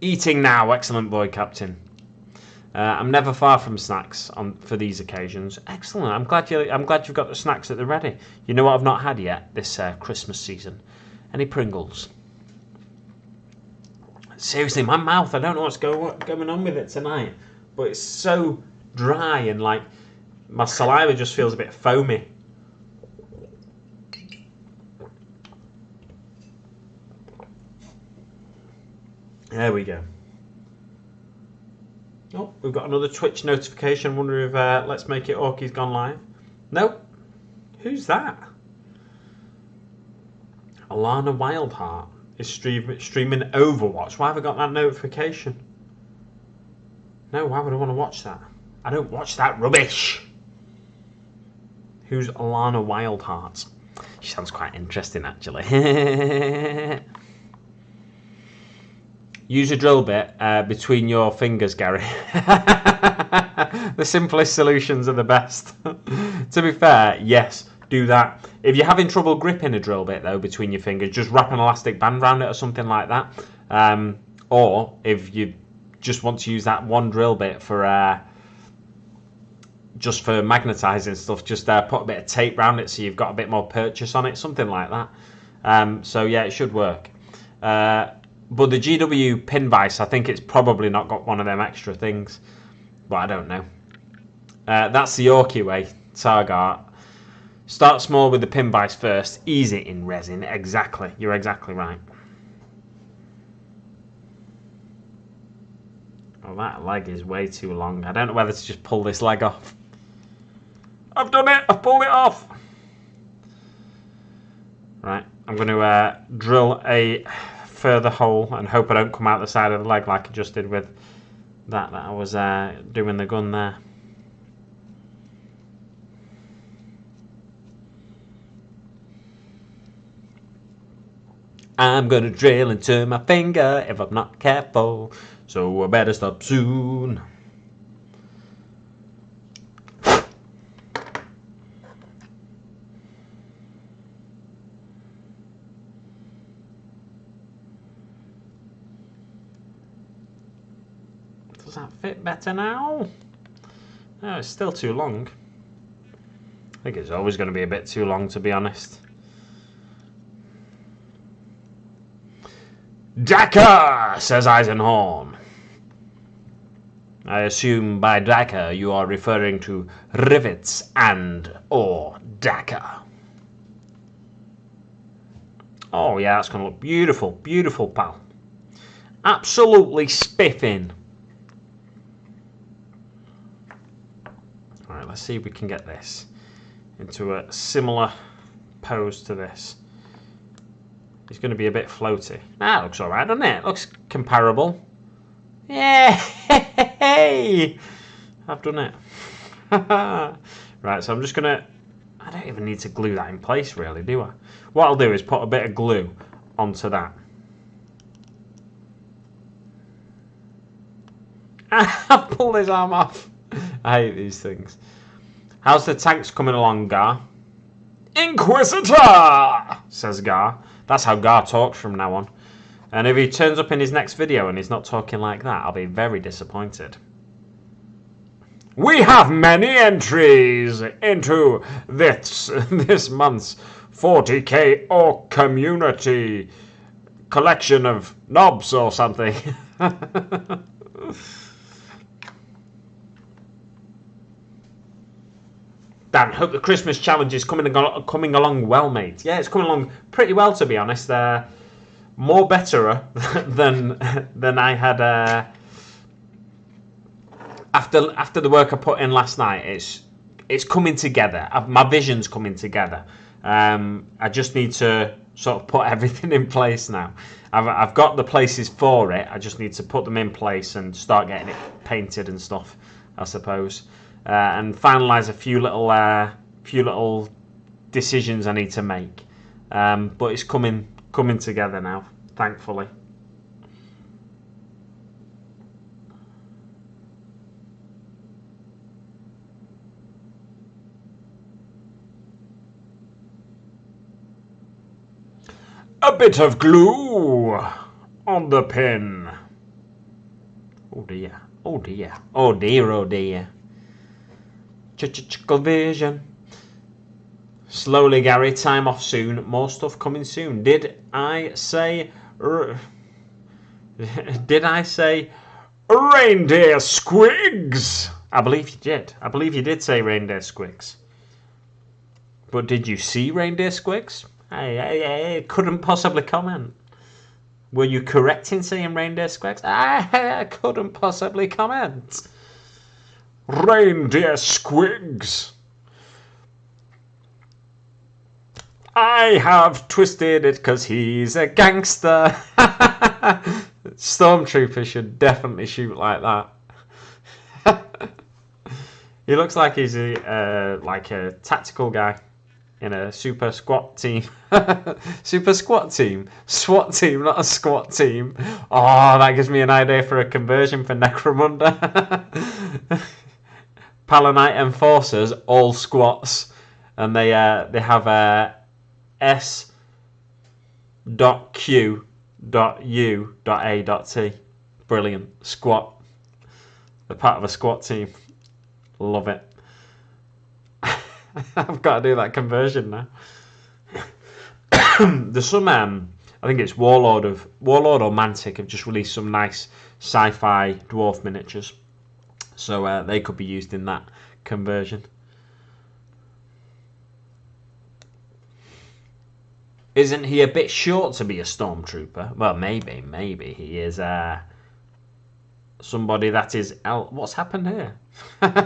Eating now, excellent boy, Captain. I'm never far from snacks for these occasions. Excellent. I'm glad you've got the snacks at the ready. You know what I've not had yet this Christmas season? Any Pringles. Seriously, my mouth, I don't know what's going on with it tonight, but it's so dry and like my saliva just feels a bit foamy. There we go. Oh, we've got another Twitch notification. Wonder if Let's Make It Orky's gone live. Nope. Who's that? Alana Wildheart is streaming Overwatch. Why have I got that notification? No, why would I want to watch that? I don't watch that rubbish. Who's Alana Wildheart? She sounds quite interesting, actually. Use a drill bit between your fingers, Gary. The simplest solutions are the best. To be fair, yes, do that. If you're having trouble gripping a drill bit, though, between your fingers, just wrap an elastic band around it or something like that. Or if you just want to use that one drill bit for just for magnetising stuff, just put a bit of tape around it so you've got a bit more purchase on it, something like that. So yeah, it should work. But the GW pin vise, I think it's probably not got one of them extra things. But I don't know. That's the Orky way, Targart. Start small with the pin vise first. Ease it in resin. Exactly. You're exactly right. Oh, that leg is way too long. I don't know whether to just pull this leg off. I've done it. I've pulled it off. Right. I'm going to drill a further hole and hope I don't come out the side of the leg like I just did with that I was doing the gun there. I'm gonna drill into my finger if I'm not careful, so I better stop soon. Does that fit better now? No, it's still too long. I think it's always going to be a bit too long, to be honest. Dakar, says Eisenhorn. I assume by Dakar you are referring to rivets and or Dakar. Oh yeah, that's going to look beautiful. Beautiful, pal. Absolutely spiffing. Alright, let's see if we can get this into a similar pose to this. It's going to be a bit floaty. That looks alright, doesn't it? Looks comparable. Yay! I've done it. Right, so I'm just gonna... I don't even need to glue that in place, really, do I? What I'll do is put a bit of glue onto that. I pulled his arm off. I hate these things. How's the tanks coming along, Gar? Inquisitor! Says Gar. That's how Gar talks from now on. And if he turns up in his next video and he's not talking like that, I'll be very disappointed. We have many entries into this month's 40k Ork community collection of knobs or something. Dan, hope the Christmas challenge is coming along well, mate. Yeah, it's coming along pretty well, to be honest. More better than I had. After the work I put in last night, it's coming together. My vision's coming together. I just need to sort of put everything in place now. I've got the places for it. I just need to put them in place and start getting it painted and stuff, I suppose, and finalise a few little decisions I need to make. But it's coming together now, thankfully. A bit of glue on the pin. Oh dear, oh dear, oh dear, oh dear. Chickle vision. Slowly, Gary, time off soon. More stuff coming soon. Did I say reindeer squigs? I believe you did. I believe you did say reindeer squigs. But did you see reindeer squigs? I couldn't possibly comment. Were you correct in saying reindeer squigs? I couldn't possibly comment. Reindeer squigs. I have twisted it because he's a gangster. Stormtrooper should definitely shoot like that. He looks like he's a tactical guy in a super squat team. Super squat team. SWAT team, not a squat team. Oh, that gives me an idea for a conversion for Necromunda. Palanite enforcers, all squats. And they have a S.Q.U.A.T. Brilliant. Squat. They're part of a squat team. Love it. I've got to do that conversion now. There's some, I think it's Warlord or Mantic have just released some nice sci-fi dwarf miniatures. So they could be used in that conversion. Isn't he a bit short to be a stormtrooper? Well, maybe he is somebody that is... What's happened here?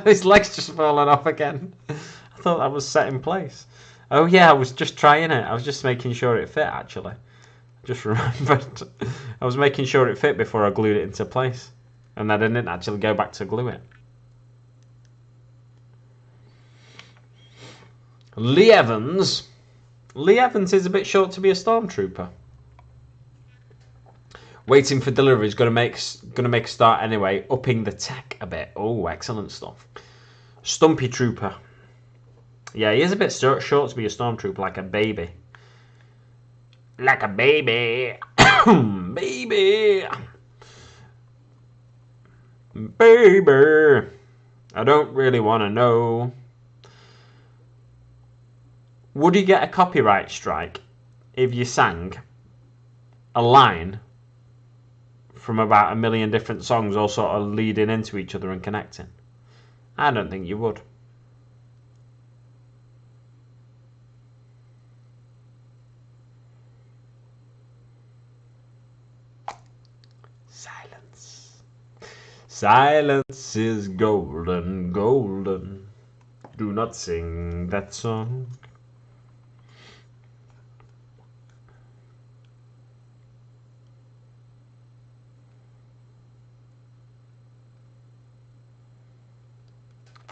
His leg's just fallen off again. I thought that was set in place. Oh yeah, I was just trying it. I was just making sure it fit, actually. Just remembered. I was making sure it fit before I glued it into place. And then I didn't actually go back to glue it. Lee Evans. Lee Evans is a bit short to be a stormtrooper. Waiting for delivery is going to make a start anyway. Upping the tech a bit. Oh, excellent stuff. Stumpy Trooper. Yeah, he is a bit short to be a stormtrooper, like a baby. Like a baby. Baby. Baby. I don't really want to know. Would you get a copyright strike if you sang a line from about 1 million different songs all sort of leading into each other and connecting? I don't think you would. Silence. Silence is golden, golden. Do not sing that song.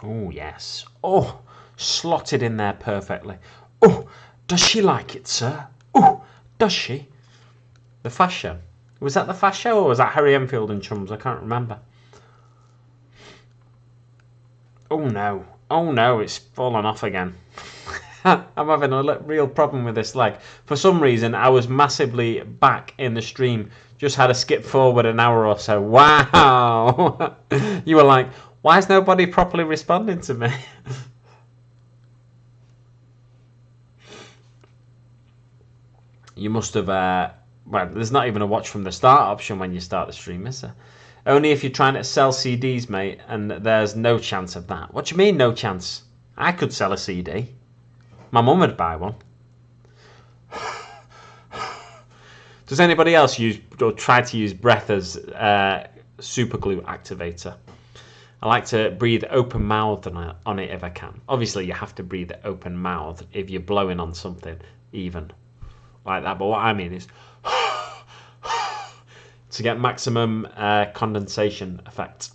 Oh, yes. Oh, slotted in there perfectly. Oh, does she like it, sir? Oh, does she? The Fast Show. Was that the Fast Show or was that Harry Enfield and Chums? I can't remember. Oh no. Oh no, it's fallen off again. I'm having a real problem with this leg. For some reason, I was massively back in the stream. Just had to skip forward an hour or so. Wow! You were like, why is nobody properly responding to me? You must have... well, there's not even a watch from the start option when you start the stream, is there? Only if you're trying to sell CDs, mate, and there's no chance of that. What do you mean, no chance? I could sell a CD. My mum would buy one. Does anybody else use or try to use breath as super glue activator? I like to breathe open mouthed on it if I can. Obviously, you have to breathe open mouthed if you're blowing on something, even like that. But what I mean is to get maximum condensation effect.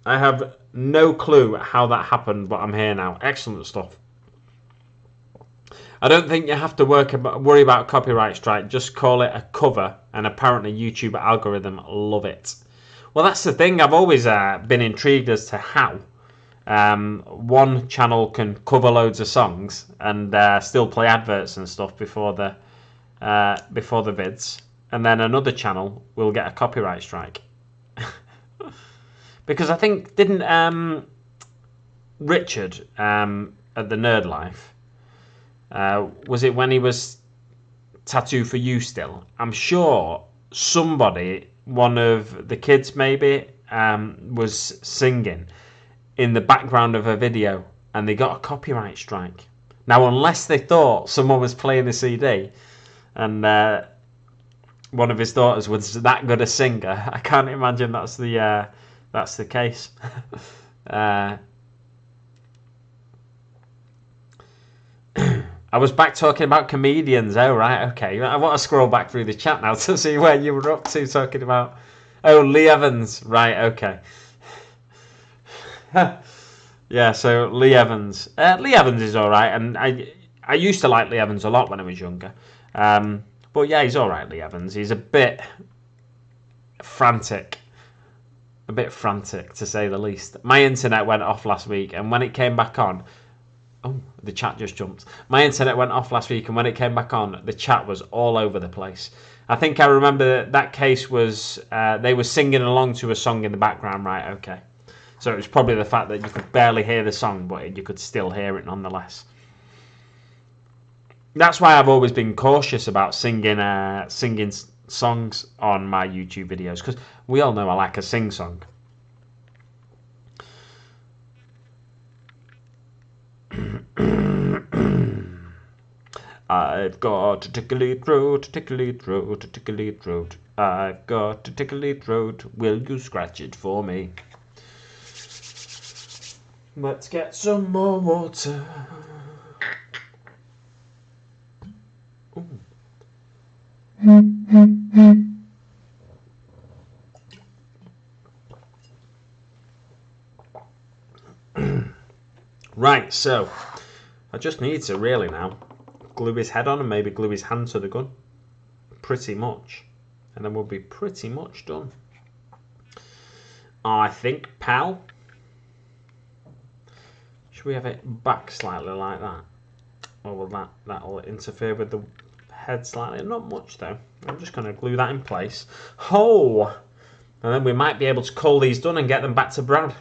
I have no clue how that happened, but I'm here now. Excellent stuff. I don't think you have to worry about copyright strike. Just call it a cover, and apparently YouTube algorithm love it. Well, that's the thing. I've always been intrigued as to how one channel can cover loads of songs and still play adverts and stuff before the vids, and then another channel will get a copyright strike. Because I think didn't Richard at the Nerd Life, was it when he was Tattoo for You still? I'm sure somebody, one of the kids maybe, was singing in the background of a video and they got a copyright strike. Now, unless they thought someone was playing the CD and one of his daughters was that good a singer, I can't imagine that's the case. I was back talking about comedians. Oh, right, okay. I want to scroll back through the chat now to see where you were up to talking about... Oh, Lee Evans. Right, okay. Yeah, so Lee Evans. Lee Evans is all right, and I used to like Lee Evans a lot when I was younger. But yeah, he's all right, Lee Evans. He's a bit frantic. A bit frantic, to say the least. My internet went off last week, and when it came back on... Oh, the chat just jumped. My internet went off last week, and when it came back on, the chat was all over the place. I think I remember that case was they were singing along to a song in the background, right? Okay. So it was probably the fact that you could barely hear the song, but you could still hear it nonetheless. That's why I've always been cautious about singing songs on my YouTube videos, because we all know I like a sing song. I've got a tickly throat, tickly throat, tickly throat. I've got a tickly throat. Will you scratch it for me? Let's get some more water. Right, so I just need to really now glue his head on and maybe glue his hand to the gun. Pretty much. And then we'll be pretty much done. I think, pal. Should we have it back slightly like that? Or will that'll interfere with the head slightly? Not much though. I'm just going to glue that in place. Oh! And then we might be able to call these done and get them back to Brad.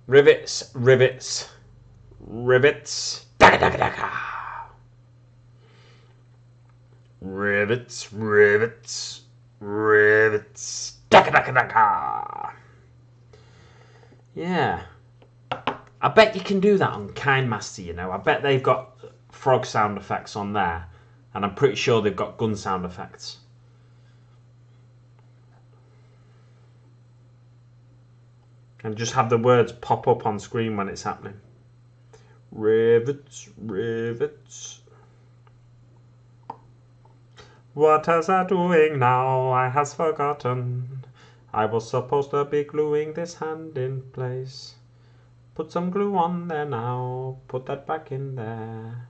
Rivets, rivets, rivets. Daka, daka, daka. Rivets, rivets, rivets. Daka, daka, daka. Yeah. I bet you can do that on KineMaster, you know. I bet they've got frog sound effects on there. And I'm pretty sure they've got gun sound effects. And just have the words pop up on screen when it's happening. Rivets, rivets. What is I doing now? I has forgotten. I was supposed to be gluing this hand in place. Put some glue on there now, put that back in there.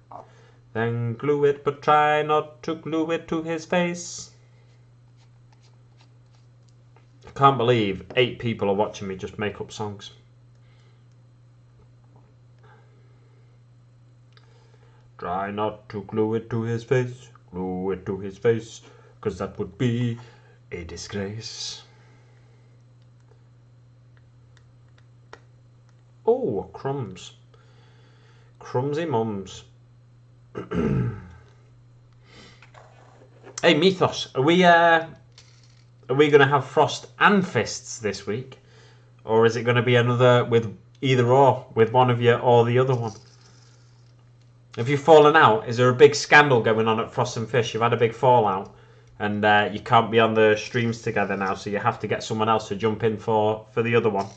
Then glue it, but try not to glue it to his face. I can't believe 8 people are watching me just make up songs. Try not to glue it to his face, glue it to his face, 'cause that would be a disgrace. Oh, crumbs. Crumsy mums. Hey, Mythos, are we going to have Frost and Fists this week? Or is it going to be another with either or, with one of you or the other one? Have you fallen out? Is there a big scandal going on at Frost and Fish? You've had a big fallout and you can't be on the streams together now, so you have to get someone else to jump in for the other one.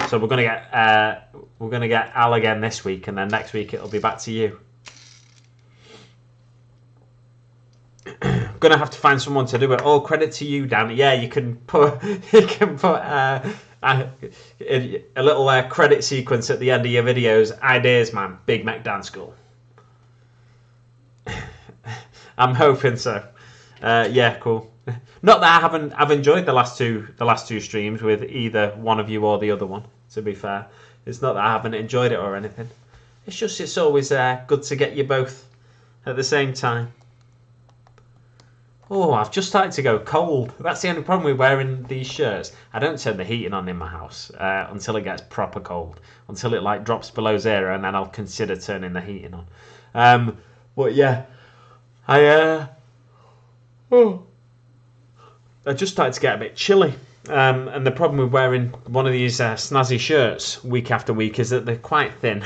So we're gonna get Al again this week, and then next week it'll be back to you. Gonna have to find someone to do it. All credit to you, Dan. Yeah, you can put a little credit sequence at the end of your videos. Ideas, man. Big Mac Dance School. I'm hoping so. Yeah, cool. Not that I've enjoyed the last two streams with either one of you or the other one. To be fair, it's not that I haven't enjoyed it or anything. It's just it's always good to get you both at the same time. Oh, I've just started to go cold. That's the only problem with wearing these shirts. I don't turn the heating on in my house until it gets proper cold, until it like drops below 0, and then I'll consider turning the heating on. But yeah, I just started to get a bit chilly. And the problem with wearing one of these snazzy shirts week after week is that they're quite thin.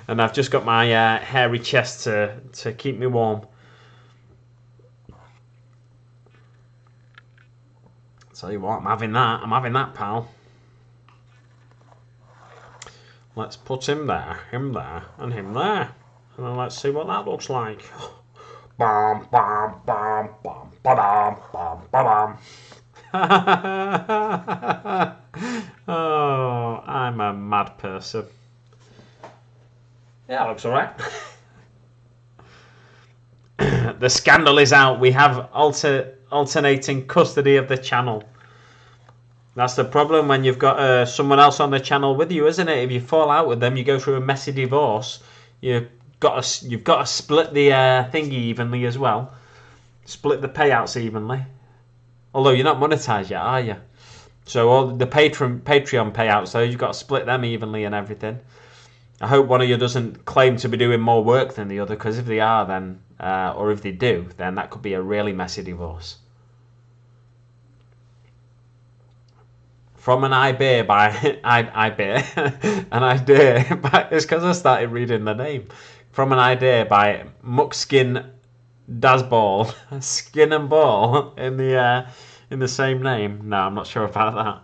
And I've just got my hairy chest to keep me warm. Tell you what, I'm having that, pal. Let's put him there, and him there. And then let's see what that looks like. Bam, bam, bam, bam, ba-dam, bam, ba-dam. Oh, I'm a mad person. Yeah, looks alright. The scandal is out. We have alternating custody of the channel. That's the problem when you've got someone else on the channel with you, isn't it? If you fall out with them, you go through a messy divorce. You've got to split the thingy evenly as well. Split the payouts evenly. Although you're not monetized yet, are you? So all the Patreon payouts, though, you've got to split them evenly and everything. I hope one of you doesn't claim to be doing more work than the other, because if they are, then or if they do, then that could be a really messy divorce. From an idea by it's because I started reading the name. From an idea by Muckskin Dazball, Skin and Ball in the same name. No, I'm not sure about that.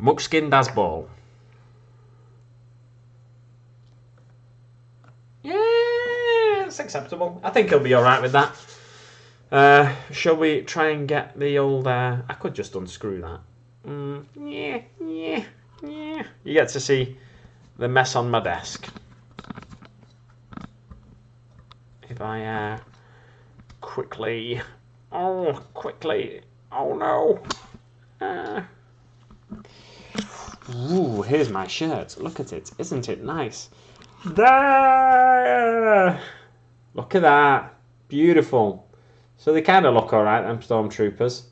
Muckskin Dazball. Yeah, it's acceptable. I think he'll be all right with that. Shall we try and get the old? I could just unscrew that. Yeah. You get to see the mess on my desk. If I quickly, oh no. Ooh, here's my shirt. Look at it. Isn't it nice? There! Look at that. Beautiful. So they kind of look alright, them stormtroopers.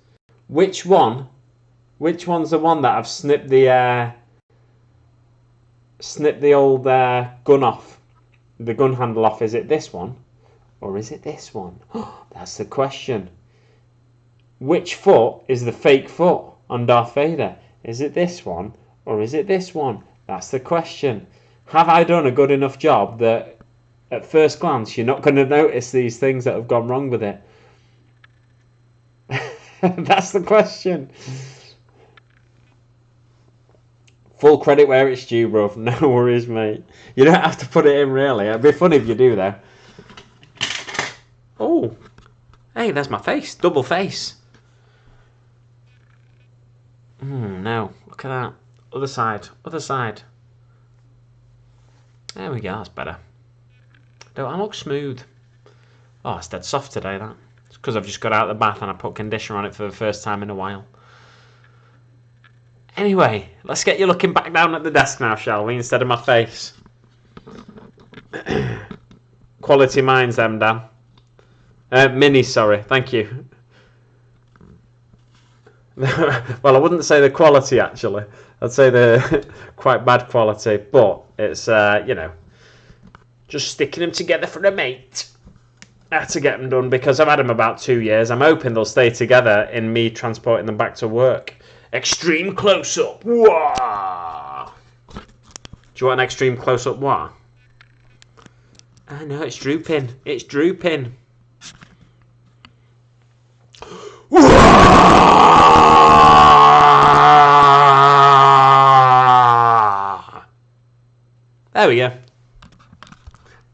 Which one's the one that I've snipped the old gun off? The gun handle off. Is it this one? Or is it this one? Oh, that's the question. Which foot is the fake foot on Darth Vader? Is it this one? Or is it this one? That's the question. Have I done a good enough job that at first glance you're not going to notice these things that have gone wrong with it? That's the question. Full credit where it's due, bro. No worries, mate. You don't have to put it in, really. It'd be funny if you do, though. Oh. Hey, there's my face. Double face. no. Look at that. Other side. Other side. There we go. That's better. Don't I look smooth? Oh, it's dead soft today, that. It's because I've just got out of the bath and I put conditioner on it for the first time in a while. Anyway, let's get you looking back down at the desk now, shall we? Instead of my face. Quality minds, them, Dan. Mini, sorry. Thank you. Well, I wouldn't say the quality, actually. I'd say the quite bad quality. But it's, you know, just sticking them together for a mate. I had to get them done because I've had them about 2 years. I'm hoping they'll stay together in me transporting them back to work. Extreme close-up. Wah! Do you want an extreme close-up? What? I know, it's drooping. It's drooping. There we go.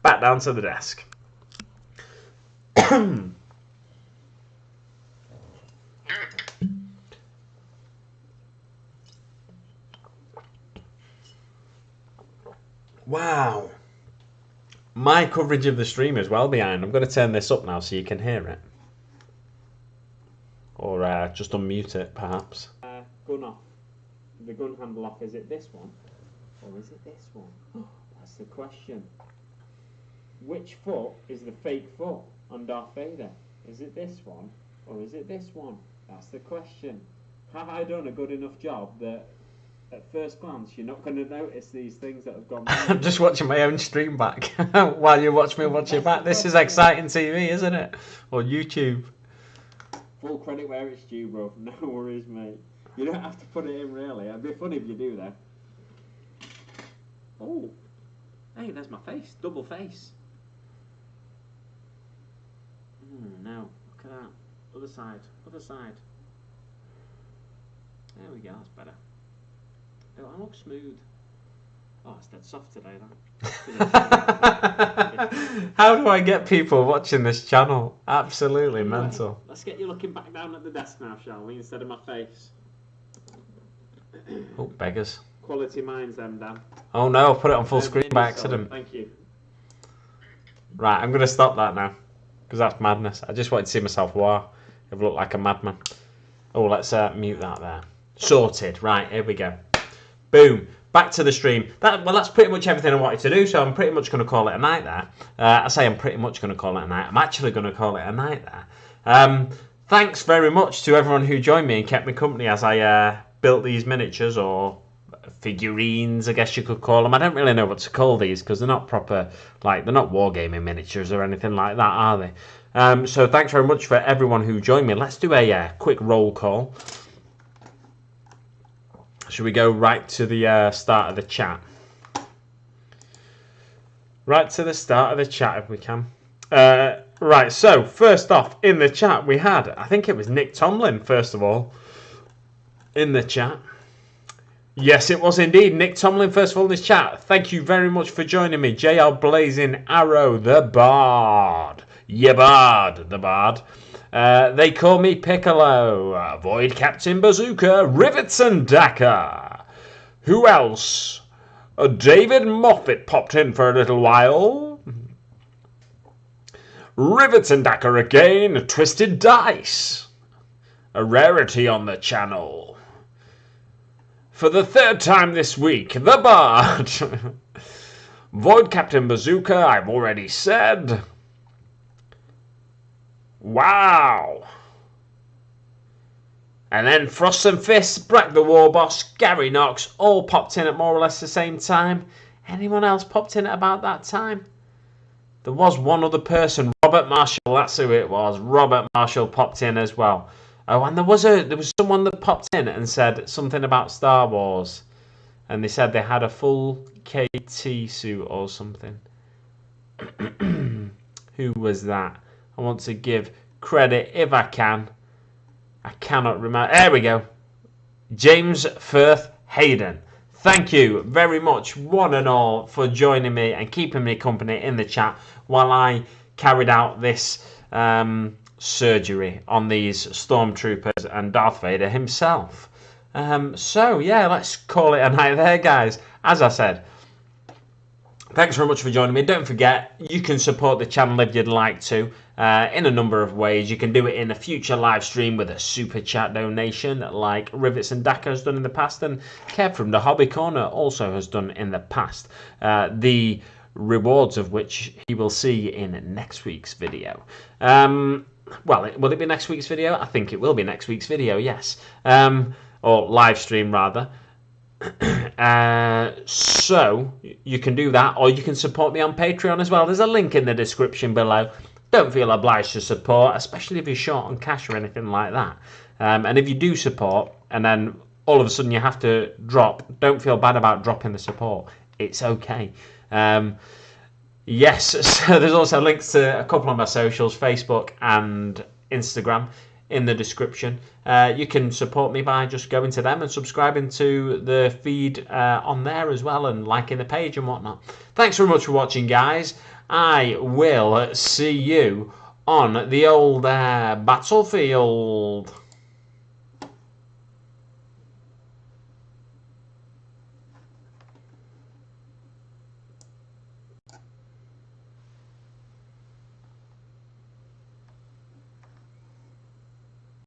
Back down to the desk. Wow. My coverage of the stream is well behind. I'm going to turn this up now so you can hear it. Or just unmute it, perhaps. Gun off. The gun handle off. Is it this one? Or is it this one? Oh, that's the question. Which foot is the fake foot on Darth Vader? Is it this one? Or is it this one? That's the question. Have I done a good enough job that at first glance you're not going to notice these things that have gone wrong? I'm just watching my own stream back while you watch me watch it back. This is exciting TV, isn't it? Or YouTube. Full credit where it's due, bro. No worries, mate. You don't have to put it in, really. It'd be funny if you do, though. Oh. Hey, there's my face. Double face. No. Look at that. Other side. Other side. There we go. That's better. Oh, I look smooth. Oh, it's dead soft today, that. How do I get people watching this channel? Absolutely anyway, mental. Let's get you looking back down at the desk now, shall we? Instead of my face. Oh, beggars. Quality minds, them, Dan. Oh no, I've put it on full screen by accident. Thank you. Right, I'm going to stop that now. Because that's madness. I just wanted to see myself wow. I've looked like a madman. Oh, let's mute that there. Sorted. Right, here we go. Boom. Back to the stream. Well, that's pretty much everything I wanted to do, so I'm pretty much going to call it a night there. I say I'm pretty much going to call it a night. I'm actually going to call it a night there. Thanks very much to everyone who joined me and kept me company as I built these miniatures, or figurines, I guess you could call them. I don't really know what to call these because they're not proper, like, they're not wargaming miniatures or anything like that, are they? So thanks very much for everyone who joined me. Let's do a quick roll call. Should we go right to the start of the chat? Right to the start of the chat if we can. Right, so first off in the chat we had, I think it was Nick Tomlin first of all, in the chat. Yes, it was indeed Nick Tomlin first of all in this chat. Thank you very much for joining me. JL Blazing Arrow, the Bard. Yeah, Bard, the Bard. They call me Piccolo, Void Captain Bazooka, Rivets and Daka. Who else? David Moffat popped in for a little while. Rivets and Daka again, Twisted Dice. A rarity on the channel. For the third time this week, the Bard. Void Captain Bazooka, I've already said. Wow. And then Frost and Fists, Brack the War Boss, Gary Knox, all popped in at more or less the same time. Anyone else popped in at about that time? There was one other person, Robert Marshall, that's who it was. Robert Marshall popped in as well. Oh, and there was someone that popped in and said something about Star Wars. And they said they had a full KT suit or something. Who was that? I want to give credit if I can. I cannot remember. There we go. James Firth Hayden. Thank you very much, one and all, for joining me and keeping me company in the chat while I carried out this surgery on these stormtroopers and Darth Vader himself. So yeah, let's call it a night there, guys. As I said, thanks very much for joining me. Don't forget, you can support the channel if you'd like to in a number of ways. You can do it in a future live stream with a super chat donation like Rivets and Daka has done in the past, and Kev from the Hobby Corner also has done in the past. The rewards of which he will see in next week's video. Well, will it be next week's video? I think it will be next week's video, yes. Or live stream, rather. So you can do that, or you can support me on Patreon as well. There's a link in the description below. Don't feel obliged to support, especially if you're short on cash or anything like that. And if you do support and then all of a sudden you have to drop, don't feel bad about dropping the support. It's okay. Yes, so there's also links to a couple of my socials, Facebook and Instagram, in the description. You can support me by just going to them and subscribing to the feed on there as well, and liking the page and whatnot. Thanks very much for watching, guys. I will see you on the old battlefield.